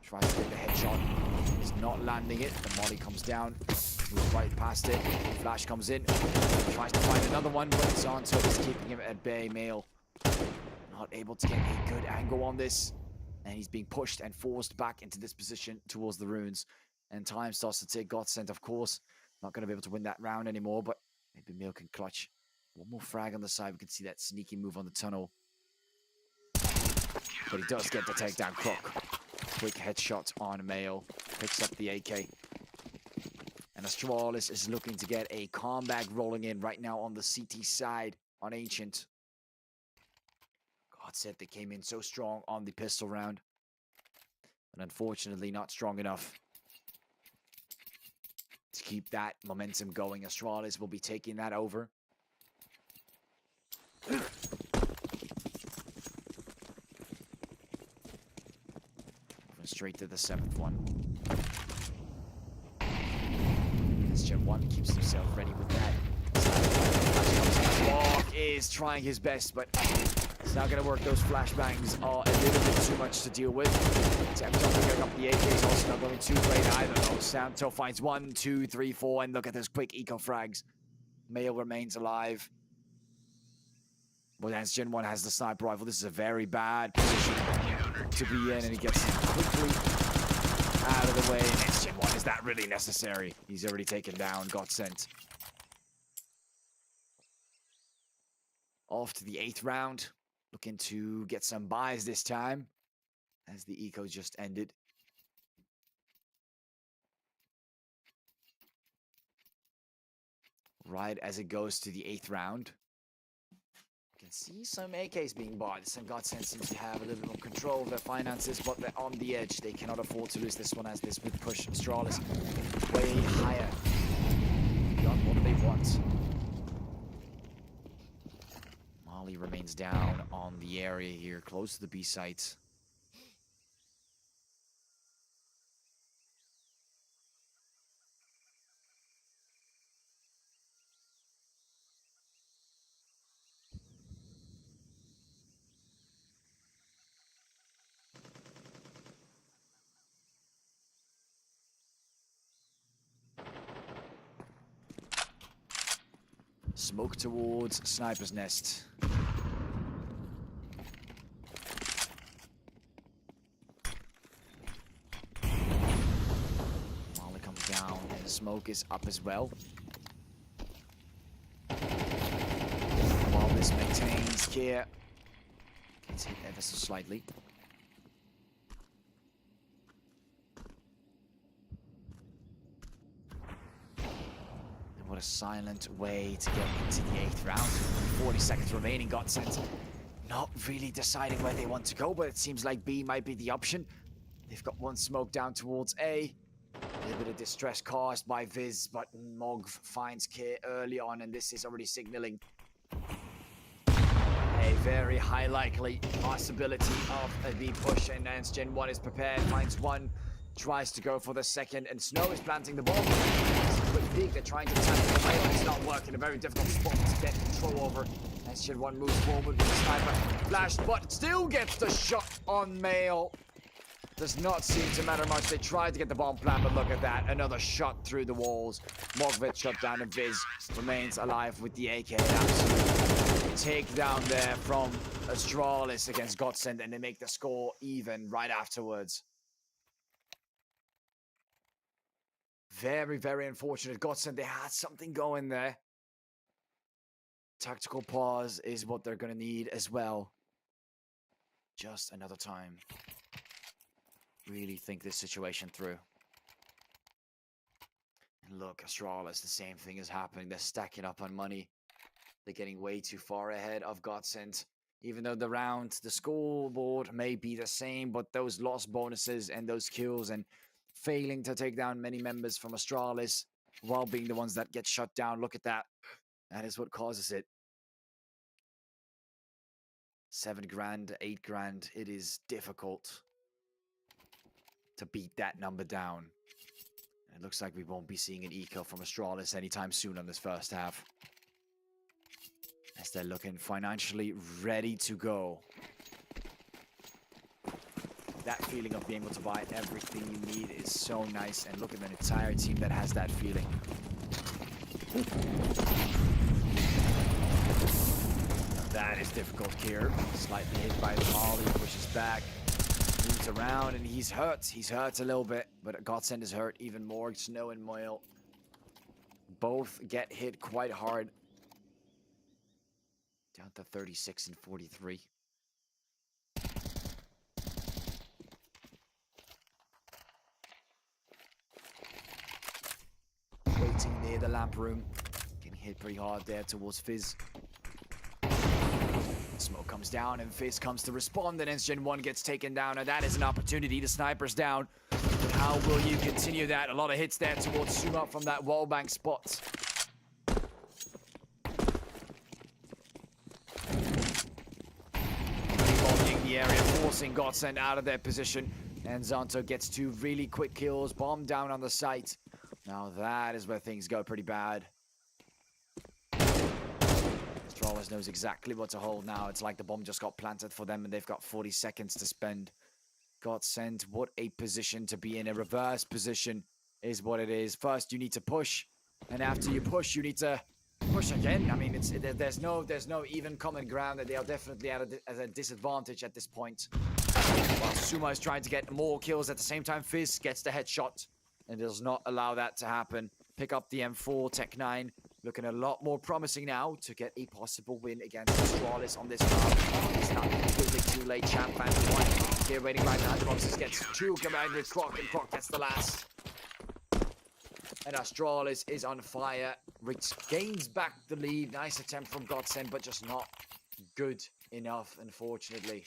Tries to get the headshot. He's not landing it. The molly comes down. Moves right past it. Flash comes in. Tries to find another one, but Zonto is keeping him at bay. Mail not able to get a good angle on this. And he's being pushed and forced back into this position towards the runes. And time starts to tick. Godsend, of course, not going to be able to win that round anymore, but maybe Mail can clutch. One more frag on the side. We can see that sneaky move on the tunnel. But he does get the takedown. Croc. Quick headshot on Mail. Picks up the AK. And Astralis is looking to get a comeback rolling in right now on the CT side on Ancient. Godsend, they came in so strong on the pistol round. And unfortunately not strong enough to keep that momentum going. Astralis will be taking that over. Straight to the 7th one. As Gen 1 keeps himself ready with that. Walk is trying his best, but it's not going to work. Those flashbangs are a little bit too much to deal with. Attempt on picking up the AK is also not going too great either, though. Santo finds 1, 2, 3, 4, and look at those quick eco frags. Mail remains alive. But as Gen 1 has the sniper rifle, this is a very bad position to be in, and he gets quickly out of the way. And it's Gen 1. Is that really necessary? He's already taken down, Godsend. Off to the 8th round. Looking to get some buys this time, as the eco just ended. Right as it goes to the 8th round. You can can see some AKs being bought. Some Godsend seems to have a little bit more control of their finances, but they're on the edge. They cannot afford to lose this one, as this would push Astralis way higher beyond what they want. Mali remains down on the area here, close to the B site. Smoke towards Sniper's Nest. Molly comes down and smoke is up as well. While this maintains, Kier gets hit ever so slightly. What a silent way to get into the 8th round. 40 seconds remaining. Godsend not really deciding where they want to go, but it seems like B might be the option. They've got one smoke down towards A. A little bit of distress caused by Viz, but Mog finds K early on, and this is already signaling a very high likely possibility of a B push, and Gen 1 is prepared, finds one, tries to go for the second, and Snow is planting the bomb. Quick peek, they're trying to tackle the rail, it's not working, a very difficult spot to get control over. Gen 1 moves forward with the sniper, flashed, but still gets the shot on Mail. Does not seem to matter much. They tried to get the bomb plant, but look at that. Another shot through the walls. Mogvit shut down, and Viz remains alive with the AK. Absolute takedown there from Astralis against Godsend, and they make the score even right afterwards. Very, very unfortunate. Godsend, they had something going there. Tactical pause is what they're going to need as well. Just another time. Really think this situation through. And look, Astralis, the same thing is happening. They're stacking up on money. They're getting way too far ahead of Godsend. Even though the scoreboard may be the same, but those loss bonuses and those kills and failing to take down many members from Astralis while being the ones that get shut down. Look at that. That is what causes it. 7 grand, 8 grand. It is difficult to beat that number down. And it looks like we won't be seeing an eco from Astralis anytime soon on this first half, as they're looking financially ready to go. That feeling of being able to buy everything you need is so nice, and look at an entire team that has that feeling. That is difficult here. Slightly hit by the Molly, pushes back. Moves around, and he's hurt. He's hurt a little bit, but Godsend is hurt even more. Snow and Moyle both get hit quite hard. Down to 36 and 43. Waiting near the lamp room. Getting hit pretty hard there towards Fizz. Smoke comes down, and Fizz comes to respond, and Gen 1 gets taken down, and that is an opportunity. The sniper's down. But how will you continue that? A lot of hits there towards Suma from that wallbang spot. Bombing the area, forcing Godsend out of their position, and Zonto gets 2 really quick kills. Bomb down on the site. Now that is where things go pretty bad. Astralis knows exactly what to hold now. It's like the bomb just got planted for them, and they've got 40 seconds to spend. Godsend, what a position to be in. A reverse position is what it is. First, you need to push, and after you push, you need to push again. I mean, there's no even common ground, that they are definitely at a disadvantage at this point. While Suma is trying to get more kills at the same time, Fizz gets the headshot and does not allow that to happen. Pick up the M4, Tech 9. Looking a lot more promising now to get a possible win against Astralis on this round. It's not completely too late. Champ fans one here waiting right now. Boxes gets 2 combined with Croc, and Croc gets the last. And Astralis is on fire. Rich gains back the lead. Nice attempt from Godsend, but just not good enough, unfortunately.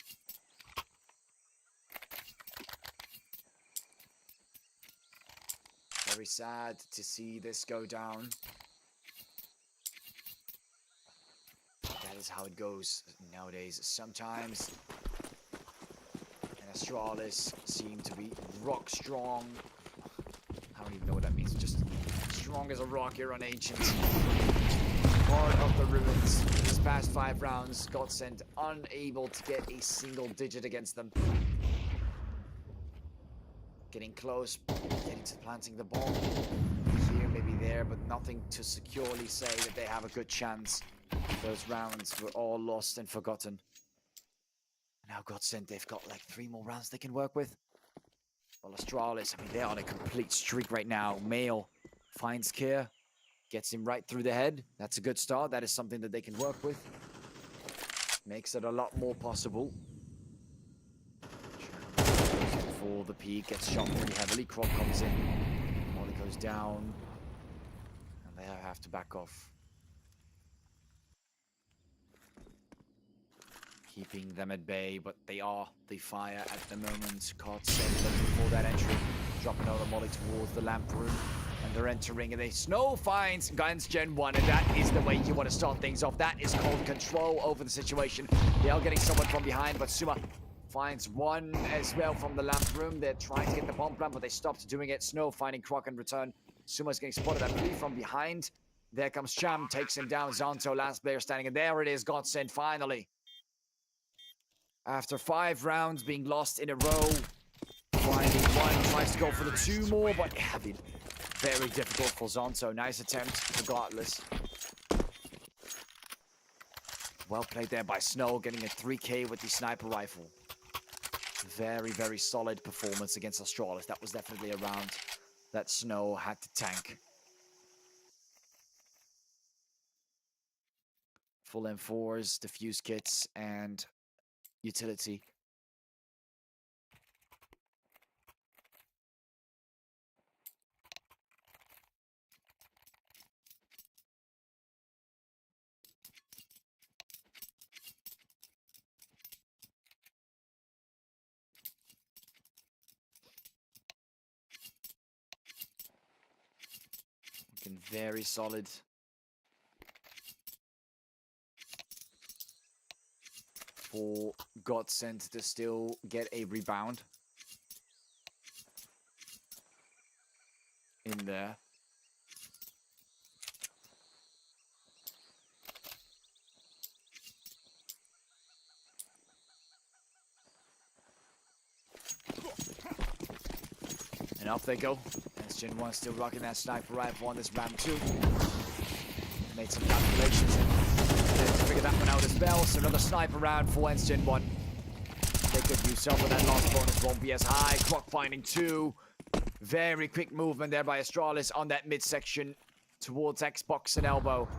Very sad to see this go down. That is how it goes nowadays. Sometimes and Astralis seem to be rock strong. I don't even know what that means. Just strong as a rock here on Ancient. Part of the ruins. These past 5 rounds, Godsend unable to get a single digit against them. Getting close, getting to planting the bomb. Here, maybe there, but nothing to securely say that they have a good chance. Those rounds were all lost and forgotten. Now Godsend, they've got like 3 more rounds they can work with. Well, Astralis, I mean, they're on a complete streak right now. Mail finds Keir, gets him right through the head. That's a good start. That is something that they can work with. Makes it a lot more possible. For the peak, gets shot pretty heavily. Croc comes in. Molly goes down. And they have to back off. Keeping them at bay, but they are the fire at the moment. Godsend looking for that entry. Dropping out of Molly towards the lamp room. And they're entering, and they Snow finds Guns Gen 1, and that is the way you want to start things off. That is called control over the situation. They are getting someone from behind, but Suma finds one as well from the lamp room. They're trying to get the bomb plant, but they stopped doing it. Snow finding Croc in return. Suma's getting spotted, I believe, from behind. There comes Cham, takes him down. Zonto, last player standing, and there it is, Godsend finally. After 5 rounds being lost in a row, finding one, tries to go for the 2 more, but very difficult for Zonto. Nice attempt, regardless. Well played there by Snow, getting a 3K with the sniper rifle. Very, very solid performance against Astralis. That was definitely a round that Snow had to tank. Full M4s, defuse kits, and utility. Looking very solid. For Godsend to still get a rebound in there. And up they go. Gen 1 still rocking that sniper rifle on this round 2. Made some calculations to figure that one out as well. So another sniper round for Gen 1. They could use some of that lost bonus, won't be as high. Croc finding 2. Very quick movement there by Astralis on that midsection towards Xbox and Elbow.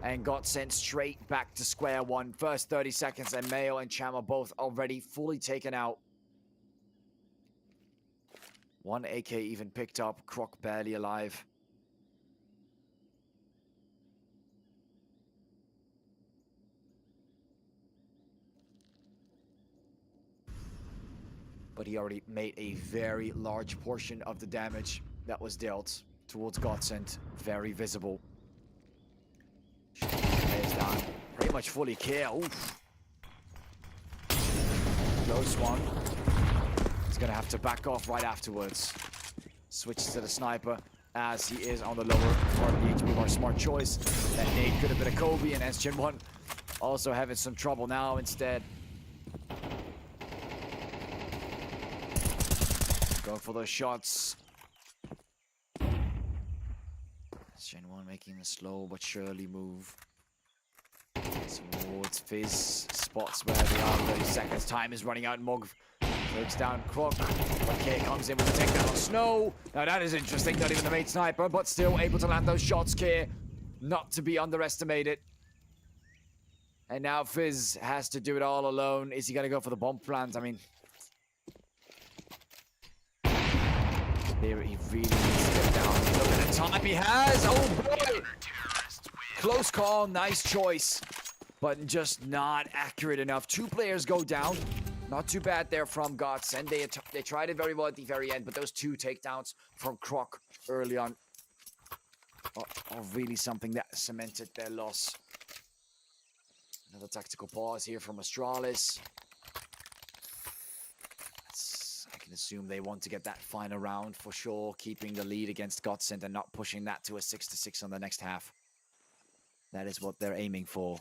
And got sent straight back to square one. First 30 seconds, and Mayo and Cham are both already fully taken out. 1 AK even picked up. Croc barely alive. But he already made a very large portion of the damage that was dealt towards Godsend. Very visible. Is down. Pretty much fully killed. Close one. He's gonna have to back off right afterwards. Switches to the sniper as he is on the lower part of the HP bar. Smart choice. That nade could have been a Kobe, and Gen 1 also having some trouble now instead. Going for those shots. Gen 1 making a slow but surely move towards Fizz. Spots where they are. 30 seconds. Time is running out. Mog takes down Croc. But K comes in with the takedown on Snow. Now that is interesting. Not even the main sniper, but still able to land those shots. K not to be underestimated. And now Fizz has to do it all alone. Is he going to go for the bomb plant? I mean, here he really needs to get down. Look at the time he has. Oh boy! Close call. Nice choice but just not accurate enough. 2 players go down. Not too bad there from Godsend. They tried it very well at the very end, but those 2 takedowns from Croc early on are really something that cemented their loss. Another tactical pause here from Astralis. I can assume they want to get that final round for sure, keeping the lead against Godsend and not pushing that to a 6-6 on the next half. That is what they're aiming for.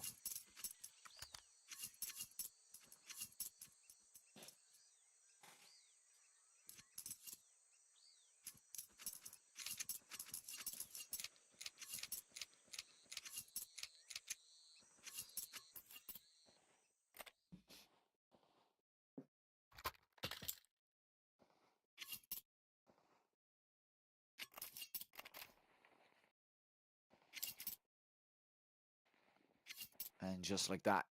And just like that,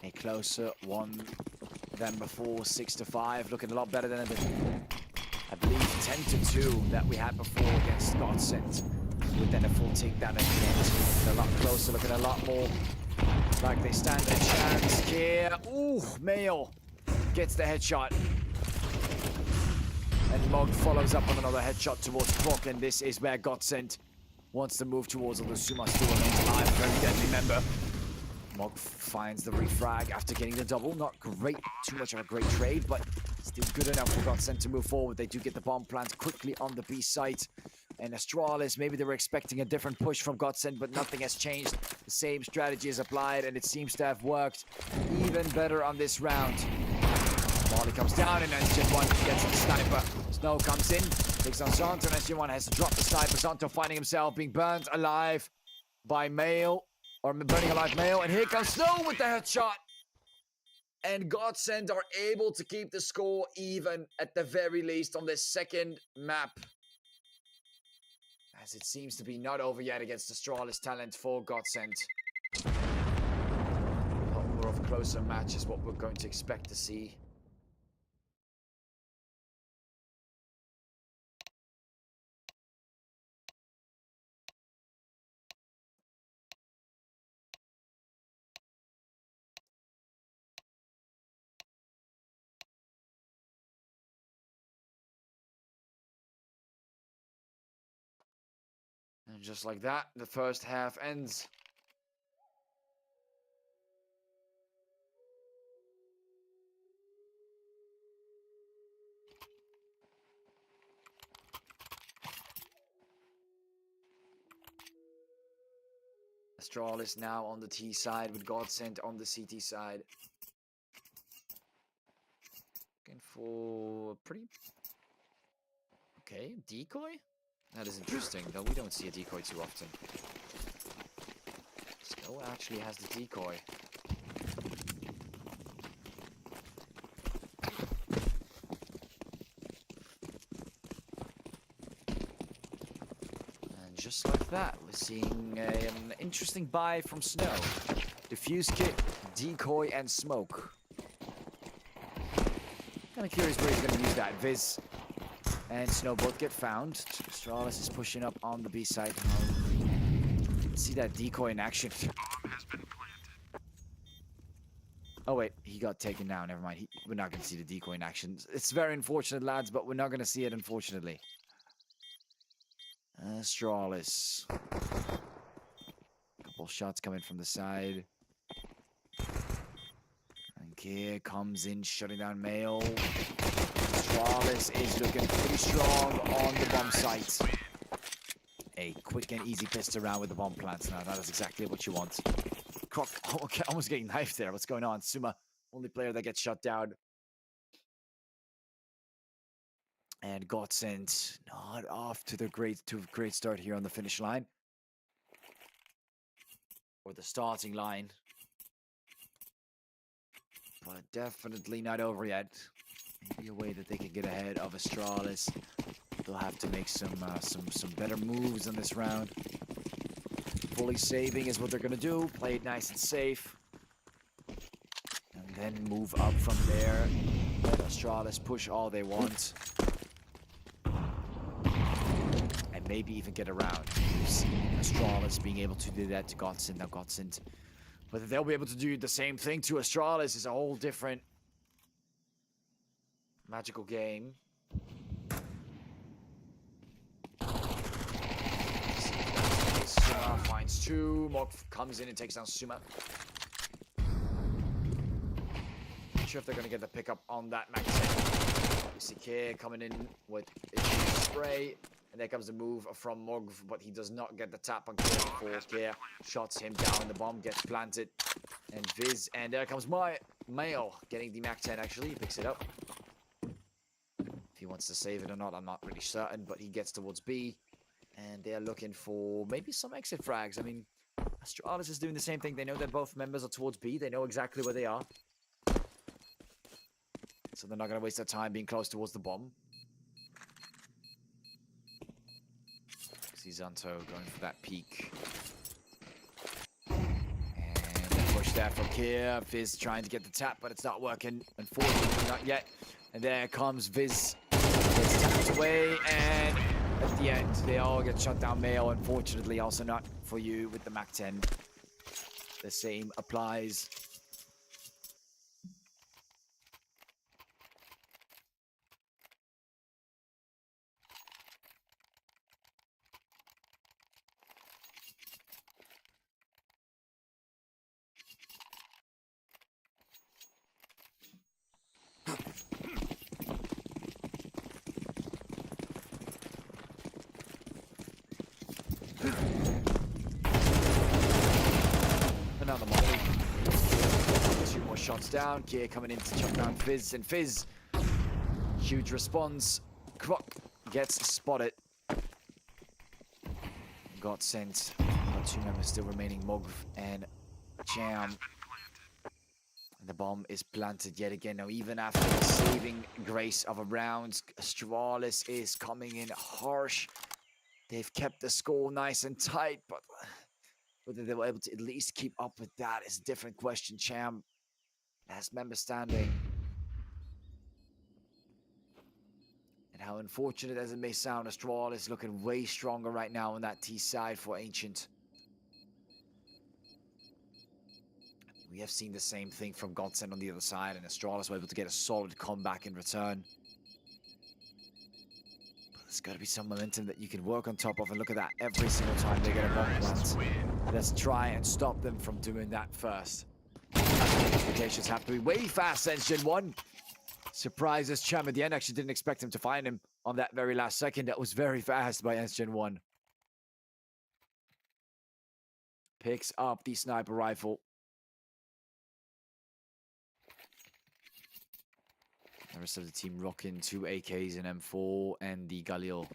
a closer one than before, 6-5, looking a lot better than I believe 10-2 that we had before against Godsend, with then a full takedown at the end. They're a lot closer, looking a lot more like they stand a chance here. Ooh, Mayo gets the headshot. And Mog follows up on another headshot towards Croc, and this is where Godsend wants to move towards, although Suma still remains alive. Very deadly member. Mog finds the refrag after getting the double. Not great, too much of a great trade, but still good enough for Godsend to move forward. They do get the bomb plant quickly on the B site. And Astralis, maybe they were expecting a different push from Godsend, but nothing has changed. The same strategy is applied, and it seems to have worked even better on this round. Molly comes down, and SG1 gets the sniper. Snow comes in, takes on Zonto, and SG1 has to drop the sniper. Zonto finding himself being burnt alive by Mail, or burning alive Mail, and here comes Snow with the headshot. And Godsend are able to keep the score even, at the very least, on this second map. As it seems to be not over yet against Astralis talent for Godsend. A lot more of a closer match is what we're going to expect to see. And just like that, the first half ends. Astralis now on the T side with Godsend on the CT side. Looking for a pretty... Okay, decoy? That is interesting, though we don't see a decoy too often. Snow actually has the decoy. And just like that, we're seeing an interesting buy from Snow. Diffuse kit, decoy, and smoke. Kind of curious where he's going to use that. Viz and Snow both get found. Astralis is pushing up on the B side. See that decoy in action. Oh wait, he got taken down. Never mind. We're not going to see the decoy in action. It's very unfortunate, lads, but we're not going to see it, unfortunately. Astralis. Couple shots coming from the side. And here comes in, shutting down Mail. Astralis is looking pretty strong on the bomb site. A quick and easy pissed around with the bomb plants now. That is exactly what you want. Croc almost getting knifed there. What's going on? Suma, only player that gets shut down. And Godsend not off to the great start here on the finish line. Or the starting line. But definitely not over yet. Maybe a way that they can get ahead of Astralis. They'll have to make some better moves on this round. Fully saving is what they're gonna do. Play it nice and safe. And then move up from there. Let Astralis push all they want. And maybe even get around. We've seen Astralis being able to do that to Godsend. Now Godsend, whether they'll be able to do the same thing to Astralis is a whole different magical game. Suma finds two. Mog comes in and takes down Suma. Not sure if they're going to get the pickup on that Max 10. You see Kier coming in with his spray. And there comes a move from Mog, but he does not get the tap on Kier before Kier shots him down. The bomb gets planted. And Viz. And there comes my Mail getting the Mac 10 actually. He picks it up. If he wants to save it or not, I'm not really certain. But he gets towards B. And they're looking for maybe some exit frags. I mean, Astralis is doing the same thing. They know that both members are towards B. They know exactly where they are. So they're not going to waste their time being close towards the bomb. See Xanto going for that peek. And a push there from Kier. Viz trying to get the tap, but it's not working. Unfortunately, not yet. And there comes Viz. Gets tapped away, and at the end, they all get shut down. Mail, unfortunately, also not for you with the Mac 10. The same applies. Another molly. Two more shots down. Kier coming in to chop down Fizz, and Fizz, huge response. Krok gets spotted. Got sent. Got two members still remaining, Mogv and Jam. And the bomb is planted yet again. Now, even after the saving grace of a round, Astralis is coming in harsh. They've kept the score nice and tight, but whether they were able to at least keep up with that is a different question. Cham, last member standing. And how unfortunate as it may sound, Astralis is looking way stronger right now on that T side for Ancient. We have seen the same thing from Godsend on the other side, and Astralis were able to get a solid comeback in return. But there's got to be some momentum that you can work on top of, and look at that. Every single time they get a bomb plant, let's try and stop them from doing that first. Expectations have to be way fast, Engine 1. Surprises Cham at the end. Actually didn't expect him to find him on that very last second. That was very fast by Engine 1. Picks up the sniper rifle. The rest of the team rocking 2 AKs and M4 and the Galil.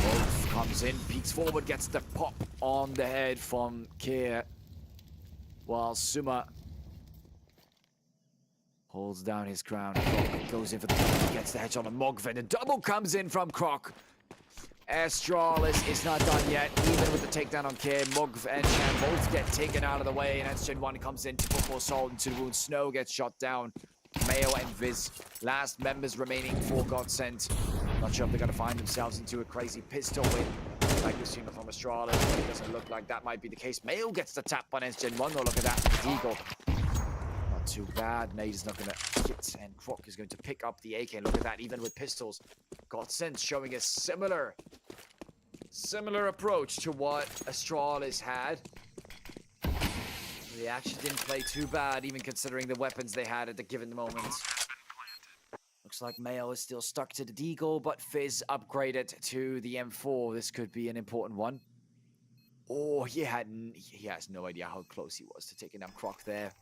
Wolf comes in, peeks forward, gets the pop on the head from Kier, while Suma holds down his crown. Krok goes in for the double, gets the headshot on Mogv, and a double comes in from Krok. Astralis is not done yet, even with the takedown on Kier. Mogv and Cham both get taken out of the way, and Engine 1 comes in to put more salt into the wound. Snow gets shot down. Mayo and Viz, last members remaining for Godsend. Not sure if they're going to find themselves into a crazy pistol win like we've seen from Astralis, but it doesn't look like that might be the case. Mayo gets the tap on Engine 1, though. Look at that, the Eagle. Too bad. Nade is not going to hit, and Krok is going to pick up the AK. Look at that, even with pistols. Godsend showing a similar approach to what Astralis had. They actually didn't play too bad, even considering the weapons they had at the given moment. Looks like Mayo is still stuck to the Deagle, but Fizz upgraded to the M4. This could be an important one. Oh, he has no idea how close he was to taking down Krok there.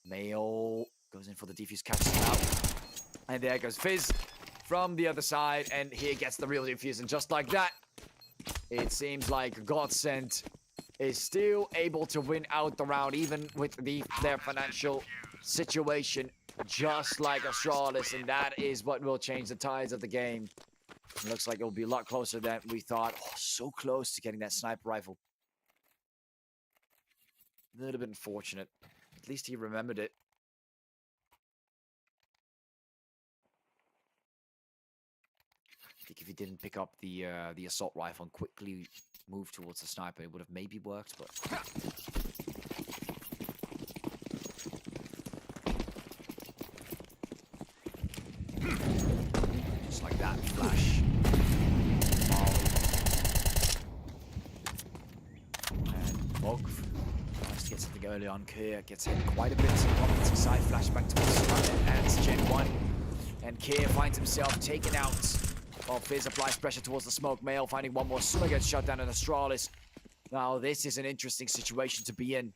Mayo goes in for the defuse, catches him out. And there goes Fizz from the other side, and he gets the real defuse. And just like that, it seems like Godsend is still able to win out the round, even with their financial situation, just like Astralis. And that is what will change the tides of the game. It looks like it will be a lot closer than we thought. Oh, so close to getting that sniper rifle. A little bit unfortunate. At least he remembered it. I think if he didn't pick up the assault rifle and quickly move towards the sniper, it would have maybe worked, but... Just like that, flash. And Bog tries to get something early on. Keir gets hit quite a bit. Robinson side flashback towards the front and it's Gen 1. And Keir finds himself taken out. While Fizz applies pressure towards the smoke. Mail finding one more. Suma gets shot down in Astralis. Now, this is an interesting situation to be in.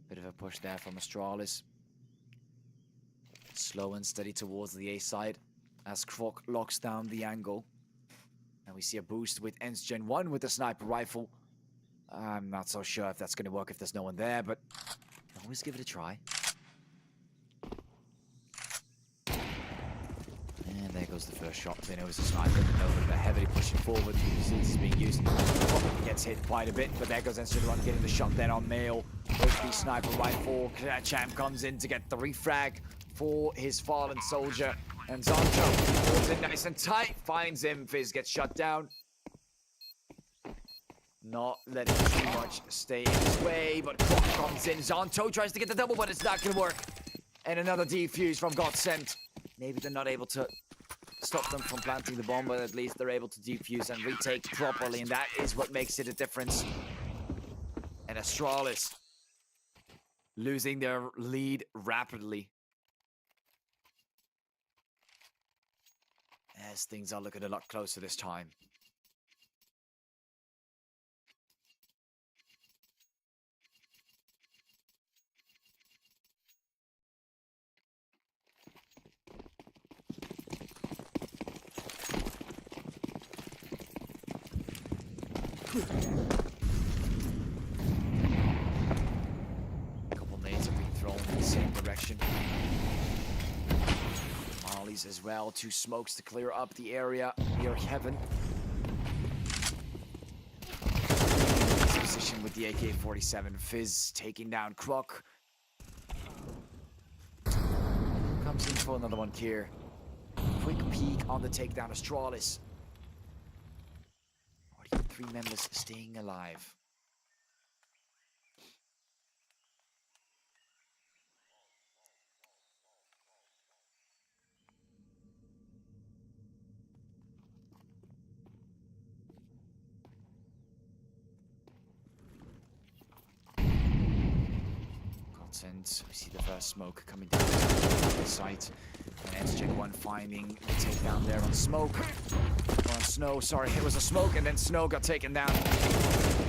Bit of a push there from Astralis. Slow and steady towards the A side as Croc locks down the angle. And we see a boost with Ents Gen 1 with the sniper rifle. I'm not so sure if that's going to work if there's no one there, but always give it a try. And there goes the first shot. They know it's a sniper. They're heavily pushing forward. It's being used. Gets hit quite a bit, but there goes Ents Gen 1 getting the shot there on Mail. The sniper rifle. Champ comes in to get the refrag for his fallen soldier. And Zonto holds it nice and tight. Finds him. Fizz gets shut down. Not letting too much stay in his way, but Croc comes in. Zonto tries to get the double, but it's not going to work. And another defuse from Godsent. Maybe they're not able to stop them from planting the bomb, but at least they're able to defuse and retake properly, and that is what makes it a difference. And Astralis losing their lead rapidly. As things are looking a lot closer this time. A couple nades have been thrown in the same direction. Mollies as well. 2 smokes to clear up the area near Heaven. Position with the AK-47. Fizz taking down Croc. Comes in for another one here. Quick peek on the takedown. Astralis. 3 members staying alive. Godsent, we see the first smoke coming down the site. And Ents Gen 1 finding the takedown there on Smoke. On Snow, sorry, it was a Smoke and then Snow got taken down.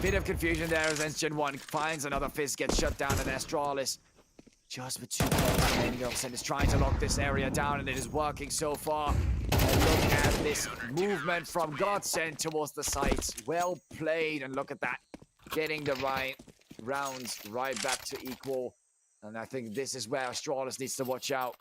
Bit of confusion there as Ents Gen 1 finds another Fizz, gets shut down, and Astralis just with 2 players remaining. Godsent is trying to lock this area down and it is working so far. And look at this movement from Godsent towards the site. Well played, and look at that. Getting the right rounds right back to equal. And I think this is where Astralis needs to watch out.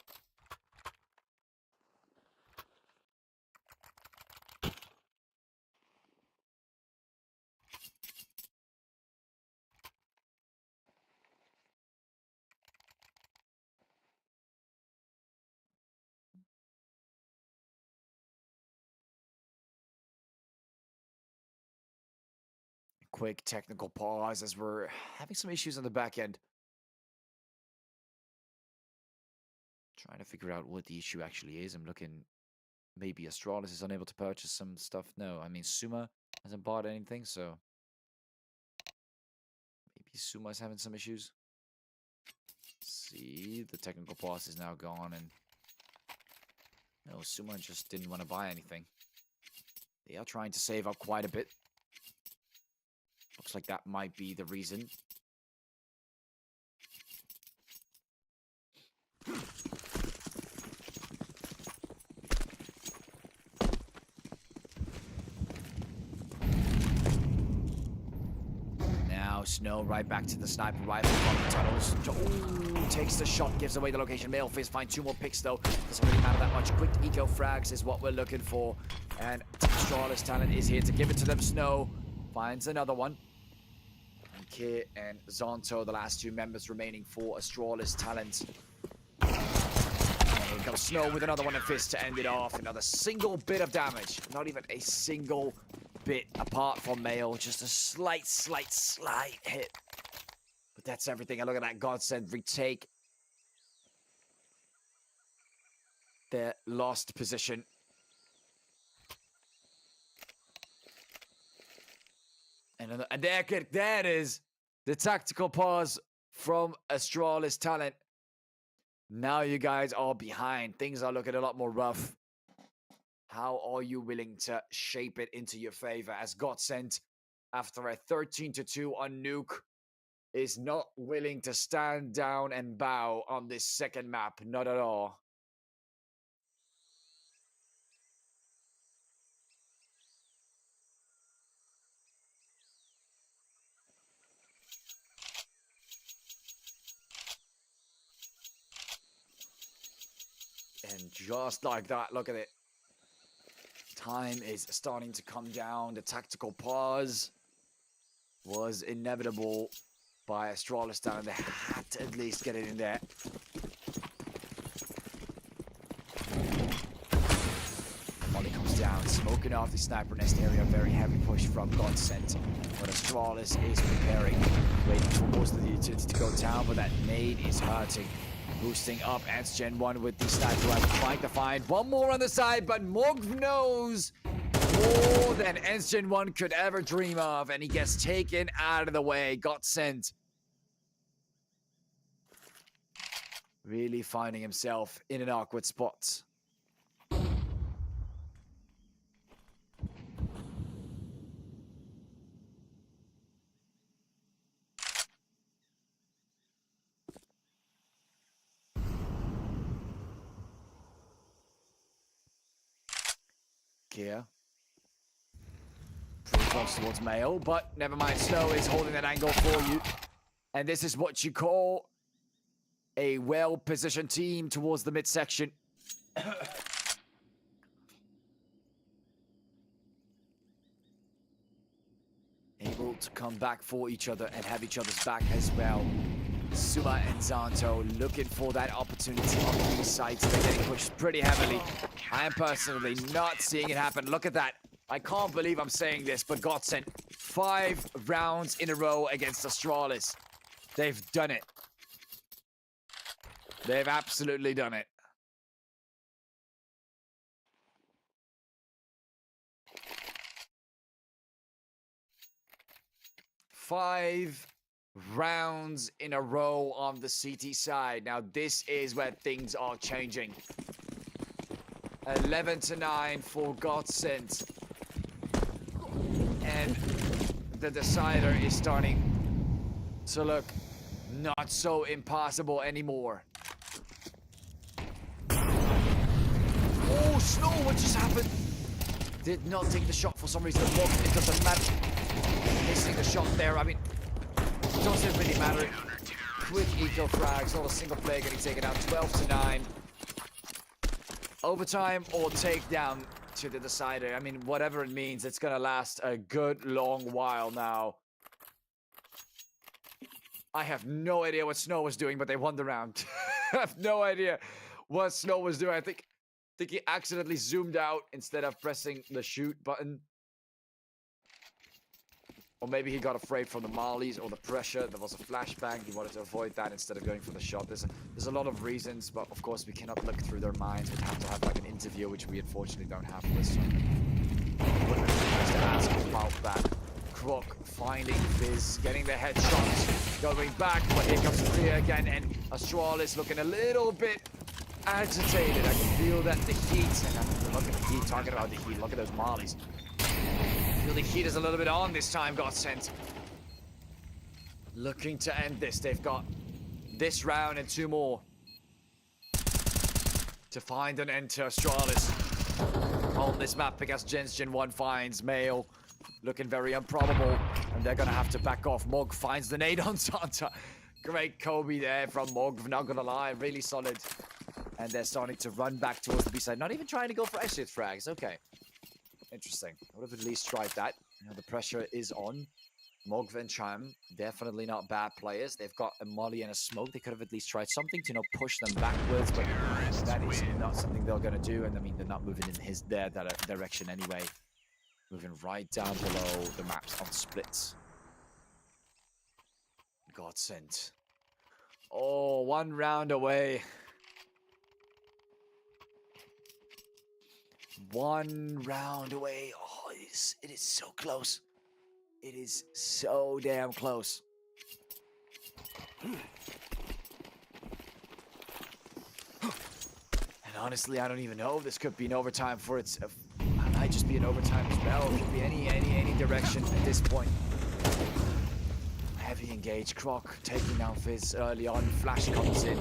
Quick technical pause as we're having some issues on the back end. Trying to figure out what the issue actually is. I'm looking, maybe Astralis is unable to purchase some stuff. No, I mean Suma hasn't bought anything, so maybe Suma's having some issues. See, the technical pause is now gone, and no, Suma just didn't want to buy anything. They are trying to save up quite a bit. Looks like that might be the reason. Snow right back to the sniper rifle from the tunnels. Ooh, takes the shot, gives away the location. Male Fizz find 2 more picks though. Doesn't really matter that much. Quick eco frags is what we're looking for. And Astralis Talent is here to give it to them. Snow finds another one. And Kir and Zonto, the last 2 members remaining for Astralis Talent. Here comes Snow with another one and Fizz to end it off. Another single bit of damage. Not even a single bit apart from Male. Just a slight hit. But that's everything. And look at that Godsend retake their lost position. And there it is. The tactical pause from Astralis Talent. Now you guys are behind. Things are looking a lot more rough. How are you willing to shape it into your favor as Godsend, after a 13-2 on Nuke, is not willing to stand down and bow on this second map? Not at all. And just like that, look at it. Time is starting to come down. The tactical pause was inevitable by Astralis Talent. They had to at least get it in there. Molly comes down, smoking off the sniper nest area. Very heavy push from Godsend. But Astralis is preparing, waiting for most of the utility to go down, but that nade is hurting. Boosting up Gen 1 with the sniper rifle, trying to find one more on the side, but Morg knows more than Gen 1 could ever dream of, and he gets taken out of the way. Godsend really finding himself in an awkward spot. Here. Pretty close towards Mayo, but never mind. Snow is holding that angle for you. And this is what you call a well-positioned team towards the midsection. Able to come back for each other and have each other's back as well. Suma and Zonto looking for that opportunity on these sides. They're getting pushed pretty heavily. I am personally not seeing it happen. Look at that. I can't believe I'm saying this, but Godsend 5 rounds in a row against Astralis. They've done it. They've absolutely done it. Five rounds in a row on the CT side. Now this is where things are changing. 11-9 for Godsend. And the decider is starting to look not so impossible anymore. Oh, Snow, what just happened? Did not take the shot for some reason. It doesn't matter. Missing the shot there, I mean, doesn't really matter. Quick eco frags, not a single player getting taken out. 12-9. Overtime or takedown to the decider. I mean, whatever it means, it's gonna last a good long while now. I have no idea what Snow was doing, but they won the round. I have no idea what Snow was doing. I think he accidentally zoomed out instead of pressing the shoot button. Or maybe he got afraid from the mollies or the pressure. There was a flashbang. He wanted to avoid that instead of going for the shot. There's a lot of reasons, but of course we cannot look through their minds. We'd have to have like an interview, which we unfortunately don't have for this one. But nice to ask about that. Croc finding Fizz, getting the headshots, going back, but here comes Korea again, and Astralis looking a little bit agitated. I can feel that the heat, and look at the heat, talking about the heat, look at those mollies. I feel the heat is a little bit on this time, Godsend. Looking to end this. They've got this round and 2 more to find an end to Astralis on this map, because Gen 1 finds Mail looking very improbable, and they're gonna have to back off. Mog finds the nade on Santa. Great Kobe there from Mog, not gonna lie, really solid. And they're starting to run back towards the B side, not even trying to go for exit frags. Okay, interesting. I would have at least tried that. You know, the pressure is on. Mogv and Cham, definitely not bad players. They've got a molly and a smoke. They could have at least tried something to, you know, push them backwards, but that is not something they're going to do. And I mean, they're not moving in their direction anyway. Moving right down below the maps on splits. Godsend. Oh, 1 round away. 1 round away. Oh, it is so close. It is so damn close. And honestly, I don't even know if this could be an overtime for it. It might just be an overtime as well. It could be any direction at this point. Heavy engage. Croc taking down Fizz early on. Flash comes in.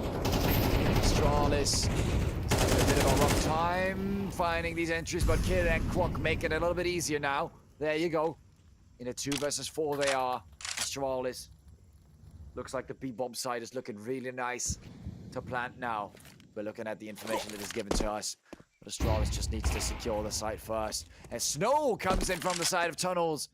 Astralis having a bit of a rough time finding these entries, but Kid and Croc make it a little bit easier now. There you go. In a 2 versus 4 they are. Astralis. Looks like the B-bomb side is looking really nice to plant now. We're looking at the information that is given to us. But Astralis just needs to secure the site first. As Snow comes in from the side of tunnels.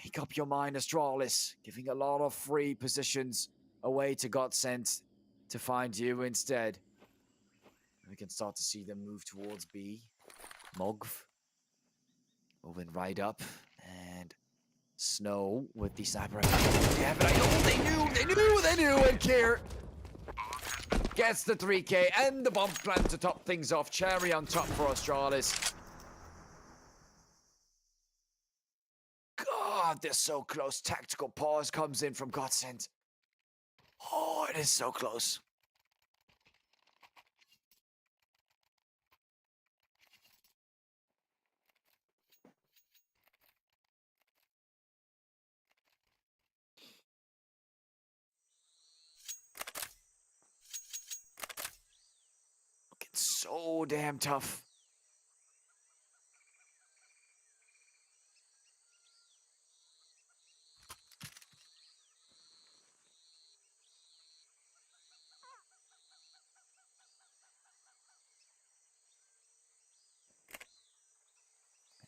Make up your mind, Astralis. Giving a lot of free positions away to Godsent to find you instead. We can start to see them move towards B. Mogv. Moving right up. And Snow with the sniper. Yeah, but they knew, and Kier gets the 3K and the bomb plant to top things off. Cherry on top for Astralis. God, they're so close. Tactical pause comes in from Godsend. Oh, it is so close. So damn tough.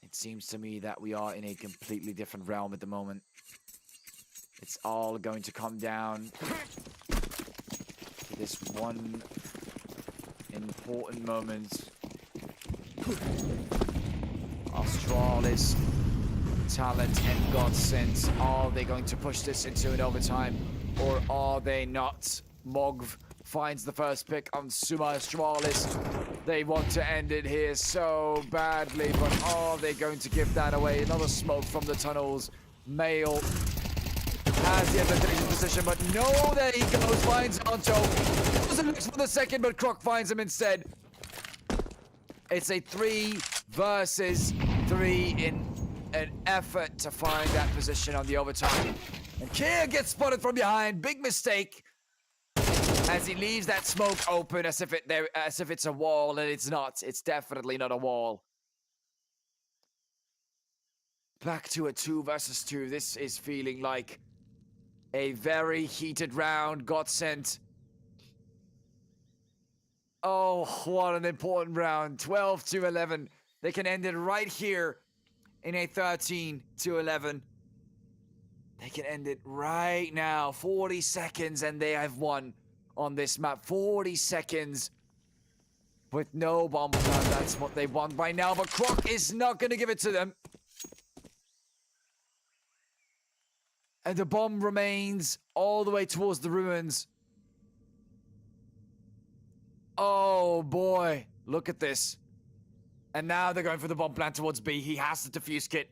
It seems to me that we are in a completely different realm at the moment. It's all going to come down to this one important moment. Astralis, Talent, and Godsend. Are they going to push this into an overtime, or are they not? Mogv finds the first pick on Suma Astralis. They want to end it here so badly, but are they going to give that away? Another smoke from the tunnels. Mail has the advantage position, but no, there he goes, finds Anto. Doesn't look for the second, but Croc finds him instead. It's a 3 versus 3 in an effort to find that position on the overtime. And Kia gets spotted from behind. Big mistake. As he leaves that smoke open as if it's a wall, and it's not. It's definitely not a wall. Back to a 2 versus 2. This is feeling like a very heated round. Godsend. Oh, what an important round. 12-11. They can end it right here in a 13-11. They can end it right now. 40 seconds and they have won on this map. 40 seconds with no bomb plan. That's what they want right now. But Croc is not going to give it to them. And the bomb remains all the way towards the ruins. Oh boy, look at this. And now they're going for the bomb plant towards B. He has the defuse kit.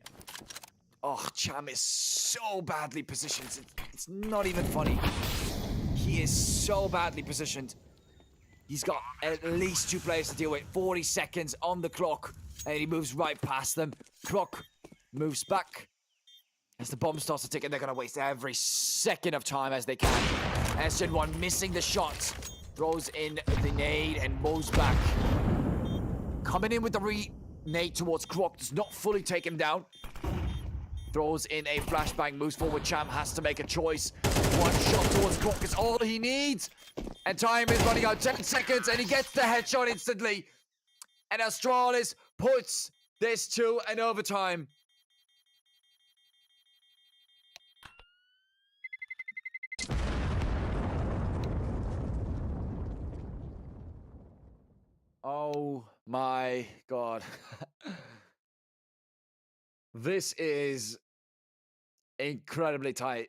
Oh, Cham is so badly positioned. It's not even funny. He is so badly positioned. He's got at least 2 players to deal with. 40 seconds on the clock. And he moves right past them. Croc moves back. As the bomb starts to tick, and they're going to waste every second of time as they can. SGen1 missing the shot. Throws in the nade and moves back. Coming in with the nade towards Croc. Does not fully take him down. Throws in a flashbang, moves forward. Cham has to make a choice. One shot towards Cork is all he needs. And time is running out. 10 seconds, and he gets the headshot instantly. And Astralis puts this to an overtime. Oh my god. This is incredibly tight.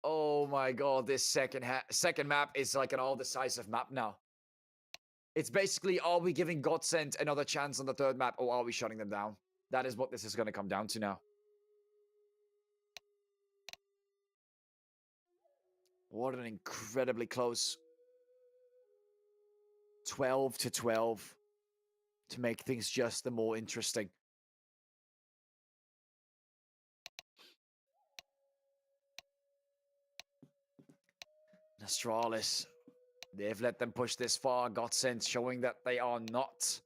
Oh my god, this second map is like an all-decisive map now. It's basically, are we giving Godsend another chance on the third map, or are we shutting them down? That is what this is going to come down to now. What an incredibly close 12-12 to make things just the more interesting. Astralis, they've let them push this far. Godsend showing that they are not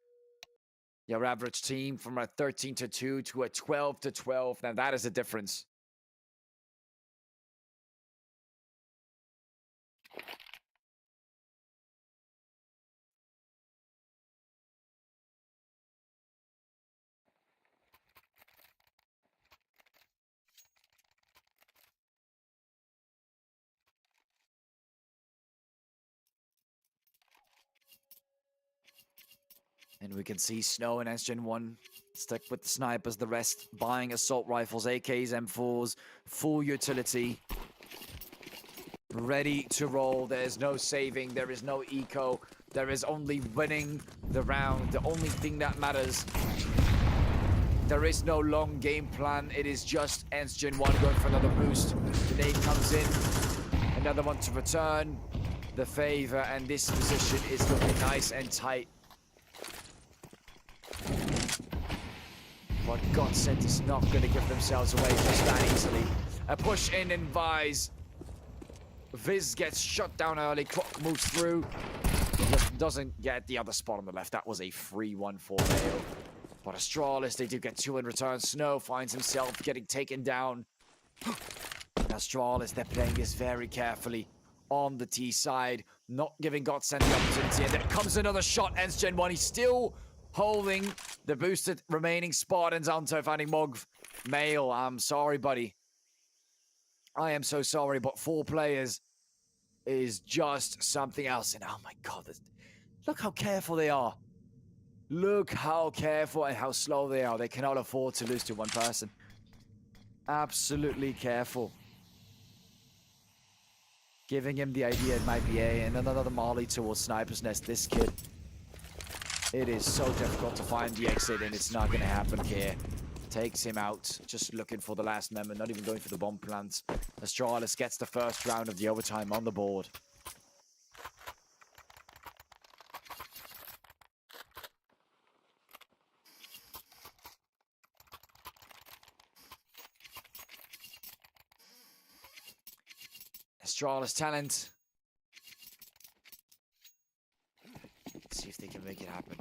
your average team, from a 13-2 to a 12-12. Now that is a difference. And we can see Snow and SGen1 stick with the snipers, the rest buying assault rifles, AKs, M4s, full utility. Ready to roll. There's no saving, there is no eco, there is only winning the round. The only thing that matters. There is no long game plan, it is just SGen1 going for another boost. The nade comes in, another one to return the favor, and this position is looking nice and tight. But Godsend is not going to give themselves away just that easily. A push in and Vise. Viz gets shut down early. Clock moves through. Just doesn't get the other spot on the left. That was a free one for Mayo. But Astralis, they do get two in return. Snow finds himself getting taken down. Astralis, they're playing this very carefully on the T side. Not giving Godsend the opportunity. And then comes another shot. SGen1, he's still holding the boosted remaining spot, and Zanto finding Mogv. Mail, I'm sorry, buddy. I am so sorry, but 4 players is just something else. And oh my god, look how careful they are. Look how careful and how slow they are. They cannot afford to lose to one person. Absolutely careful. Giving him the idea it might be A, and another Molly towards Sniper's Nest. This kid, it is so difficult to find the exit, and it's not going to happen here. Takes him out, just looking for the last member, not even going for the bomb plants. Astralis gets the first round of the overtime on the board. Astralis talent. Let's see if they can make it happen.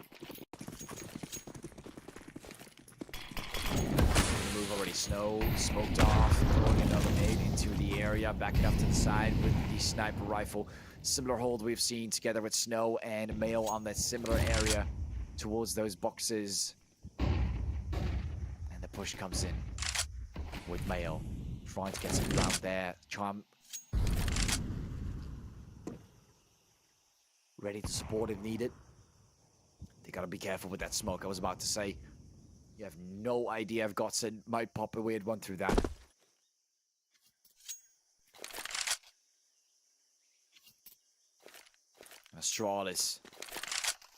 Move already. Snow smoked off, throwing another nade into the area, backing up to the side with the sniper rifle. Similar hold we've seen together with Snow and Mail on that similar area towards those boxes. And the push comes in with Mail trying to get some ground there. Charm ready to support if needed. They gotta be careful with that smoke. I was about to say, you have no idea if Godsend might pop a weird one through that. Astralis,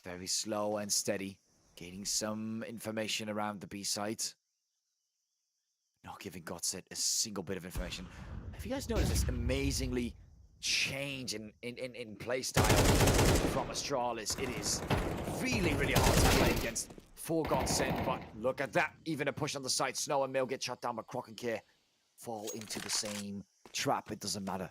very slow and steady, gaining some information around the B site. Not giving Godsend a single bit of information. Have you guys noticed this amazingly change in play style from Astralis? It is really, really hard to play against for Godsend, but look at that. Even a push on the side. Snow and Mail get shut down, but Croc and Care fall into the same trap. It doesn't matter.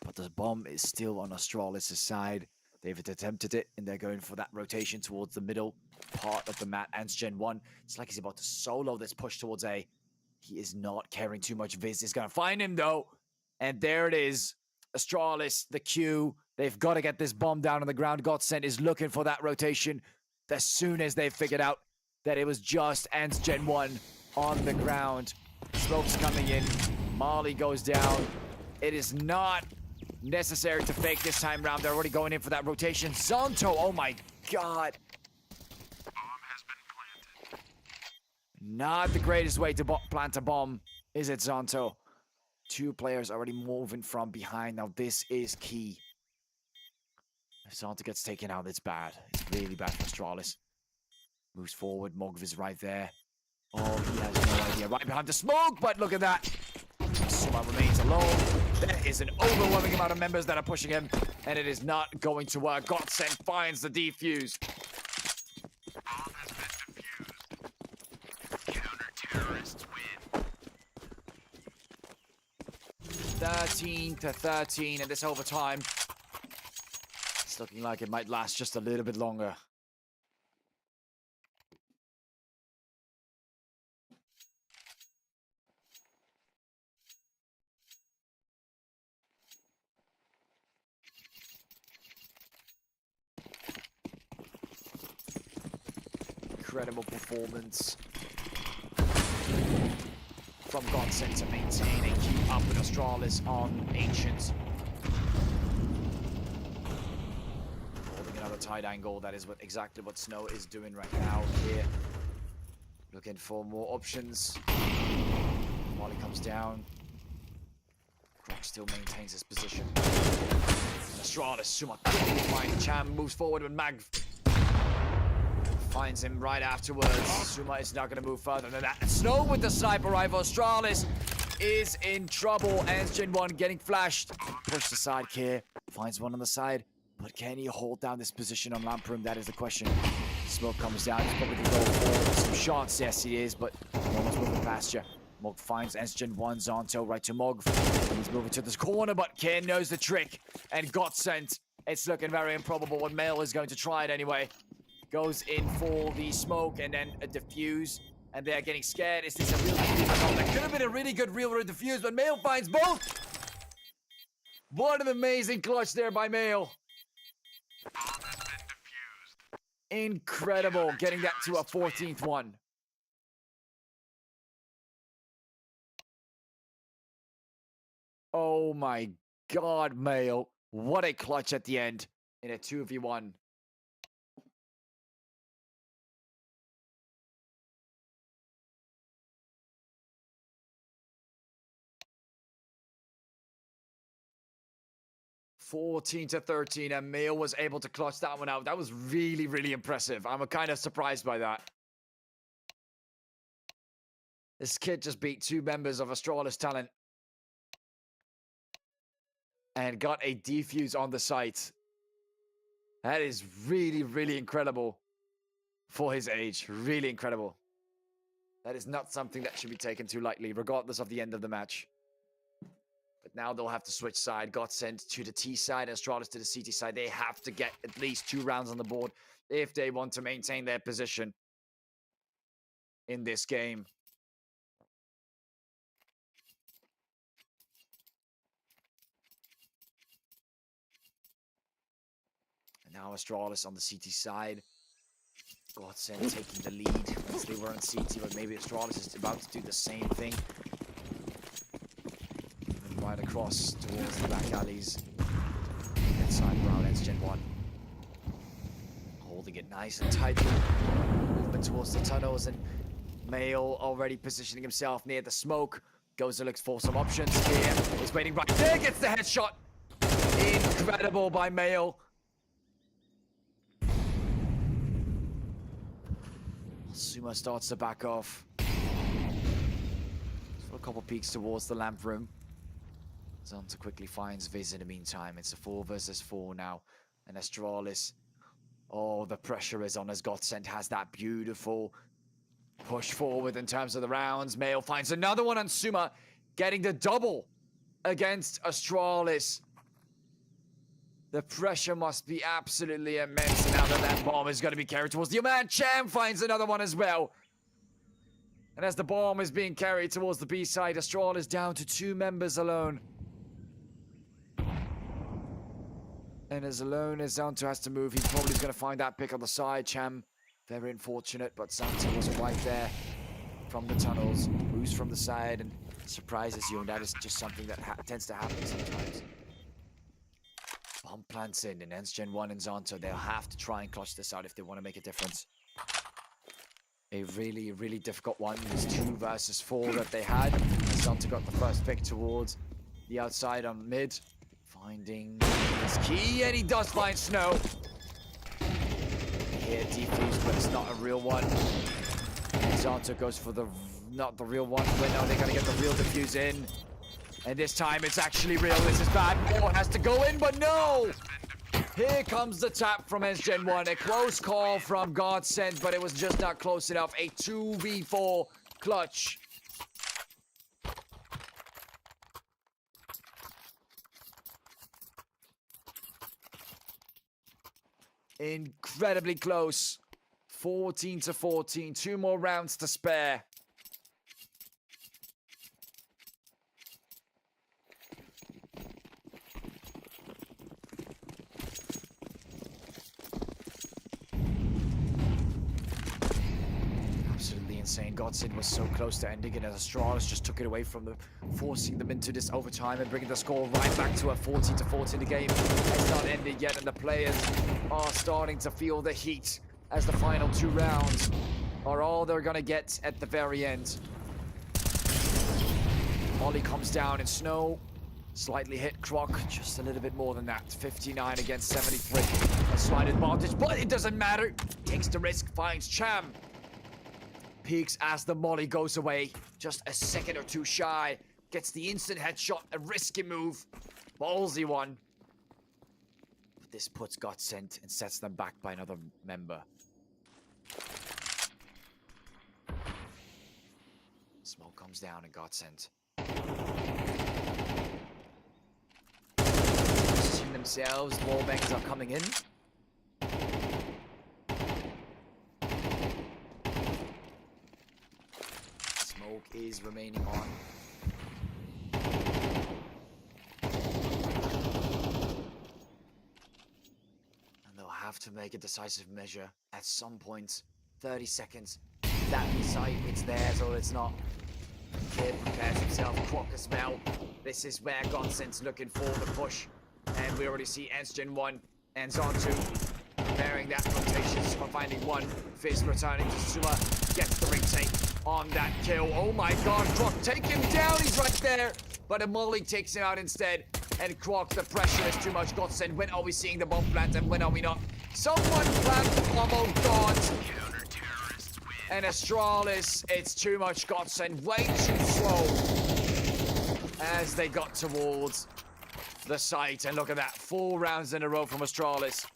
But the bomb is still on Astralis' side. They've attempted it, and they're going for that rotation towards the middle part of the map. Gen 1, it's like he's about to solo this push towards A. He is not caring too much. Viz is going to find him, though. And there it is. Astralis, the Q. They've got to get this bomb down on the ground. Godsent is looking for that rotation as soon as they've figured out that it was just Gen 1 on the ground. Smoke's coming in. Molly goes down. It is not necessary to fake this time round. They're already going in for that rotation. Zonto, oh my god. Not the greatest way to plant a bomb, is it, Zonto? Two players already moving from behind. Now, this is key. If Zonto gets taken out, it's bad. It's really bad for Astralis. Moves forward. Mogv is right there. Oh, he has no idea. Right behind the smoke, but look at that. Suma remains alone. There is an overwhelming amount of members that are pushing him, and it is not going to work. Godsent finds the defuse. 13-13 in this overtime. It's looking like it might last just a little bit longer. Incredible performance from Godsent to maintain and keep up with Astralis on Ancients. Holding another tight angle. That is exactly what Snow is doing right now here. Looking for more options. Molly comes down. Croc still maintains his position. And Astralis, Suma quickly finds Cham, moves forward with Mag. Finds him right afterwards. Suma is not going to move further than that. Snow with the sniper rifle. Astralis is in trouble. Gen 1 getting flashed. Pushed aside here. Finds one on the side. But can he hold down this position on Lamp Room? That is the question. Smoke comes down. He's probably going to go for some shots. Yes, he is. But no one's moving past you. Mog finds Gen 1 Zonto right to Mog. He's moving to this corner, but Ken knows the trick and Godsent. It's looking very improbable, but Mail is going to try it anyway. Goes in for the smoke and then a defuse. And they're getting scared. Is this a real defuse? Oh, that could have been a really good real defuse, but Mail finds both. What an amazing clutch there by Mail. Incredible. Getting that to a 14th one. Oh my god, Mail. What a clutch at the end in a 2v1. (14-13), and Mail was able to clutch that one out. That was really, really impressive. I'm kind of surprised by that. This kid just beat two members of Astralis Talent. And got a defuse on the site. That is really, really incredible for his age. Really incredible. That is not something that should be taken too lightly, regardless of the end of the match. But now they'll have to switch side. Godsent to the T side, Astralis to the CT side. They have to get at least 2 rounds on the board if they want to maintain their position in this game. And now Astralis on the CT side. Godsent taking the lead once they were on CT, but maybe Astralis is about to do the same thing. Right across towards the back alleys. Inside Brown ends Gen 1. Holding it nice and tight. Movement towards the tunnels, and Mail already positioning himself near the smoke. Goes to look for some options here. He's waiting right there, gets the headshot. Incredible by Mail. Suma starts to back off. For a couple peeks towards the lamp room. Zonto quickly finds Viz in the meantime. It's a 4 versus 4 now. And Astralis. Oh, the pressure is on as Godsent has that beautiful push forward in terms of the rounds. Mail finds another one on Suma, getting the double against Astralis. The pressure must be absolutely immense now that bomb is going to be carried towards the man. Cham finds another one as well. And as the bomb is being carried towards the B side, Astral is down to 2 members alone. And as alone as Zanto has to move, he probably is going to find that pick on the side. Cham, very unfortunate, but Zanto was right there from the tunnels. Moves from the side and surprises you, and that is just something that tends to happen sometimes. Bomb plants in, and ends Gen 1 and Zanto. They'll have to try and clutch this out if they want to make a difference. A really, really difficult one. There's 2 versus 4 that they had. Zanto got the first pick towards the outside on mid. Finding his key, and he does find Snow. Here, defuse, but it's not a real one. Zanto goes for the, not the real one, but no, they're going to get the real defuse in. And this time, it's actually real. This is bad. More has to go in, but no! Here comes the tap from Gen 1. A close call from Godsend, but it was just not close enough. A 2v4 clutch. Incredibly close. 14-14. 2 more rounds to spare. Absolutely insane. Godsend was so close to ending it as Astralis just took it away from them, forcing them into this overtime and bringing the score right back to a 14-14. The game has not ended yet, and the players are starting to feel the heat as the final 2 rounds are all they're gonna get at the very end. Molly comes down, and Snow slightly hit Croc, just a little bit more than that. 59 against 73. A slight advantage, but it doesn't matter. Takes the risk, finds Cham. Peeks as the Molly goes away, just a second or 2 shy. Gets the instant headshot, a risky move. Ballsy one. But this puts Godsend and sets them back by another member. Smoke comes down and Godsend. Positioning themselves, wallbangs are coming in. Smoke is remaining on. And they'll have to make a decisive measure at some point. 30 seconds. That site, it's theirs or it's not. Kid prepares himself, Croc as well. This is where Godsend's looking for the push. And we already see Gen 1 and Zanto preparing that rotation. Suma finding one. Fizz returning to Suma. Gets the retake on that kill. Oh my god, Croc, take him down. He's right there. But a Molly takes him out instead. And Croc, the pressure is too much. Godsend, when are we seeing the bomb plant and when are we not? Someone plant the bomb, oh god. And Astralis, it's too much. Godsend, way too slow. As they got towards the site. And look at that, 4 rounds in a row from Astralis.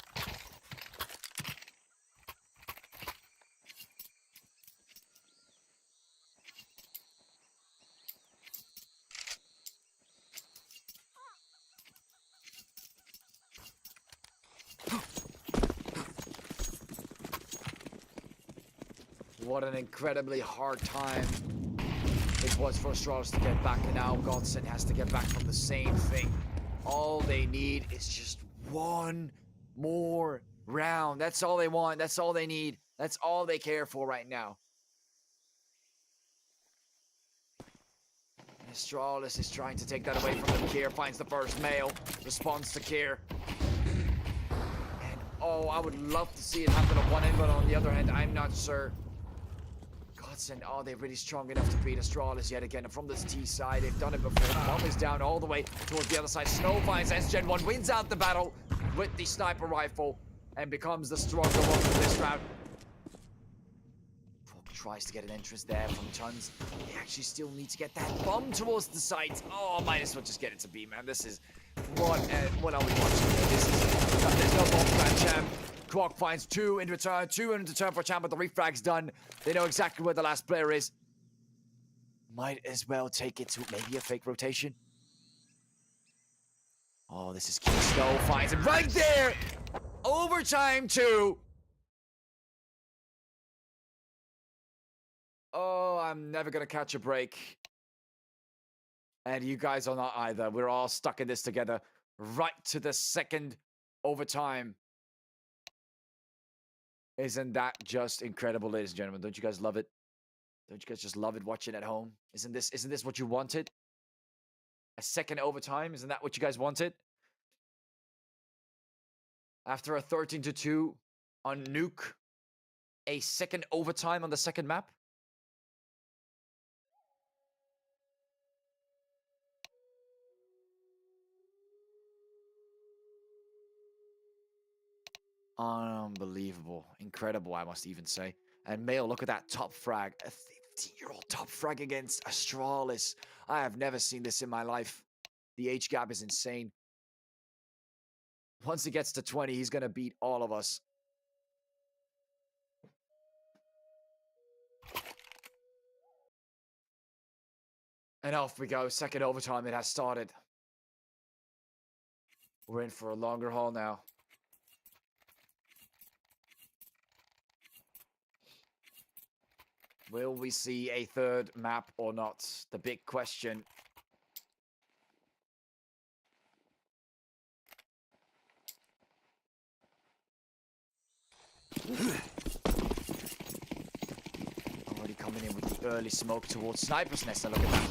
What an incredibly hard time it was for Astralis to get back, and now Godsend has to get back from the same thing. All they need is just 1 more round. That's all they want. That's all they need. That's all they care for right now. Astralis is trying to take that away from them. Kier finds the first male. Responds to Kier. And, oh, I would love to see it happen on one end, but on the other hand, I'm not sure. Godsend, are they really strong enough to beat Astralis yet again? And from this T side, they've done it before. The bomb is down all the way towards the other side. Snow finds Gen 1, wins out the battle with the sniper rifle, and becomes the stronger one for this round. Croc tries to get an entrance there from Tons. They actually still need to get that bomb towards the site. Oh, might as well just get it to B, man. This is... What are we watching here? This is... There's no bomb plan, Cham. Croc finds 2 in return, 2 in return for Cham, but the refrag's done. They know exactly where the last player is. Might as well take it to maybe a fake rotation. Oh, this is key. Snow finds him right there! Overtime, too! Oh, I'm never gonna catch a break. And you guys are not either. We're all stuck in this together. Right to the second overtime. Isn't that just incredible, ladies and gentlemen? Don't you guys love it? Don't you guys just love it watching at home? Isn't this what you wanted? A second overtime? Isn't that what you guys wanted? After a 13-2 on Nuke, a second overtime on the second map? Unbelievable. Incredible, I must even say. And Mayo, look at that top frag. A 15-year-old top frag against Astralis. I have never seen this in my life. The age gap is insane. Once he gets to 20, he's going to beat all of us. And off we go. Second overtime, it has started. We're in for a longer haul now. Will we see a third map or not? The big question. Already coming in with the early smoke towards Sniper's Nest. Now look at that.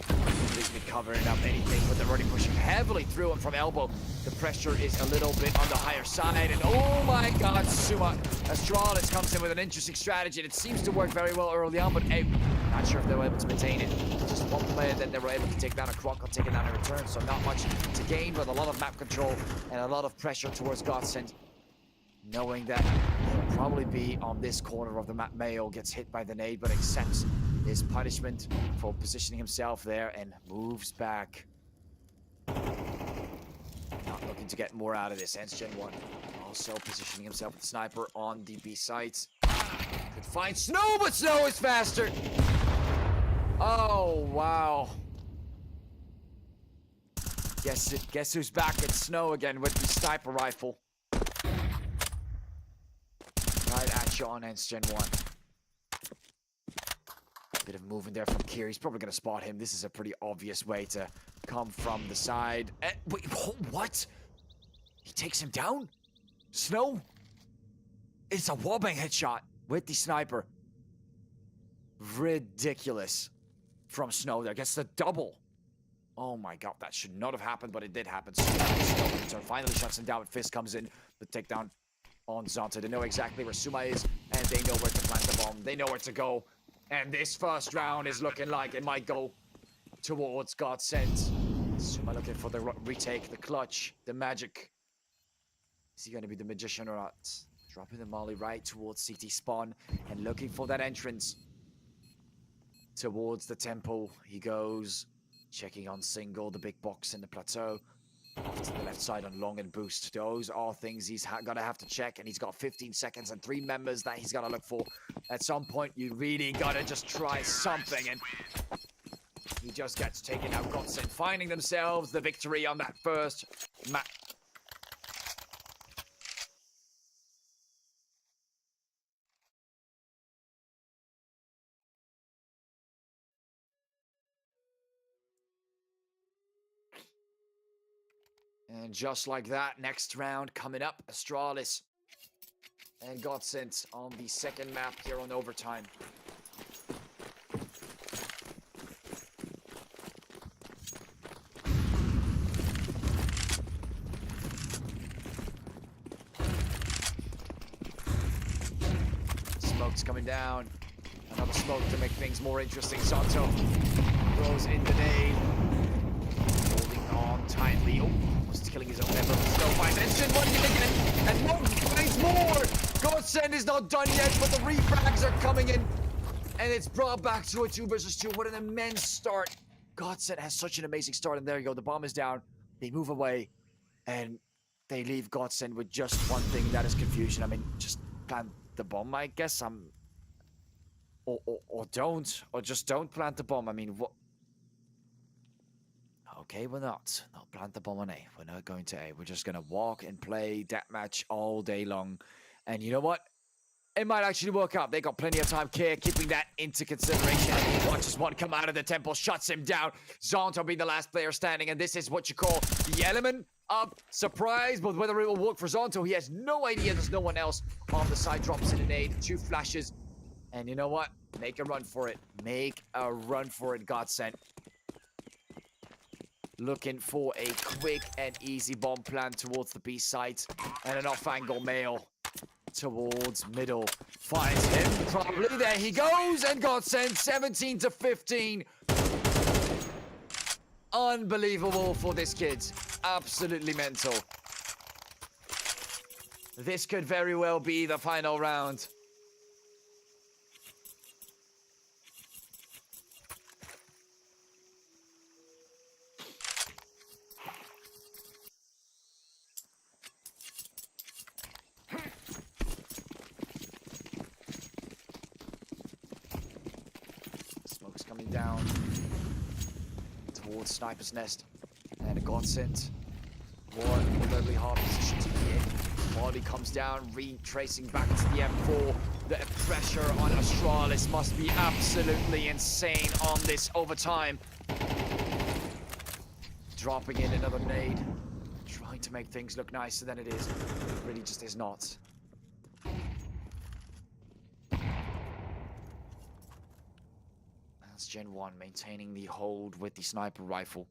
Completely covering up anything, but they're already pushing heavily through him from elbow. The pressure is a little bit on the higher side, and oh my god, Suma. Astralis comes in with an interesting strategy, and it seems to work very well early on, but hey, not sure if they were able to maintain it. Just one player, then they were able to take down a Croc, take it down in return, so not much to gain, but a lot of map control and a lot of pressure towards Godsend. Knowing that he'll probably be on this corner of the map. Mayo gets hit by the nade, but accepts his punishment for positioning himself there and moves back. Not looking to get more out of this. Ends Gen 1. Also positioning himself with Sniper on the B sites. Could find Snow, but Snow is faster. Oh, wow. Guess who's back at Snow again with the Sniper rifle. Right at you on Ends Gen 1. Bit of movement there from Kier. He's probably going to spot him. This is a pretty obvious way to come from the side. Wait, what? He takes him down? Snow? It's a wallbang headshot with the Sniper. Ridiculous from Snow there. Gets the double. Oh my god, that should not have happened, but it did happen. Snow finally shuts him down. Fist comes in. The takedown on Zonta. They know exactly where Suma is, and they know where to plant the bomb. They know where to go. And this first round is looking like it might go towards Godsend. Suma looking for the retake, the clutch, the magic. Is he going to be the magician or not? Dropping the molly right towards CT spawn and looking for that entrance. Towards the temple he goes. Checking on single, the big box in the plateau. Off to the left side on long and boost. Those are things he's gonna have to check, and he's got 15 seconds and 3 members that he's gotta look for. At some point, you really gotta just try something, and he just gets taken out. Godsend finding themselves the victory on that first map. And just like that, next round coming up, Astralis and Godsend on the second map here on overtime. Smoke's coming down. Another smoke to make things more interesting. Zonto throws in the nade. Holding on tightly. Oh. Killing his own member. Snow finds Enshin. What are you thinking? And Monk finds more! Godsend is not done yet, but the refrags are coming in. And it's brought back to a 2 versus 2. What an immense start. Godsend has such an amazing start. And there you go. The bomb is down. They move away. And they leave Godsend with just one thing. That is confusion. I mean, just plant the bomb, I guess. Or don't. Or just don't plant the bomb. I mean, what? Okay, we're not. Not plant the bomb on A. We're not going to A. We're just going to walk and play deathmatch all day long. And you know what? It might actually work out. They got plenty of time. Care keeping that into consideration. He watches one come out of the temple, shuts him down. Zonto being the last player standing, and this is what you call the element of surprise. But whether it will work for Zonto, he has no idea. There's no one else on the side. Drops in a nade, 2 flashes. And you know what? Make a run for it. Make a run for it, Godsent. Looking for a quick and easy bomb plan towards the B site. And an off-angle mail towards middle. Finds him, probably. There he goes, and Godsent 17 to 15. Unbelievable for this kid. Absolutely mental. This could very well be the final round. Smoke's coming down towards Sniper's Nest. And a Godsent. One incredibly hard position to be in. Molly comes down, retracing back to the M4. The pressure on Astralis must be absolutely insane on this overtime. Dropping in another nade. Trying to make things look nicer than it is. It really just is not. That's Gen 1 maintaining the hold with the sniper rifle.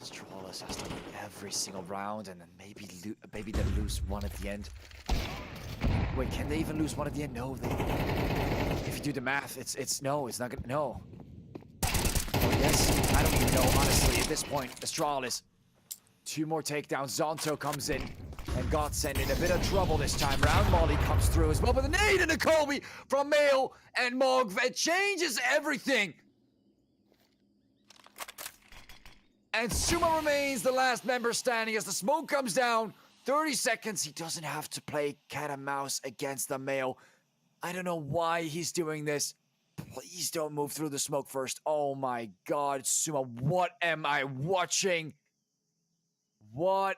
Astralis has to win every single round and then maybe then lose one at the end. Wait, can they even lose one at the end? No, they... If you do the math, it's no, it's not gonna... No. Oh, yes, I don't even know, honestly, at this point. Astralis. 2 more takedowns. Zonto comes in. And Godsent in a bit of trouble this time round. Molly comes through as well. But the nade and the Kobe from Mail and Mog. It changes everything. And Suma remains the last member standing as the smoke comes down. 30 seconds. He doesn't have to play cat and mouse against the Mail. I don't know why he's doing this. Please don't move through the smoke first. Oh my god, Suma, what am I watching? What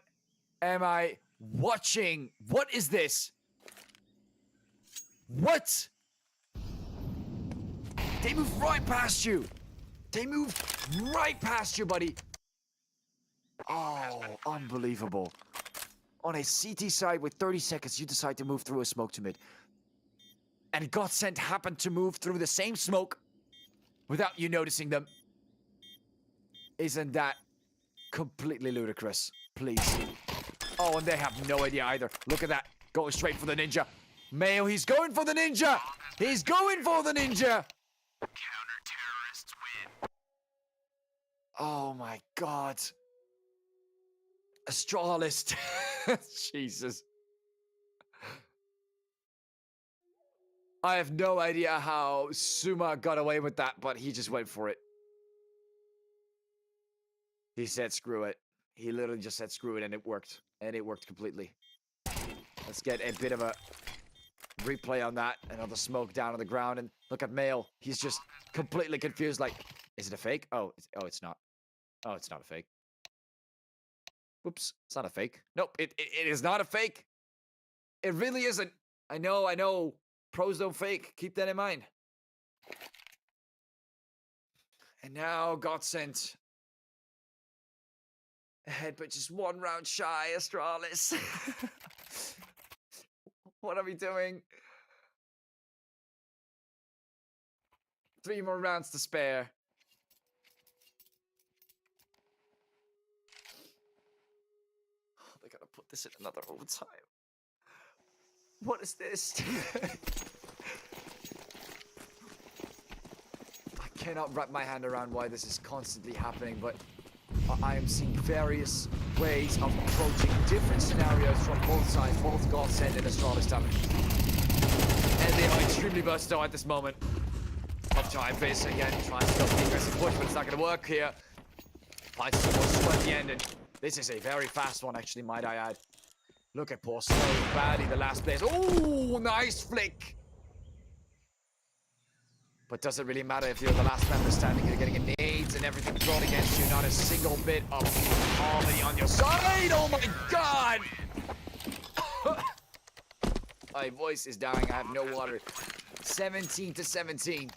am I watching? What is this? What? They moved right past you. They moved right past you, buddy. Oh, unbelievable. On a CT side with 30 seconds, you decide to move through a smoke to mid. And Godsent happened to move through the same smoke without you noticing them. Isn't that completely ludicrous? Please. Oh, and they have no idea either. Look at that. Going straight for the ninja. Mayo, he's going for the ninja. He's going for the ninja. Counter-terrorists win. Oh my god. Astralis. Jesus. I have no idea how Suma got away with that, but he just went for it. He said screw it. He literally just said screw it, and it worked. And it worked completely. Let's get a bit of a replay on that. Another smoke down on the ground, and look at Mail. He's just completely confused, like, is it a fake? Oh, it's not. Oh, it's not a fake. Whoops, it's not a fake. Nope, it is not a fake. It really isn't. I know. Pros don't fake. Keep that in mind. And now Godsent ahead, but just 1 round shy, Astralis. What are we doing? 3 more rounds to spare. Oh, they gotta put this in another overtime. What is this? I cannot wrap my hand around why this is constantly happening, but I am seeing various ways of approaching different scenarios from both sides, both Godsent and Astralis damage. And they are extremely versatile at this moment. Tough time face again, trying to go for the aggressive push, but it's not going to work here. Finds some more at the end, and this is a very fast one, actually, might I add. Look at poor Snow badly the last place. Oh, nice flick. But doesn't really matter if you're the last member standing. You're getting nades and everything thrown against you. Not a single bit of harmony on your side. Oh my god! My voice is dying. I have no water. 17-17.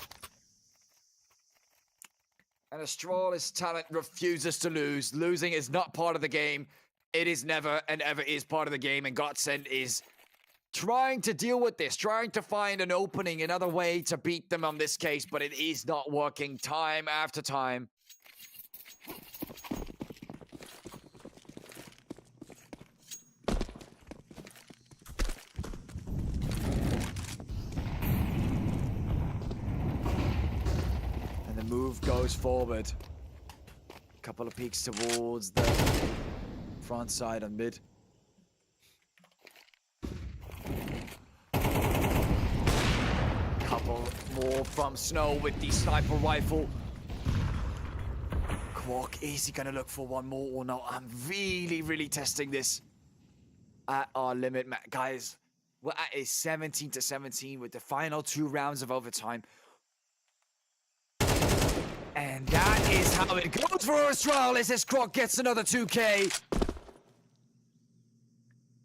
And Astralis talent refuses to lose. Losing is not part of the game. It is never and ever is part of the game. And Godsend is trying to deal with this, trying to find an opening, another way to beat them on this case, but it is not working time after time. And the move goes forward. A couple of peeks towards the front side on mid. Couple more from Snow with the sniper rifle. Quark, is he gonna look for one more or not? I'm really testing this at our limit, guys. We're at a 17-17 with the final 2 rounds of overtime. And that is how it goes for Astralis as Quark gets another 2K.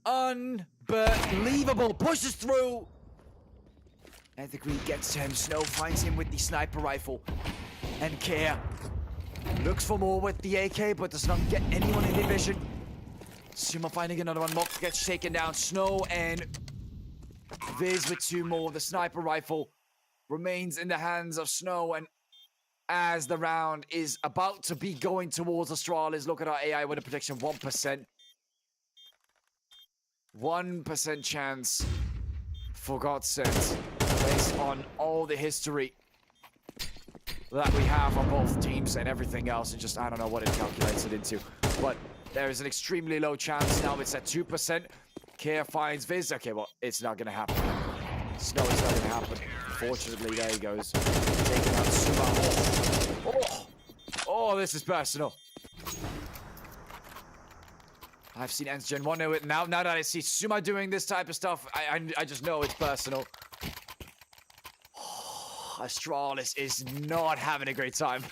Unbelievable. Pushes through. And the Greed gets to him. Snow finds him with the sniper rifle. And Care looks for more with the AK, but does not get anyone in the vision. Suma finding another one. Mock gets taken down. Snow and Viz with 2 more. The sniper rifle remains in the hands of Snow. And as the round is about to be going towards Astralis, look at our AI winner prediction. 1%. 1% chance for Godsend, based on all the history that we have on both teams and everything else, and just I don't know what it calculates it into, but there is an extremely low chance. Now it's at 2%. Care finds Viz. Okay, well, it's not gonna happen. Snow is not gonna happen. Unfortunately, there he goes. Taking out Suma. Oh, this is personal. I've seen Gen 1 do it. Now that I see Suma doing this type of stuff, I just know it's personal. Astralis is not having a great time.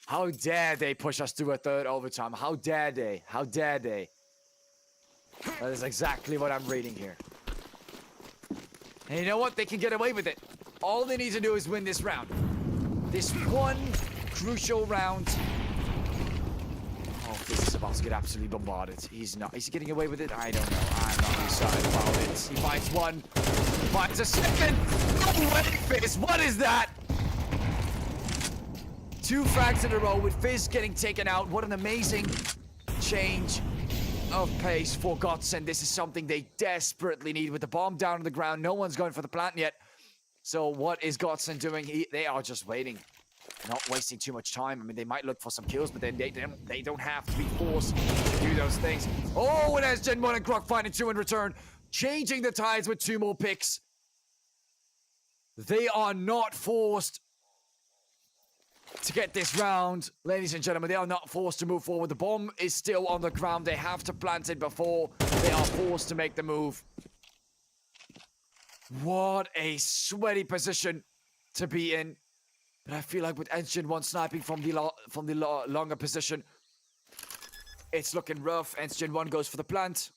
How dare they push us to a 3rd overtime? How dare they? How dare they? That is exactly what I'm reading here. And you know what? They can get away with it. All they need to do is win this round. This one crucial round. Oh, this is about to get absolutely bombarded. He's not. Is he getting away with it? I don't know. I'm not excited about it. He finds one. Finds a second. No way, Fizz. What is that? 2 frags in a row with Fizz getting taken out. What an amazing change of pace for Godsend. This is something they desperately need. With the bomb down on the ground, no one's going for the plant yet. So what is Godsend doing? They are just waiting. Not wasting too much time. I mean, they might look for some kills, but then they don't have to be forced to do those things. Oh, and as Gen 1 and Grok finding 2 in return. Changing the tides with 2 more picks. They are not forced to get this round. Ladies and gentlemen, they are not forced to move forward. The bomb is still on the ground. They have to plant it before they are forced to make the move. What a sweaty position to be in. But I feel like with Gen 1 sniping from the longer position, it's looking rough. Gen 1 goes for the plant.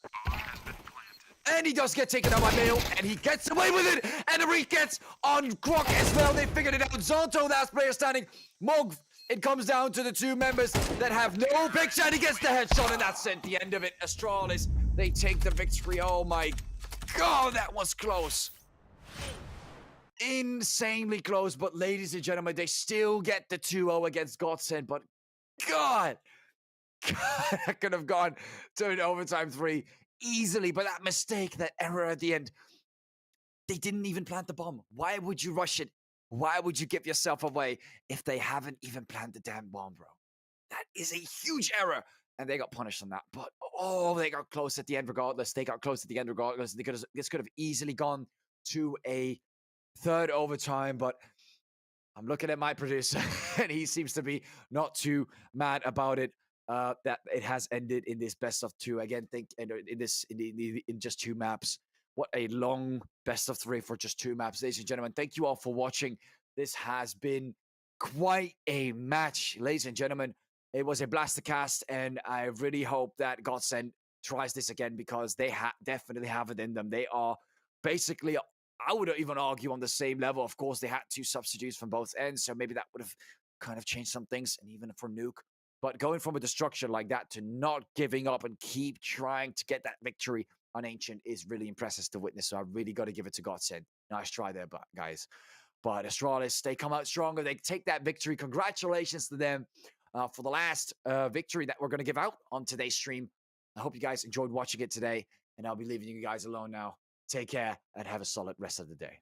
And he does get taken out by Mayo, and he gets away with it! And the read gets on Grok as well. They figured it out. Zonto, last player standing. Mog, it comes down to the 2 members that have no picture, and he gets the headshot, and that's it. The end of it. Astralis, they take the victory. Oh my god, that was close. Insanely close, but ladies and gentlemen, they still get the 2-0 against Godsend, but God, that could have gone to an overtime 3 easily, but that mistake, that error at the end, they didn't even plant the bomb. Why would you rush it? Why would you give yourself away if they haven't even planted the damn bomb, bro? That is a huge error, and they got punished on that, but oh, they got close at the end regardless. This could have easily gone to a 3rd overtime, but I'm looking at my producer, and he seems to be not too mad about it. that it has ended in this best of two. Again, think in just two maps. What a long best of three for just two maps, ladies and gentlemen. Thank you all for watching. This has been quite a match, ladies and gentlemen. It was a blaster cast, and I really hope that Godsend tries this again because they definitely have it in them. They are basically, I would even argue, on the same level. Of course, they had two substitutes from both ends, so maybe that would have kind of changed some things, and even for Nuke. But going from a destruction like that to not giving up and keep trying to get that victory on Ancient is really impressive to witness. So I really got to give it to Godsend. Nice try there, guys. But Astralis, they come out stronger. They take that victory. Congratulations to them for the last victory that we're going to give out on today's stream. I hope you guys enjoyed watching it today, and I'll be leaving you guys alone now. Take care and have a solid rest of the day.